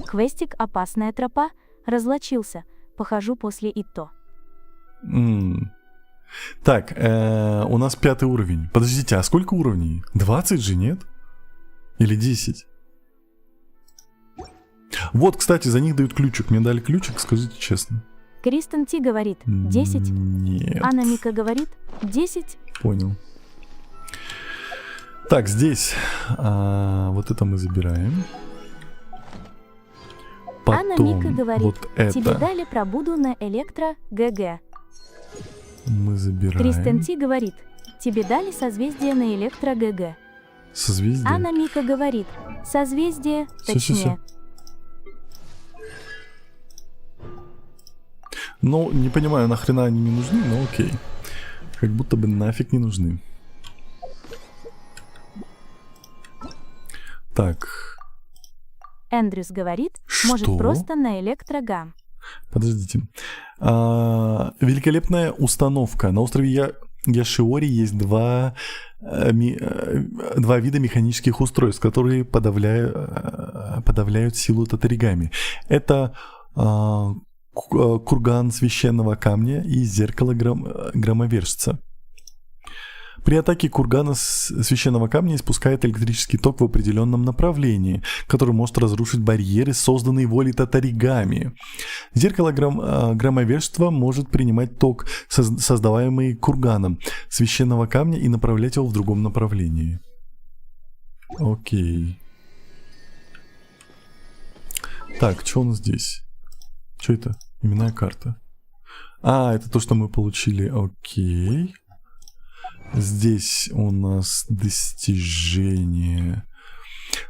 Квестик «Опасная тропа» разлочился. Похожу после ИТО. Так, у нас 5 уровень. Подождите, а сколько уровней? 20 же, нет? Или 10? Вот, кстати, за них дают ключик. Мне дали ключик, скажите честно. Кристен Ти говорит 10. Нет. Анна Мика говорит 10. Понял. Так, здесь вот это мы забираем. Потом Анна Мика говорит, вот это тебе дали пробуду на электро ГГ. мы забираем. Кристен Ти говорит, тебе дали созвездие на электро ГГ. Созвездие. Анна Мика говорит, созвездие, Всё. точнее. Ну, не понимаю, нахрена они не нужны, но окей. Как будто бы нафиг не нужны. Так, Эндрюс говорит, Что? может просто на электрогам. подождите. Великолепная установка. На острове Яшиори есть два вида механических устройств, которые подавляют силу татаригами. Это курган священного камня и зеркало громовержца. При атаке кургана священного камня испускает электрический ток в определенном направлении, который может разрушить барьеры, созданные волей татаригами. Зеркало громовержца может принимать ток, создаваемый курганом священного камня, и направлять его в другом направлении. Окей. Так, что у нас здесь? Что это? Именная карта. Это то, что мы получили. Окей. Здесь у нас достижение.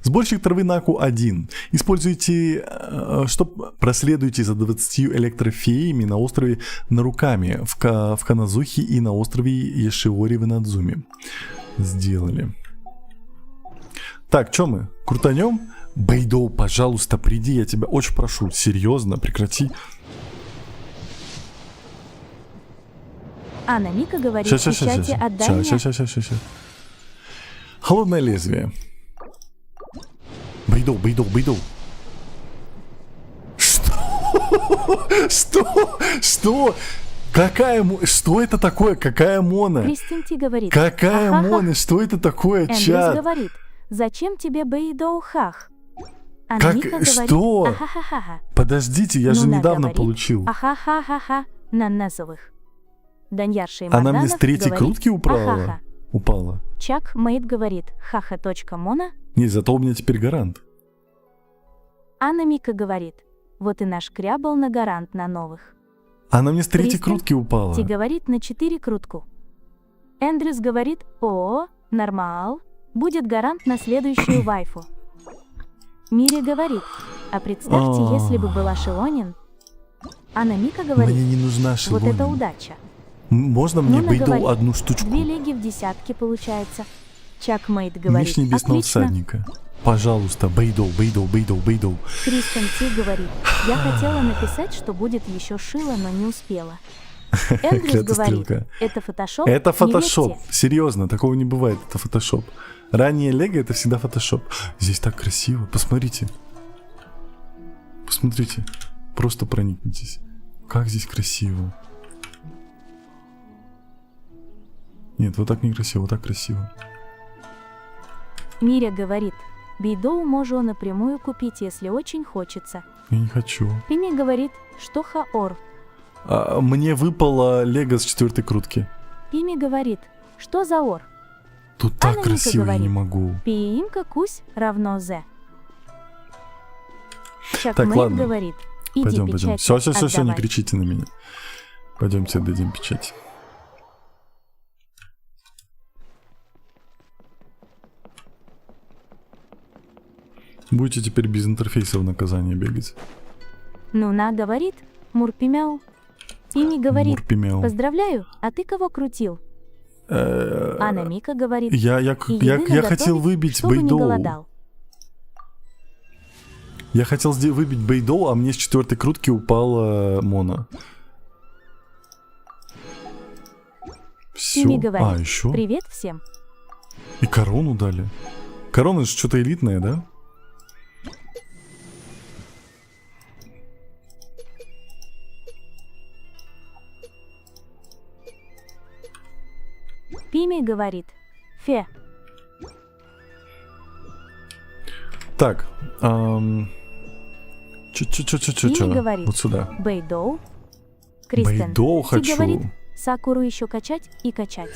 Сборщик травы Наку-1. Используйте, проследуйте за 20 электрофеями на острове Наруками, в Каназухе и на острове Яшиори в Инадзуме. Сделали. Так, что мы? Крутанем? Бэйдоу, пожалуйста, приди, я тебя очень прошу. Серьезно, прекрати. Анна Мика говорит в чате «Отдай мне». Сейчас. Холодное лезвие. Бэйдоу. Что? Что это такое? Какая мона? Кристин Ти говорит. Какая «Ахаха». мона? Что это такое, Эндрюс чат? говорит, зачем тебе Бэйдоу Хах? Анна Как? Мика говорит, Что? ахахаха. Подождите, я же Нуна недавно говорит, получил. Ахахахаха на назовых. Даньяр Она мне Шеймарданов с третьей говорит, крутки ахаха. упала. Чак Мейд говорит, хаха.мона. Не, зато у меня теперь гарант. Анна Мика говорит, вот и наш крябл на гарант на новых. Она мне с третьей Кристин крутки упала. Ти говорит на 4 крутку. Эндрюс говорит, нормал, будет гарант на следующую вайфу. Мири говорит, а представьте, если бы была Шелонин. Анна Мика говорит, Мне не нужна вот шелонин. это удача. Можно мне Нуна Бэйдоу говорит, одну штучку? 2 леги в десятке получается. Чак Мейд говорит, Меч небесного отлично. всадника. Пожалуйста, Бэйдоу. Кристен Ти говорит, я хотела написать, что будет еще шило, но не успела. Эндрюс Клятва говорит, стрелка. это фотошоп? Это Не фотошоп. верьте. Серьезно, такого не бывает. Это фотошоп. Ранее лего это всегда фотошоп. Здесь так красиво. Посмотрите. Просто проникнитесь. Как здесь красиво. Нет, вот так некрасиво, вот так красиво. Миря говорит, Бейдоу можно напрямую купить, если очень хочется. Я не хочу. Пими говорит, что хаор. Мне выпало лего с 4-й крутки. Пими говорит, что за ор. Тут так Анна Ника красиво, я говорит. не могу. Пиимка кусь равно зе. Чак Так, Мейд ладно. говорит, иди Пойдем. печать Все, не отдавай. кричите на меня. Пойдемте отдадим печать. Будете теперь без интерфейса в наказание бегать. Нуна говорит, мурпимяу. Пими говорит, Мурпимяу. поздравляю, а ты кого крутил? Анна Мика говорит, Я и еды хотел наготовить, выбить чтобы не Бэйдоу. голодал. Я хотел выбить Бэйдоу, а мне с 4-й крутки упала Мона. Все. Пими говорит, еще? привет всем. И корону дали. Корона же что-то элитное, да? Пими говорит, фе. Так. Пими говорит, Вот сюда. Бэйдоу. Кристен Бэйдоу Ти хочу. говорит, Сакуру еще качать и качать.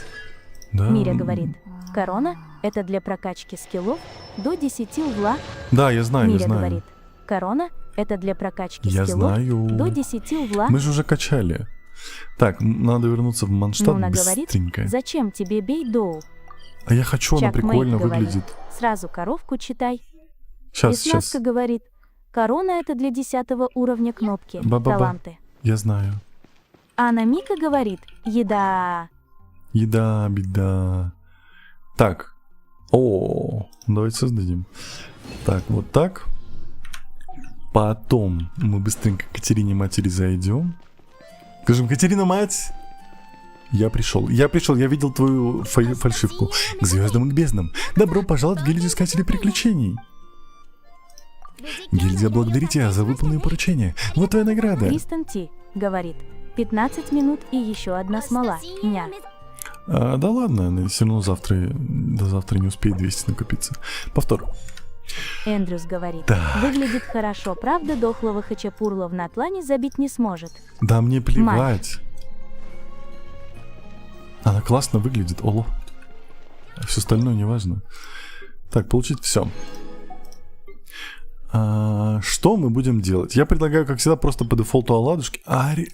Да. Миря говорит, корона – это для прокачки скиллов до 10 угла. Да, я знаю, Миря я знаю. говорит, корона – это для прокачки Я скиллов знаю. до 10 угла. Мы же уже качали. Так, надо вернуться в Манштаб Нуна говорит, быстренько. зачем тебе Бейдоу? А я хочу, она Чак Мейд прикольно говорит, выглядит. сразу коровку читай. Сейчас. Веснаска говорит, корона – это для 10 уровня кнопки, Ба-ба-ба. таланты. Я знаю. А Намика говорит, еда. Еда, беда. Так. О, давайте создадим. Так, вот так. Потом мы быстренько к Катерине матери зайдем. Скажем, Катерина мать, я пришел, я видел твою фальшивку. К звездам и к безднам. Добро пожаловать в гильдию искателей приключений. Гильдия благодарит тебя за выполненные поручения. Вот твоя награда. Кристен Ти говорит, 15 минут и еще одна смола. Ня. Да ладно, все равно до завтра не успеет 200 накопиться. Повтор. Эндрюс говорит, Так. выглядит хорошо, правда, дохлого хачапурла в Натлане забить не сможет. Да мне плевать. Она классно выглядит, оло. Все остальное не важно. Так, получить все. Что мы будем делать? Я предлагаю, как всегда, просто по дефолту оладушки.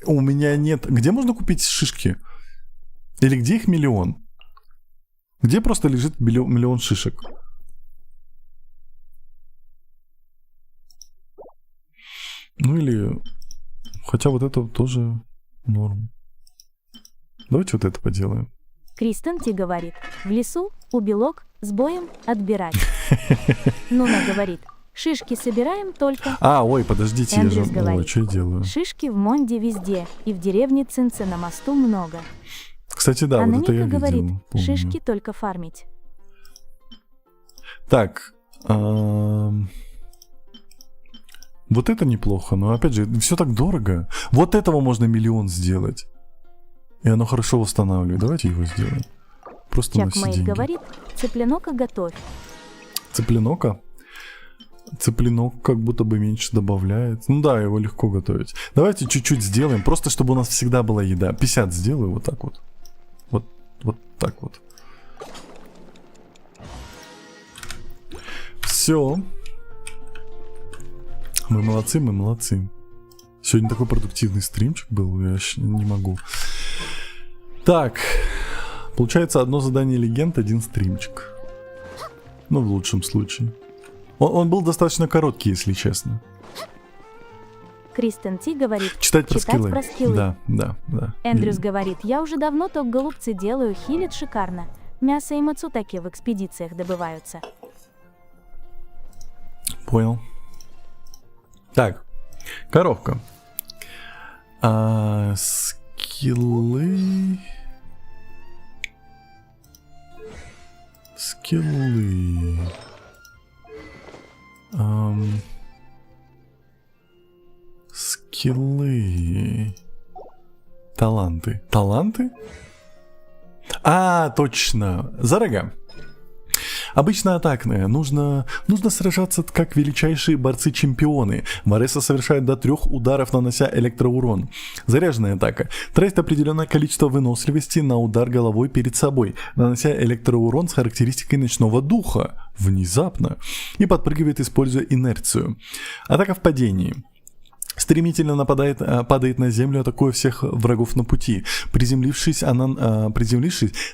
У меня нет... Где можно купить шишки? Или где их миллион? Где просто лежит миллион шишек? Ну или... Хотя вот это тоже норм. Давайте вот это поделаем. Кристен Ти говорит, в лесу, у белок, с боем отбирать. Нуна говорит, шишки собираем только... Ой, подождите, я же... Эндрюс говорит, Ой, что я делаю? шишки в Монде везде, и в деревне Цинце на мосту много. Кстати, да, А вот это я Намика видел. говорит, помню. шишки только фармить. Так. Вот это неплохо, но опять же, все так дорого. Вот этого можно миллион сделать. И оно хорошо восстанавливает. Давайте его сделаем. Просто на все Чакмейт деньги. говорит, цыпленока готовь. Цыпленока? Цыпленок как будто бы меньше добавляет. Ну да, его легко готовить. Давайте чуть-чуть сделаем, просто чтобы у нас всегда была еда. 50 сделаю вот так вот. Вот так вот. Все. Мы молодцы, мы молодцы. Сегодня такой продуктивный стримчик был, я не могу. Так. Получается, одно задание легенд, один стримчик. Ну, в лучшем случае. Он был достаточно короткий, если честно. Кристен Ти говорит, Читать про скиллы. про скиллы. Да. Эндрюс говорит, я уже давно только голубцы делаю, хилит шикарно. Мясо и мацутаки в экспедициях добываются. Понял. Так. Коровка. Скиллы... Скиллы... Скиллы... Таланты. Таланты? Точно. За рога. Обычно атакная. Нужно сражаться как величайшие борцы-чемпионы. Вареса совершает до 3 ударов, нанося электроурон. Заряженная атака. Тратит определенное количество выносливости на удар головой перед собой, нанося электроурон с характеристикой ночного духа. Внезапно. И подпрыгивает, используя инерцию. Атака в падении. Стремительно падает на землю, атакуя всех врагов на пути. Приземлившись,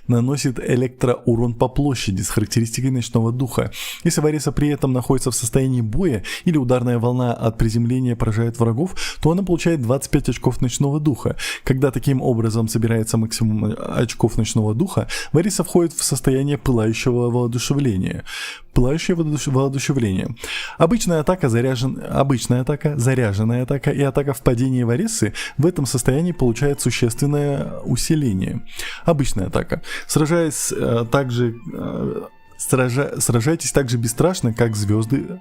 наносит электроурон по площади с характеристикой ночного духа. Если Вареса при этом находится в состоянии боя или ударная волна от приземления поражает врагов, то она получает 25 очков ночного духа. Когда таким образом собирается максимум очков ночного духа, Вареса входит в состояние пылающего воодушевления. Пылающее воодушевление. Обычная атака, заряженная атака и атака в падении Варесы в этом состоянии получает существенное усиление. Обычная атака. Сражайтесь также бесстрашно, как звезды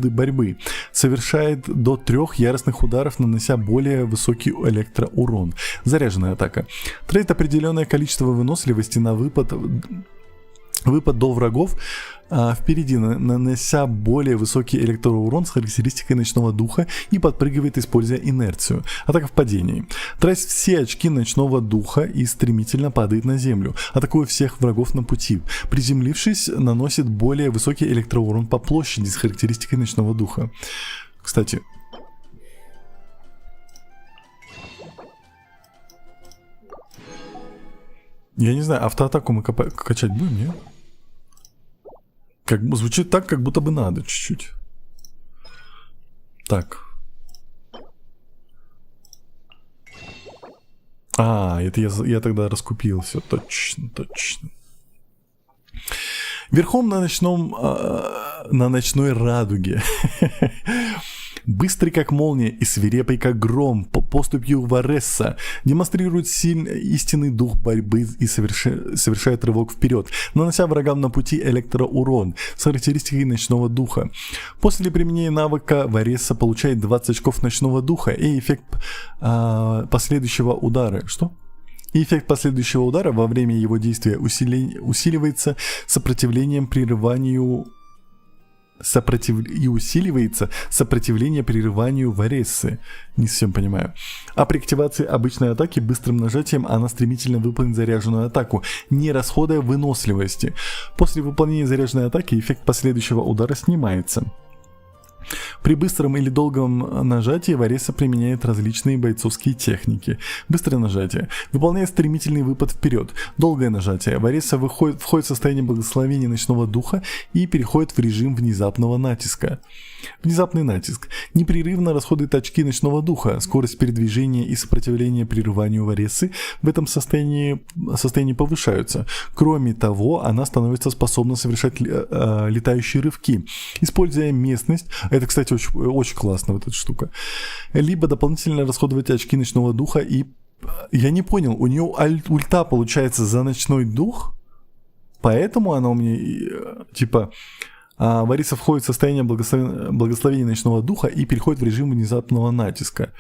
борьбы. Совершает до 3 яростных ударов, нанося более высокий электроурон. Заряженная атака. Тратит определенное количество выносливости на выпад до врагов впереди, нанося более высокий электроурон с характеристикой ночного духа и подпрыгивает, используя инерцию. Атака в падении. Тратит все очки ночного духа и стремительно падает на землю, атакуя всех врагов на пути. Приземлившись, наносит более высокий электроурон по площади с характеристикой ночного духа. Кстати, я не знаю, автоатаку мы качать будем, нет? Звучит так, как будто бы надо чуть-чуть. Так. Это я тогда раскупился. Точно, точно. Верхом на ночной радуге. Быстрый как молния и свирепый как гром, поступью Варесса демонстрирует истинный дух борьбы и совершает рывок вперед, нанося врагам на пути электроурон с характеристикой ночного духа. После применения навыка Варесса получает 20 очков ночного духа и эффект последующего удара. Что? И эффект последующего удара во время его действия усиливается сопротивлением прерыванию и усиливается сопротивление прерыванию Варессы. Не совсем понимаю. А при активации обычной атаки быстрым нажатием она стремительно выполнит заряженную атаку, не расходуя выносливости. После выполнения заряженной атаки эффект последующего удара снимается. При быстром или долгом нажатии Варесса применяет различные бойцовские техники. Быстрое нажатие выполняет стремительный выпад вперед. Долгое нажатие Варесса входит в состояние благословения ночного духа и переходит в режим внезапного натиска. Внезапный натиск непрерывно расходует очки ночного духа. Скорость передвижения и сопротивление прерыванию Варессы в этом состоянии повышаются. Кроме того, она становится способна совершать летающие рывки, используя местность. Это, кстати, очень классно, вот эта штука. Либо дополнительно расходовать очки ночного духа. И я не понял, у нее ульта получается за ночной дух, поэтому она у меня типа Варесса входит в состояние благословения ночного духа и переходит в режим внезапного натиска.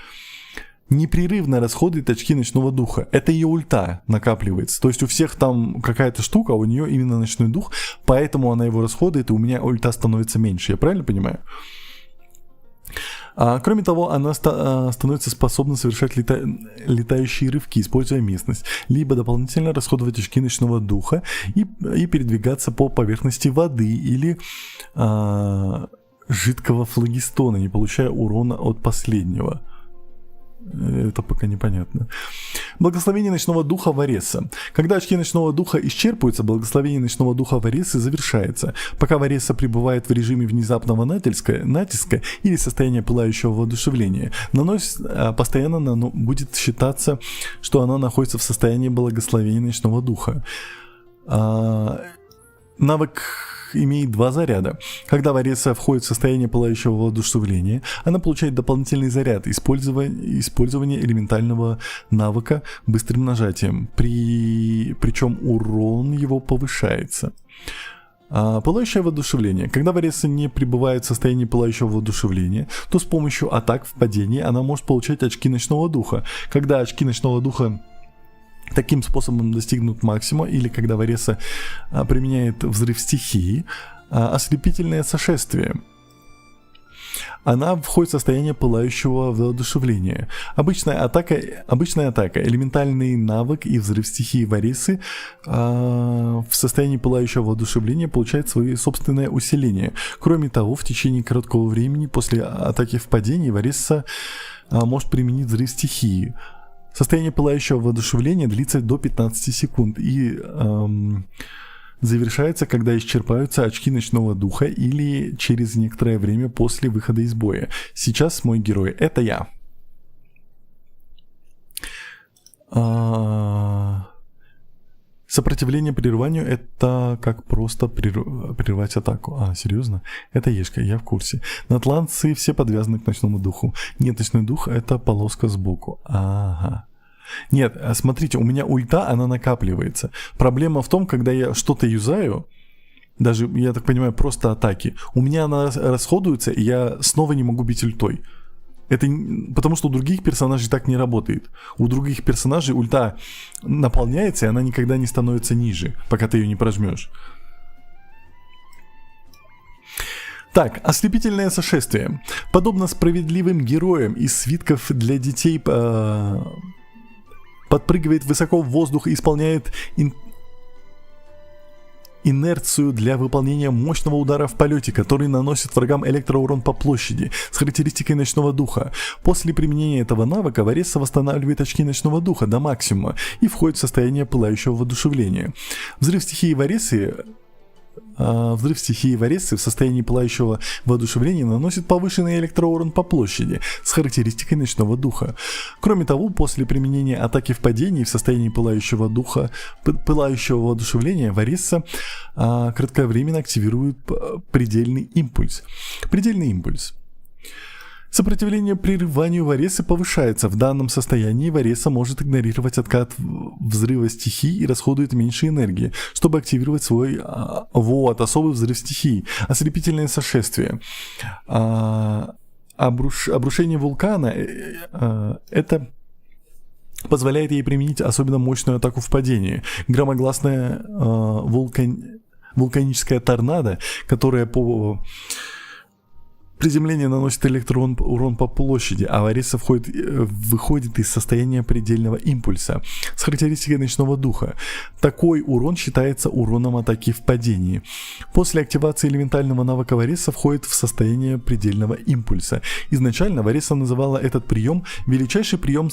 Непрерывно расходует очки ночного духа. Это ее ульта накапливается. То есть у всех там какая-то штука, а у нее именно ночной дух, поэтому она его расходует, и у меня ульта становится меньше. Я правильно понимаю? Кроме того, она становится способна совершать летающие рывки, используя местность, либо дополнительно расходовать очки ночного духа и передвигаться по поверхности воды или жидкого флагистона, не получая урона от последнего. Это пока непонятно. Благословение ночного духа Варесса. Когда очки ночного духа исчерпываются, благословение ночного духа Варессы завершается. Пока Варесса пребывает в режиме внезапного натиска или состояния пылающего воодушевления, постоянно будет считаться, что она находится в состоянии благословения ночного духа. Навык имеет 2 заряда. Когда Варесса входит в состояние пылающего воодушевления, она получает дополнительный заряд использования элементального навыка быстрым нажатием, причем урон его повышается. Пылающее воодушевление. Когда Варесса не пребывает в состоянии пылающего воодушевления, то с помощью атак в падении она может получать очки ночного духа. Когда очки ночного духа таким способом достигнут максимума, или когда Варесса применяет взрыв стихии, ослепительное сошествие. Она входит в состояние пылающего воодушевления. Обычная атака, элементальный навык и взрыв стихии Варессы в состоянии пылающего воодушевления получает свое собственное усиление. Кроме того, в течение короткого времени после атаки в падении Варесса может применить взрыв стихии. Состояние пылающего воодушевления длится до 15 секунд и завершается, когда исчерпаются очки ночного духа или через некоторое время после выхода из боя. Сейчас мой герой — это я. Сопротивление прерыванию — это как просто прервать атаку. Серьезно? Это Ешка, я в курсе. Натландцы все подвязаны к ночному духу. Нет, ночной дух — это полоска сбоку. Ага. Нет, смотрите, у меня ульта, она накапливается. Проблема в том, когда я что-то юзаю, даже, я так понимаю, просто атаки, у меня она расходуется, и я снова не могу бить ультой. Это потому, что у других персонажей так не работает. У других персонажей ульта наполняется, и она никогда не становится ниже, пока ты ее не прожмешь. Так, ослепительное сошествие. Подобно справедливым героям из свитков для детей, подпрыгивает высоко в воздух и исполняет инерцию для выполнения мощного удара в полете, который наносит врагам электроурон по площади с характеристикой ночного духа. После применения этого навыка Варесса восстанавливает очки ночного духа до максимума и входит в состояние пылающего воодушевления. Взрыв стихии Варессы взрыв стихии Варессы в состоянии пылающего воодушевления наносит повышенный электроурон по площади с характеристикой ночного духа. Кроме того, после применения атаки в падении в состоянии пылающего воодушевления Варесса кратковременно активирует предельный импульс. Предельный импульс. Сопротивление прерыванию Варессы повышается. В данном состоянии Варесса может игнорировать откат взрыва стихий и расходует меньше энергии, чтобы активировать свой особый взрыв стихий. Ослепительное сошествие. Обрушение вулкана это позволяет ей применить особенно мощную атаку в падении. Громогласная вулканическая торнадо, которая по приземление наносит урон по площади, а Варесса выходит из состояния предельного импульса с характеристикой ночного духа. Такой урон считается уроном атаки в падении. После активации элементального навыка Варесса входит в состояние предельного импульса. Изначально Варесса называла этот прием величайший прием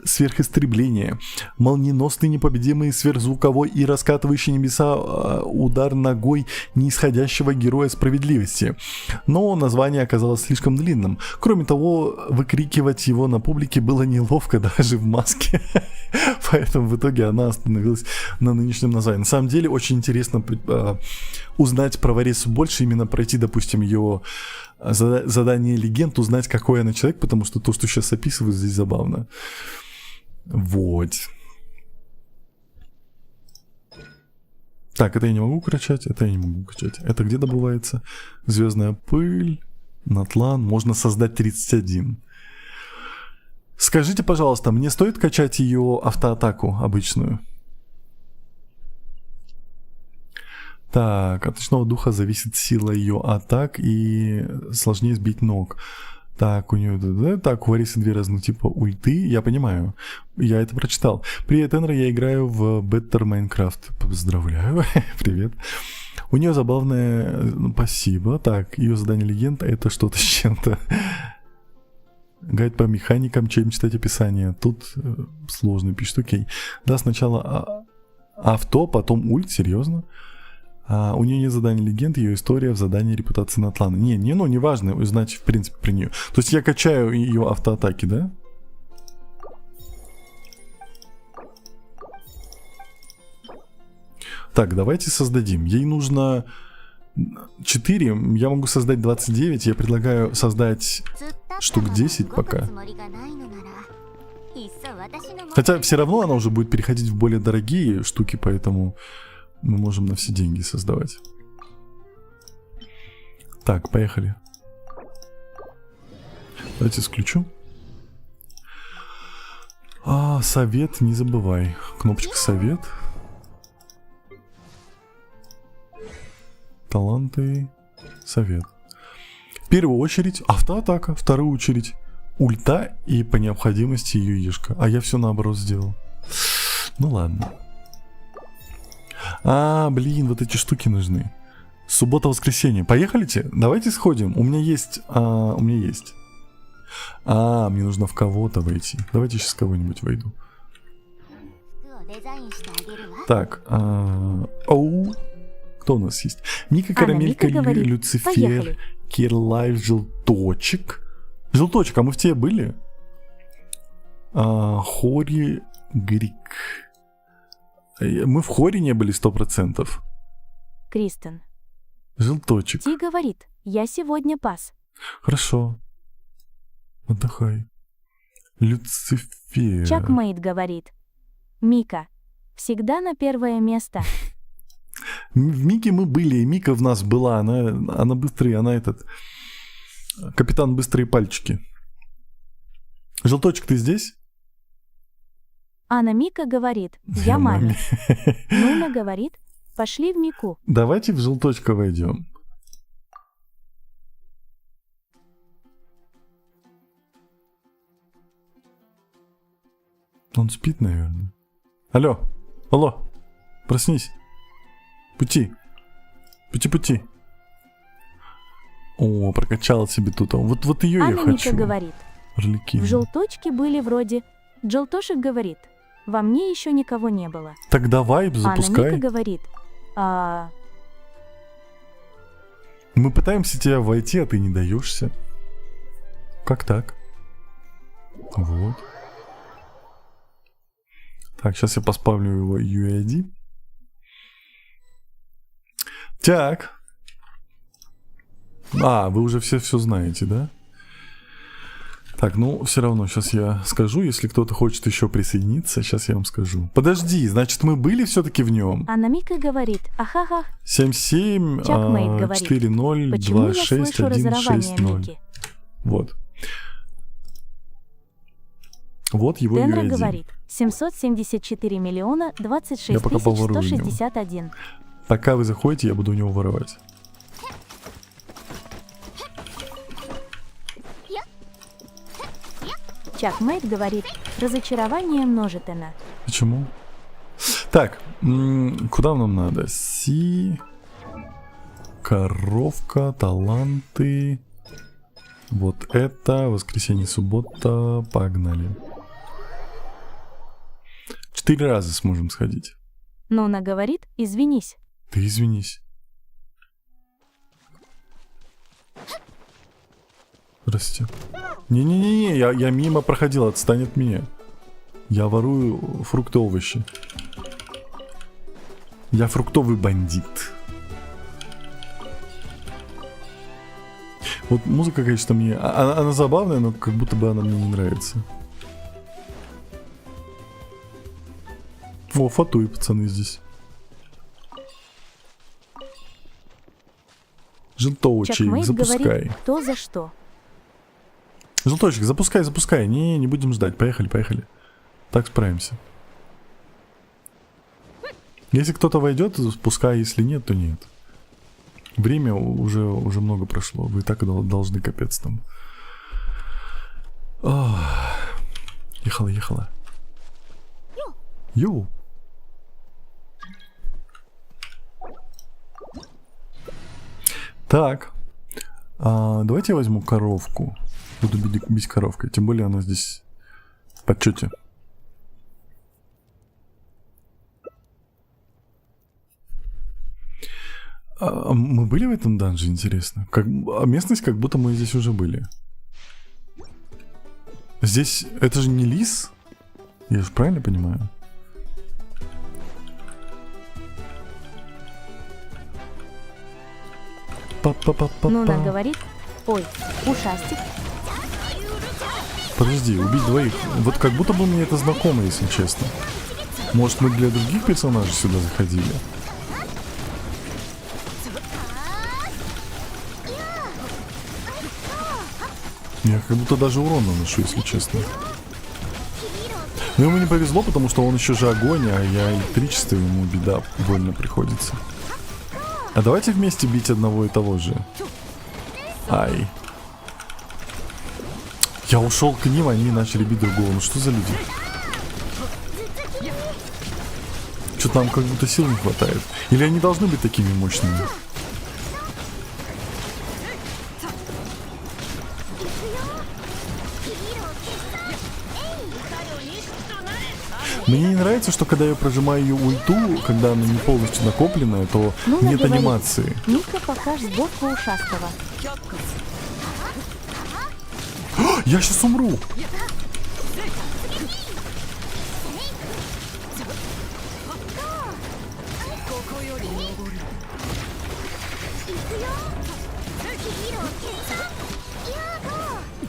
сверхисстребления. Молниеносный, непобедимый, сверхзвуковой и раскатывающий небеса удар ногой неисходящего героя справедливости. Но название оказалось слишком длинным. Кроме того, выкрикивать его на публике было неловко даже в маске. Поэтому в итоге она остановилась на нынешнем названии. На самом деле очень интересно узнать про Варессу больше, именно пройти, допустим, ее задание легенд, узнать, какой она человек, потому что то, что сейчас описываю, здесь забавно. Вот. Так, это я не могу качать, это я не могу качать. Это где добывается? Звездная пыль, натлан. Можно создать 31. Скажите, пожалуйста, мне стоит качать ее автоатаку обычную? Так, от ночного духа зависит сила ее атак и сложнее сбить ног. Так, у нее... Так, у Варессы 2 разных типа ульты, я понимаю. Я это прочитал. Привет, Энра, я играю в Better Minecraft. Поздравляю, привет. У нее забавное... Спасибо. Так, ее задание легенд это что-то с чем-то. Гайд по механикам, чем читать описание. Тут сложно пишет, окей. Да, сначала авто, потом ульт, серьезно? У нее нет задания легенд, ее история в задании репутации Натлана. Не важно узнать, в принципе, про нее. То есть я качаю ее автоатаки, да? Так, давайте создадим. Ей нужно 4, я могу создать 29, я предлагаю создать штук 10 пока. Хотя все равно она уже будет переходить в более дорогие штуки, поэтому... Мы можем на все деньги создавать. Так, поехали. Давайте исключу. Совет, не забывай. Кнопочка совет. Таланты. Совет. В первую очередь автоатака. Вторую очередь ульта и по необходимости юешка. А я все наоборот сделал. Ну ладно. Блин, вот эти штуки нужны. Суббота-воскресенье. Поехали-те? Давайте сходим. У меня есть... мне нужно в кого-то войти. Давайте сейчас в кого-нибудь войду. Так. Кто у нас есть? Мика, Карамелька, Люцифер, Поехали. Кирлайф, Желточек. Желточек, а мы в тебе были? Хори, Грик. Мы в хоре не были 100%. Кристен. Желточек. Ти говорит, я сегодня пас. Хорошо. Отдыхай. Люцифер. Чакмейт говорит. Мика. Всегда на первое место. В Мике мы были, и Мика в нас была. Она быстрая, она этот... Капитан Быстрые Пальчики. Желточек, ты здесь? Анна Мика говорит, я маме. Нуна говорит, пошли в Мику. Давайте в Желточка войдем. Он спит, наверное. Алло, проснись. Пути. О, прокачала себе тут. Вот ее я Анна хочу. Мика говорит, Орликин. в Желточке были вроде... Желтошек говорит, во мне еще никого не было. Так давай, Анна запускай. Мика говорит, А, Мы пытаемся тебя войти, а ты не даешься. Как так? Вот. Так, сейчас я поспавлю его UID. Так. А, вы уже все знаете, да? Так, ну, все равно, сейчас я скажу, если кто-то хочет еще присоединиться, сейчас я вам скажу. Подожди, значит, мы были все-таки в нем? Анамика говорит, ахаха, 77 Чакмейт говорит, 40 почему я 26 слышу разорование 160. Мики? Вот. Вот его Тенра UID. говорит, 774 миллиона 26 Я пока поворую 161. Пока вы заходите, я буду у него воровать. Чакмейт говорит, разочарование множительно. Почему? Так, куда нам надо? Коровка, таланты. Вот это, воскресенье, суббота, погнали. 4 раза сможем сходить. Нуна говорит, извинись. Ты извинись. Здрасте. Не-не-не, я мимо проходил, отстань от меня. Я ворую фрукты, овощи. Я фруктовый бандит. Вот музыка, конечно, мне... Она забавная, но как будто бы она мне не нравится. О, фатуи, пацаны, здесь. Желтоучик, Чакмейт запускай. говорит, кто за что. Желточек, запускай. Не будем ждать. Поехали. Так справимся. Если кто-то войдет, пускай, если нет, то нет. Время уже много прошло. Вы так и должны капец там. Ехала. Йоу. Так. Давайте я возьму коровку. Буду бить коровкой. Тем более она здесь в почете. Мы были в этом данже, интересно? Местность, как будто мы здесь уже были. Здесь... Это же не лис? Я же правильно понимаю? Нуна говорит, ой, ушастик. Подожди, убить двоих. Вот как будто бы мне это знакомо, если честно. Может, мы для других персонажей сюда заходили? Я как будто даже урон наношу, если честно. Но ему не повезло, потому что он еще же огонь, а я электричество, ему беда больно приходится. А давайте вместе бить одного и того же. Ай. Я ушел к ним, они начали бить другого. Ну что за люди? Что-то нам как будто сил не хватает. Или они должны быть такими мощными? Мне не нравится, что когда я прожимаю ее ульту, когда она не полностью накопленная, то Нуна нет говорит, анимации. Мика, покажь сборку ушастого. Я сейчас умру!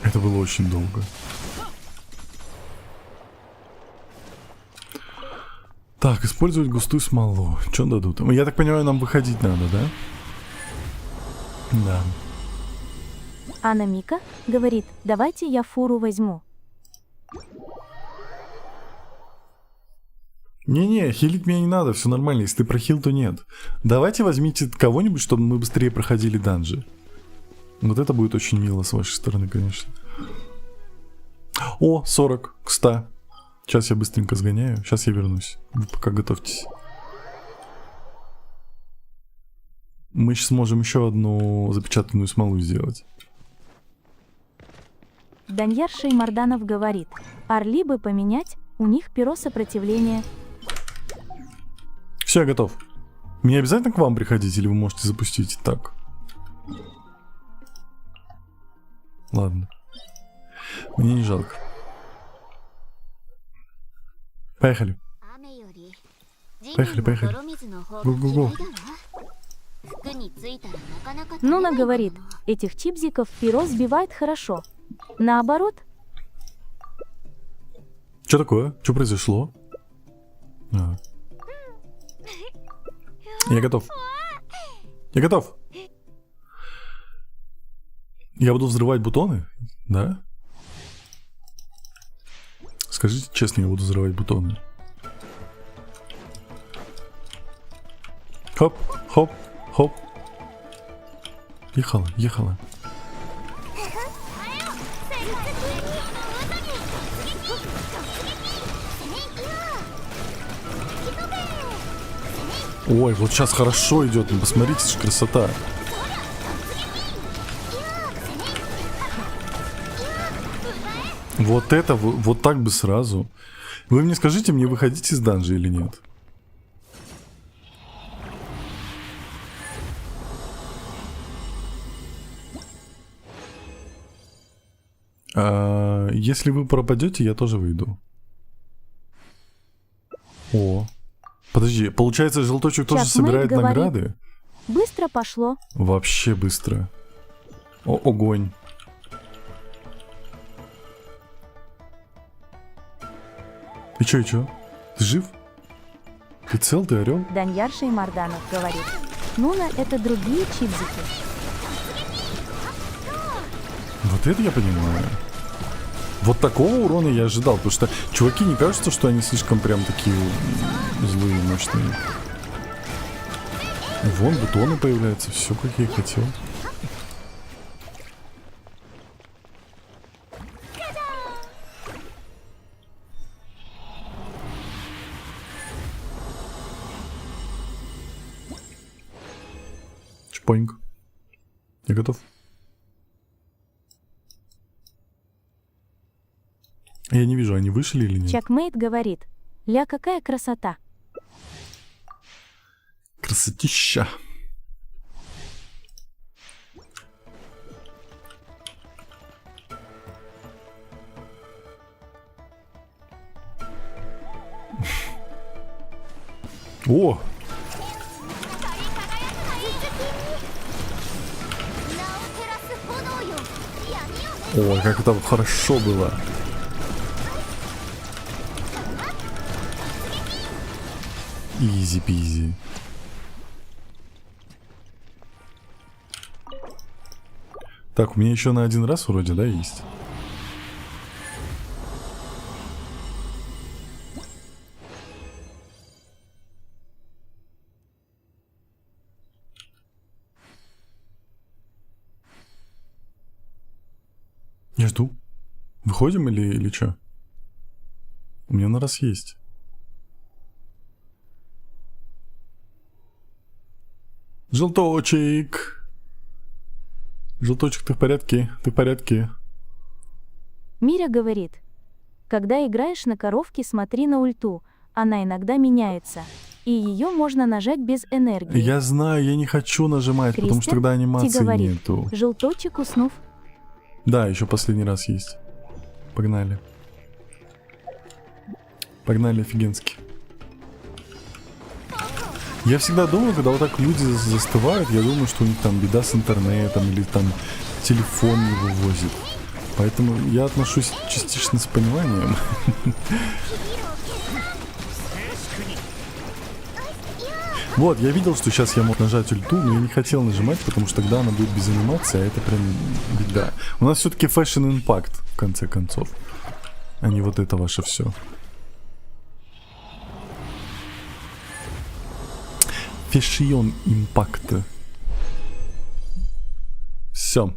Это было очень долго. Так, использовать густую смолу. Что дадут? Я так понимаю, нам выходить надо, да? Да. Анна Мика говорит, давайте я фуру возьму. Не-не, хилить меня не надо, все нормально. Если ты прохил, то нет. Давайте возьмите кого-нибудь, чтобы мы быстрее проходили данжи. Вот это будет очень мило с вашей стороны, конечно. О, 40 к 100. Сейчас я быстренько сгоняю. Сейчас я вернусь. Вы пока готовьтесь. Мы сейчас можем еще одну запечатанную смолу сделать. Даньяр Шеймарданов говорит, орли бы поменять, у них перо сопротивления. Все, я готов. Мне обязательно к вам приходить, или вы можете запустить так? Ладно. Мне не жалко. Поехали. Поехали, поехали. Го-го-го. Нуна говорит, этих чипзиков перо сбивает хорошо. Наоборот, Что такое? Что произошло? А. Я готов. Я готов. Я буду взрывать бутоны? Да? Скажите честно, я буду взрывать бутоны. Хоп, хоп, хоп. Ехала, ехала. Ой, вот сейчас хорошо идет, ну посмотрите, это ж красота. Вот это, вот так бы сразу. Вы мне скажите, мне выходить из данжа или нет? Если вы пропадете, я тоже выйду. О. Подожди, получается, желточек тоже Чакмейт собирает говорит. награды? быстро пошло. Вообще быстро. О, огонь. И чё? Ты жив? Ты цел, ты орел? Даньяр Шеймарданов говорит. Нуна это другие чипзики. Вот это я понимаю. Вот такого урона я ожидал, потому что чуваки не кажется, что они слишком прям такие злые, мощные. Вон бутоны появляются, все как я и хотел. Чпоньк. Я готов. Я не вижу, они вышли или нет? Чакмейт говорит. Ля, какая красота. Красотища. О! Ой, как это хорошо было. Изи-пизи. Так, у меня еще на один раз вроде, да, есть? Я жду. Выходим или что? У меня на раз есть. Желточек. Желточек, ты в порядке? Ты в порядке? Миря говорит. Когда играешь на коровке, смотри на ульту. Она иногда меняется. И ее можно нажать без энергии. Я знаю, я не хочу нажимать, потому что тогда анимации говорит. нету. Желточек уснув. Да, еще последний раз есть. Погнали. Погнали офигенски. Я всегда думаю, когда вот так люди застывают, я думаю, что у них там беда с интернетом или там телефон не вывозит. Поэтому я отношусь частично с пониманием. Вот, я видел, что сейчас я мог нажать ульту, но я не хотел нажимать, потому что тогда она будет без анимации, а это прям беда. У нас все-таки Fashion Impact, в конце концов, а не вот это ваше все. Fashion Impact. Все.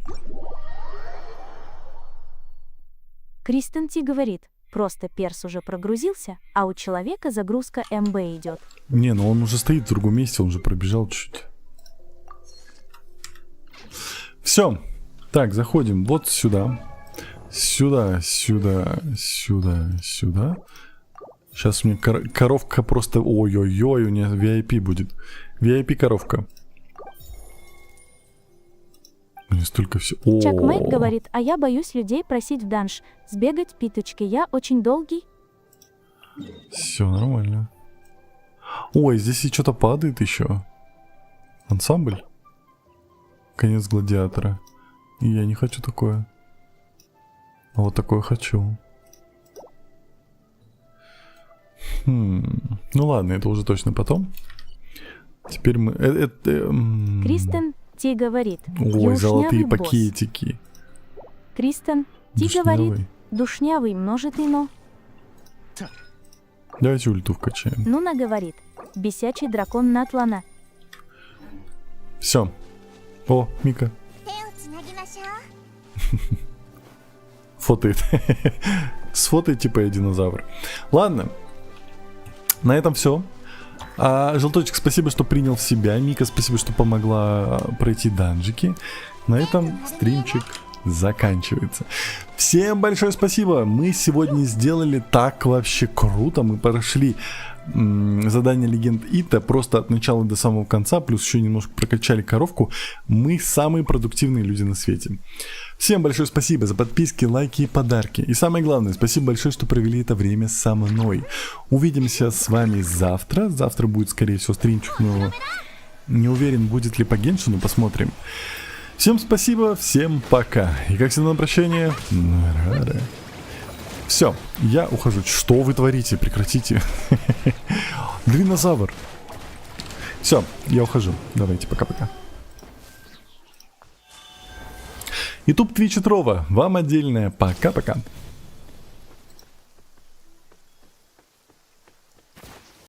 Кристен Ти говорит. Просто перс уже прогрузился, а у человека загрузка МБ идет. Не, ну он уже стоит в другом месте, он уже пробежал чуть. Все. Так, заходим вот сюда. Сюда, сюда, сюда, сюда. Сейчас мне коровка просто... Ой-ой-ой, у меня VIP будет. VIP-коровка. У меня столько всего... Чакмейк говорит, а я боюсь людей просить в данж. Сбегать питочки, я очень долгий. Все нормально. Ой, здесь и что-то падает еще. Ансамбль? Конец гладиатора. И я не хочу такое. А вот такое хочу. Ну ладно, это уже точно потом. Теперь мы... Кристен Ти говорит. Ой, золотые «Юшнявый босс». пакетики. Кристен Ти Душнявый. говорит. Душнявый множитый но. Давайте ульту вкачаем. Нуна говорит. Бесячий дракон Натлана. Все. О, Мика. 手をつなぎましょう。 Фотоет. Сфотает типа я динозавр. Ладно. На этом все. Желточек, спасибо, что принял в себя. Мика, спасибо, что помогла пройти данжики. На этом стримчик заканчивается. Всем большое спасибо. Мы сегодня сделали так вообще круто. Мы прошли задание Легенд Ита просто от начала до самого конца. Плюс еще немножко прокачали коровку. Мы самые продуктивные люди на свете. Всем большое спасибо за подписки, лайки и подарки. И самое главное, спасибо большое, что провели это время со мной. Увидимся с вами завтра. Завтра будет, скорее всего, стримчик, но не уверен, будет ли по Геншину, посмотрим. Всем спасибо, всем пока. И как всегда на прощание, все, я ухожу. Что вы творите? Прекратите. Динозавр. Все, я ухожу. Давайте, пока-пока. YouTube, Twitch и Трова. Вам отдельное пока-пока.